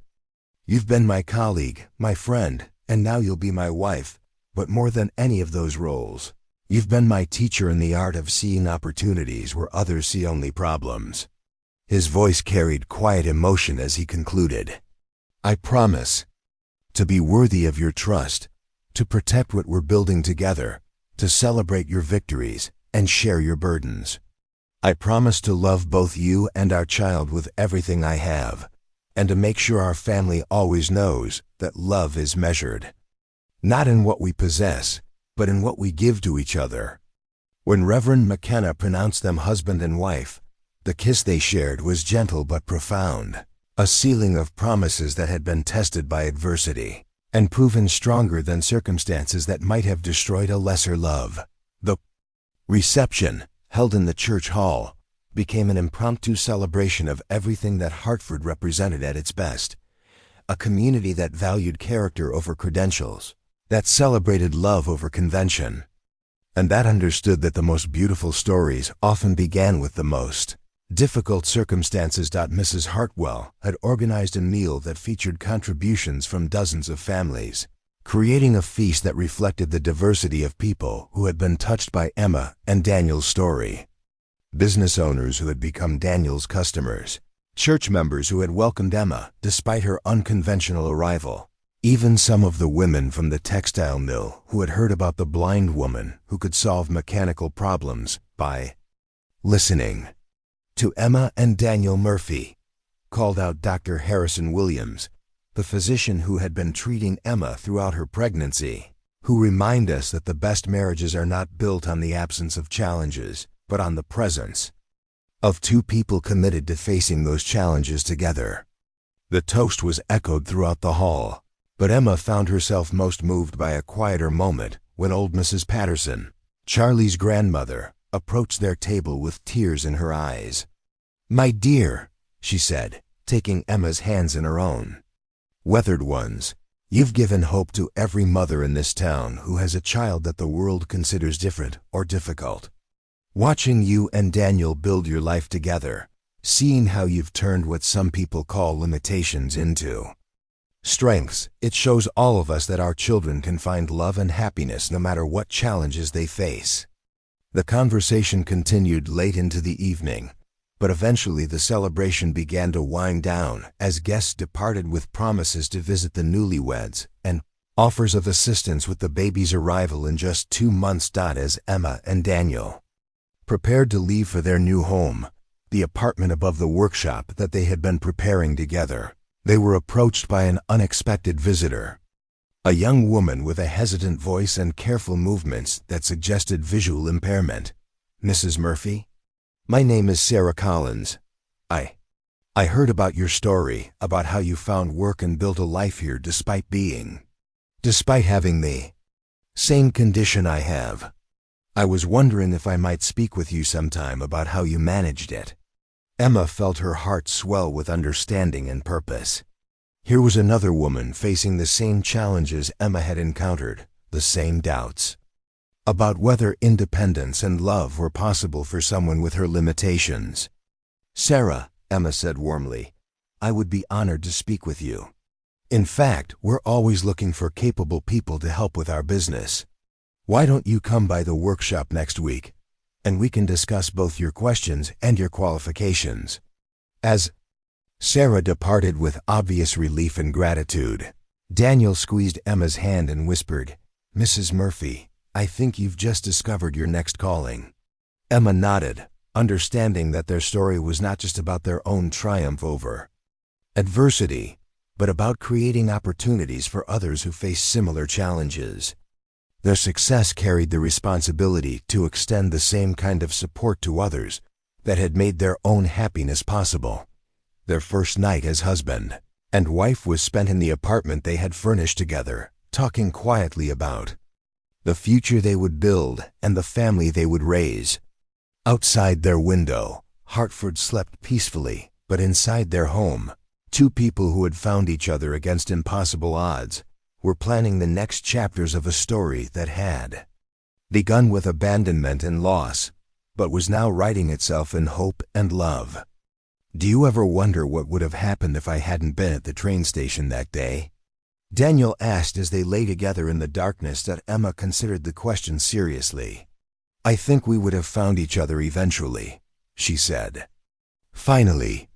You've been my colleague, my friend, and now you'll be my wife, but more than any of those roles, you've been my teacher in the art of seeing opportunities where others see only problems." His voice carried quiet emotion as he concluded, "I promise to be worthy of your trust, to protect what we're building together, to celebrate your victories and share your burdens. I promise to love both you and our child with everything I have, and to make sure our family always knows that love is measured not in what we possess, but in what we give to each other." When Reverend McKenna pronounced them husband and wife, the kiss they shared was gentle but profound, a sealing of promises that had been tested by adversity and proven stronger than circumstances that might have destroyed a lesser love. The reception, held in the church hall, became an impromptu celebration of everything that Hartford represented at its best: a community that valued character over credentials, that celebrated love over convention, and that understood that the most beautiful stories often began with the most difficult circumstances. Mrs. Hartwell had organized a meal that featured contributions from dozens of families, creating a feast that reflected the diversity of people who had been touched by Emma and Daniel's story. Business owners who had become Daniel's customers, church members who had welcomed Emma despite her unconventional arrival, even some of the women from the textile mill who had heard about the blind woman who could solve mechanical problems by listening to Emma and Daniel Murphy, called out Dr. Harrison Williams, the physician who had been treating Emma throughout her pregnancy, who remind us that the best marriages are not built on the absence of challenges, but on the presence of two people committed to facing those challenges together. The toast was echoed throughout the hall, but Emma found herself most moved by a quieter moment when old Mrs. Patterson, Charlie's grandmother, approached their table with tears in her eyes. "My dear," she said, taking Emma's hands in her own. "Weathered ones, you've given hope to every mother in this town who has a child that the world considers different or difficult. Watching you and Daniel build your life together, seeing how you've turned what some people call limitations into strengths, it shows all of us that our children can find love and happiness no matter what challenges they face." The conversation continued late into the evening, but eventually the celebration began to wind down as guests departed with promises to visit the newlyweds and offers of assistance with the baby's arrival in just 2 months. As Emma and Daniel prepared to leave for their new home, the apartment above the workshop that they had been preparing together, they were approached by an unexpected visitor. A young woman with a hesitant voice and careful movements that suggested visual impairment. "Mrs. Murphy? My name is Sarah Collins. I heard about your story, about how you found work and built a life here despite having the same condition I have. I was wondering if I might speak with you sometime about how you managed it." Emma felt her heart swell with understanding and purpose. Here was another woman facing the same challenges Emma had encountered, the same doubts about whether independence and love were possible for someone with her limitations. "Sarah," Emma said warmly, "I would be honored to speak with you. In fact, we're always looking for capable people to help with our business. Why don't you come by the workshop next week, and we can discuss both your questions and your qualifications." As Sarah departed with obvious relief and gratitude, Daniel squeezed Emma's hand and whispered, "Mrs. Murphy, I think you've just discovered your next calling." Emma nodded, understanding that their story was not just about their own triumph over adversity, but about creating opportunities for others who face similar challenges. Their success carried the responsibility to extend the same kind of support to others that had made their own happiness possible. Their first night as husband and wife was spent in the apartment they had furnished together, talking quietly about the future they would build and the family they would raise. Outside their window, Hartford slept peacefully, but inside their home, two people who had found each other against impossible odds were planning the next chapters of a story that had begun with abandonment and loss, but was now writing itself in hope and love. "Do you ever wonder what would have happened if I hadn't been at the train station that day?" Daniel asked as they lay together in the darkness. That Emma considered the question seriously. "I think we would have found each other eventually," she said. "Finally.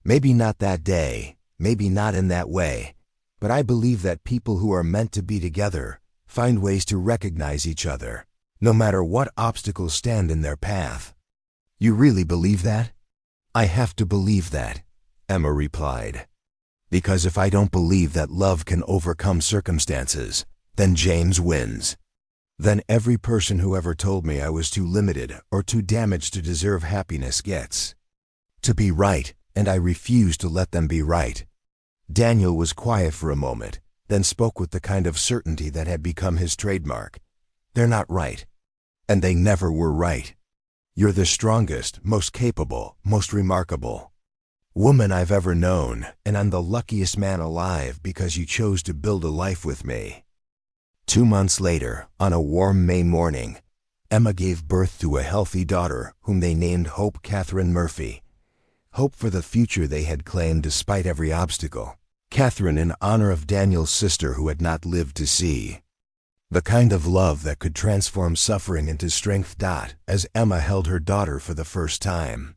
Maybe not that day, maybe not in that way, but I believe that people who are meant to be together find ways to recognize each other, no matter what obstacles stand in their path." "You really believe that?" "I have to believe that," Emma replied. "Because if I don't believe that love can overcome circumstances, then James wins. Then every person who ever told me I was too limited or too damaged to deserve happiness gets to be right, and I refuse to let them be right." Daniel was quiet for a moment, then spoke with the kind of certainty that had become his trademark. "They're not right, and they never were right. You're the strongest, most capable, most remarkable woman I've ever known, and I'm the luckiest man alive because you chose to build a life with me." 2 months later, on a warm May morning, Emma gave birth to a healthy daughter whom they named Hope Catherine Murphy. Hope for the future they had claimed despite every obstacle. Catherine in honor of Daniel's sister who had not lived to see the kind of love that could transform suffering into strength. As Emma held her daughter for the first time,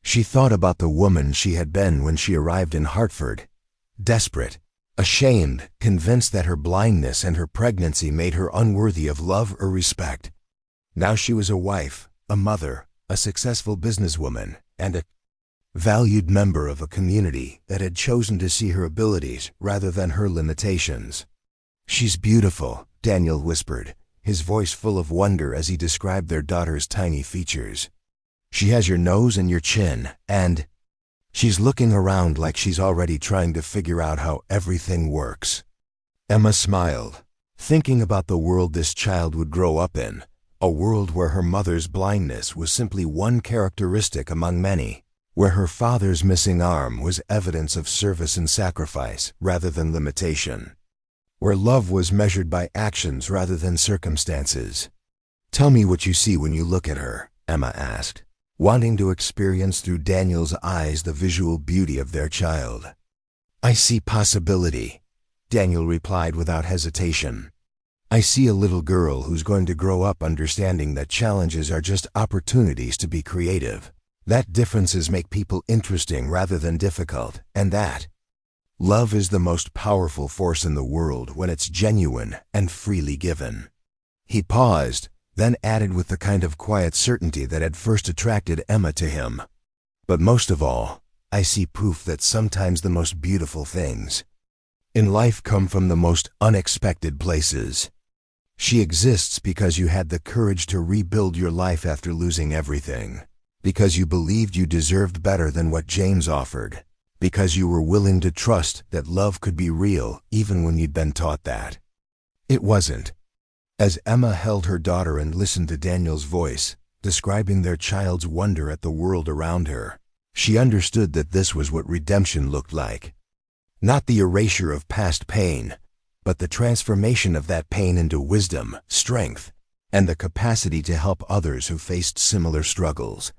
she thought about the woman she had been when she arrived in Hartford. Desperate, ashamed, convinced that her blindness and her pregnancy made her unworthy of love or respect. Now she was a wife, a mother, a successful businesswoman, and a valued member of a community that had chosen to see her abilities rather than her limitations. "She's beautiful," Daniel whispered, his voice full of wonder as he described their daughter's tiny features. "She has your nose and your chin, and she's looking around like she's already trying to figure out how everything works." Emma smiled, thinking about the world this child would grow up in, a world where her mother's blindness was simply one characteristic among many, where her father's missing arm was evidence of service and sacrifice rather than limitation, where love was measured by actions rather than circumstances. "Tell me what you see when you look at her," Emma asked, wanting to experience through Daniel's eyes the visual beauty of their child. "I see possibility," Daniel replied without hesitation. "I see a little girl who's going to grow up understanding that challenges are just opportunities to be creative, that differences make people interesting rather than difficult, and that love is the most powerful force in the world when it's genuine and freely given." He paused, then added with the kind of quiet certainty that had first attracted Emma to him, "But most of all, I see proof that sometimes the most beautiful things in life come from the most unexpected places. She exists because you had the courage to rebuild your life after losing everything, because you believed you deserved better than what James offered, because you were willing to trust that love could be real even when you'd been taught that it wasn't." As Emma held her daughter and listened to Daniel's voice, describing their child's wonder at the world around her, she understood that this was what redemption looked like. Not the erasure of past pain, but the transformation of that pain into wisdom, strength, and the capacity to help others who faced similar struggles.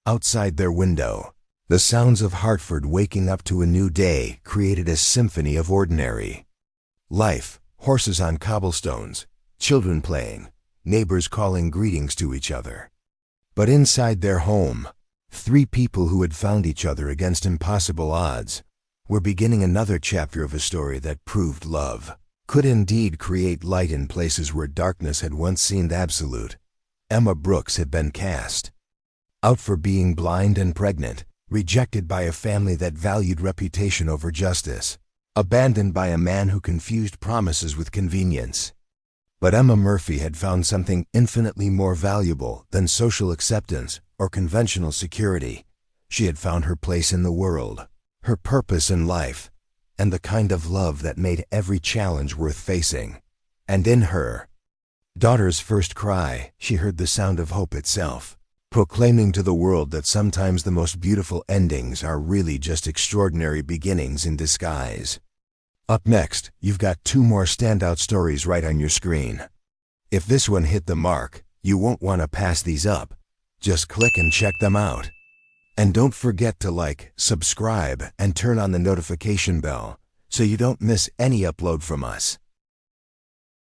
Outside their window, the sounds of Hartford waking up to a new day created a symphony of ordinary life: horses on cobblestones, children playing, neighbors calling greetings to each other. But inside their home, three people who had found each other against impossible odds were beginning another chapter of a story that proved love could indeed create light in places where darkness had once seemed absolute. Emma Brooks had been cast out for being blind and pregnant, rejected by a family that valued reputation over justice, abandoned by a man who confused promises with convenience. But Emma Murphy had found something infinitely more valuable than social acceptance or conventional security. She had found her place in the world, her purpose in life, and the kind of love that made every challenge worth facing. And in her daughter's first cry, she heard the sound of hope itself, proclaiming to the world that sometimes the most beautiful endings are really just extraordinary beginnings in disguise. Up next, you've got two more standout stories right on your screen. If this one hit the mark, you won't want to pass these up. Just click and check them out. And don't forget to like, subscribe, and turn on the notification bell so you don't miss any upload from us.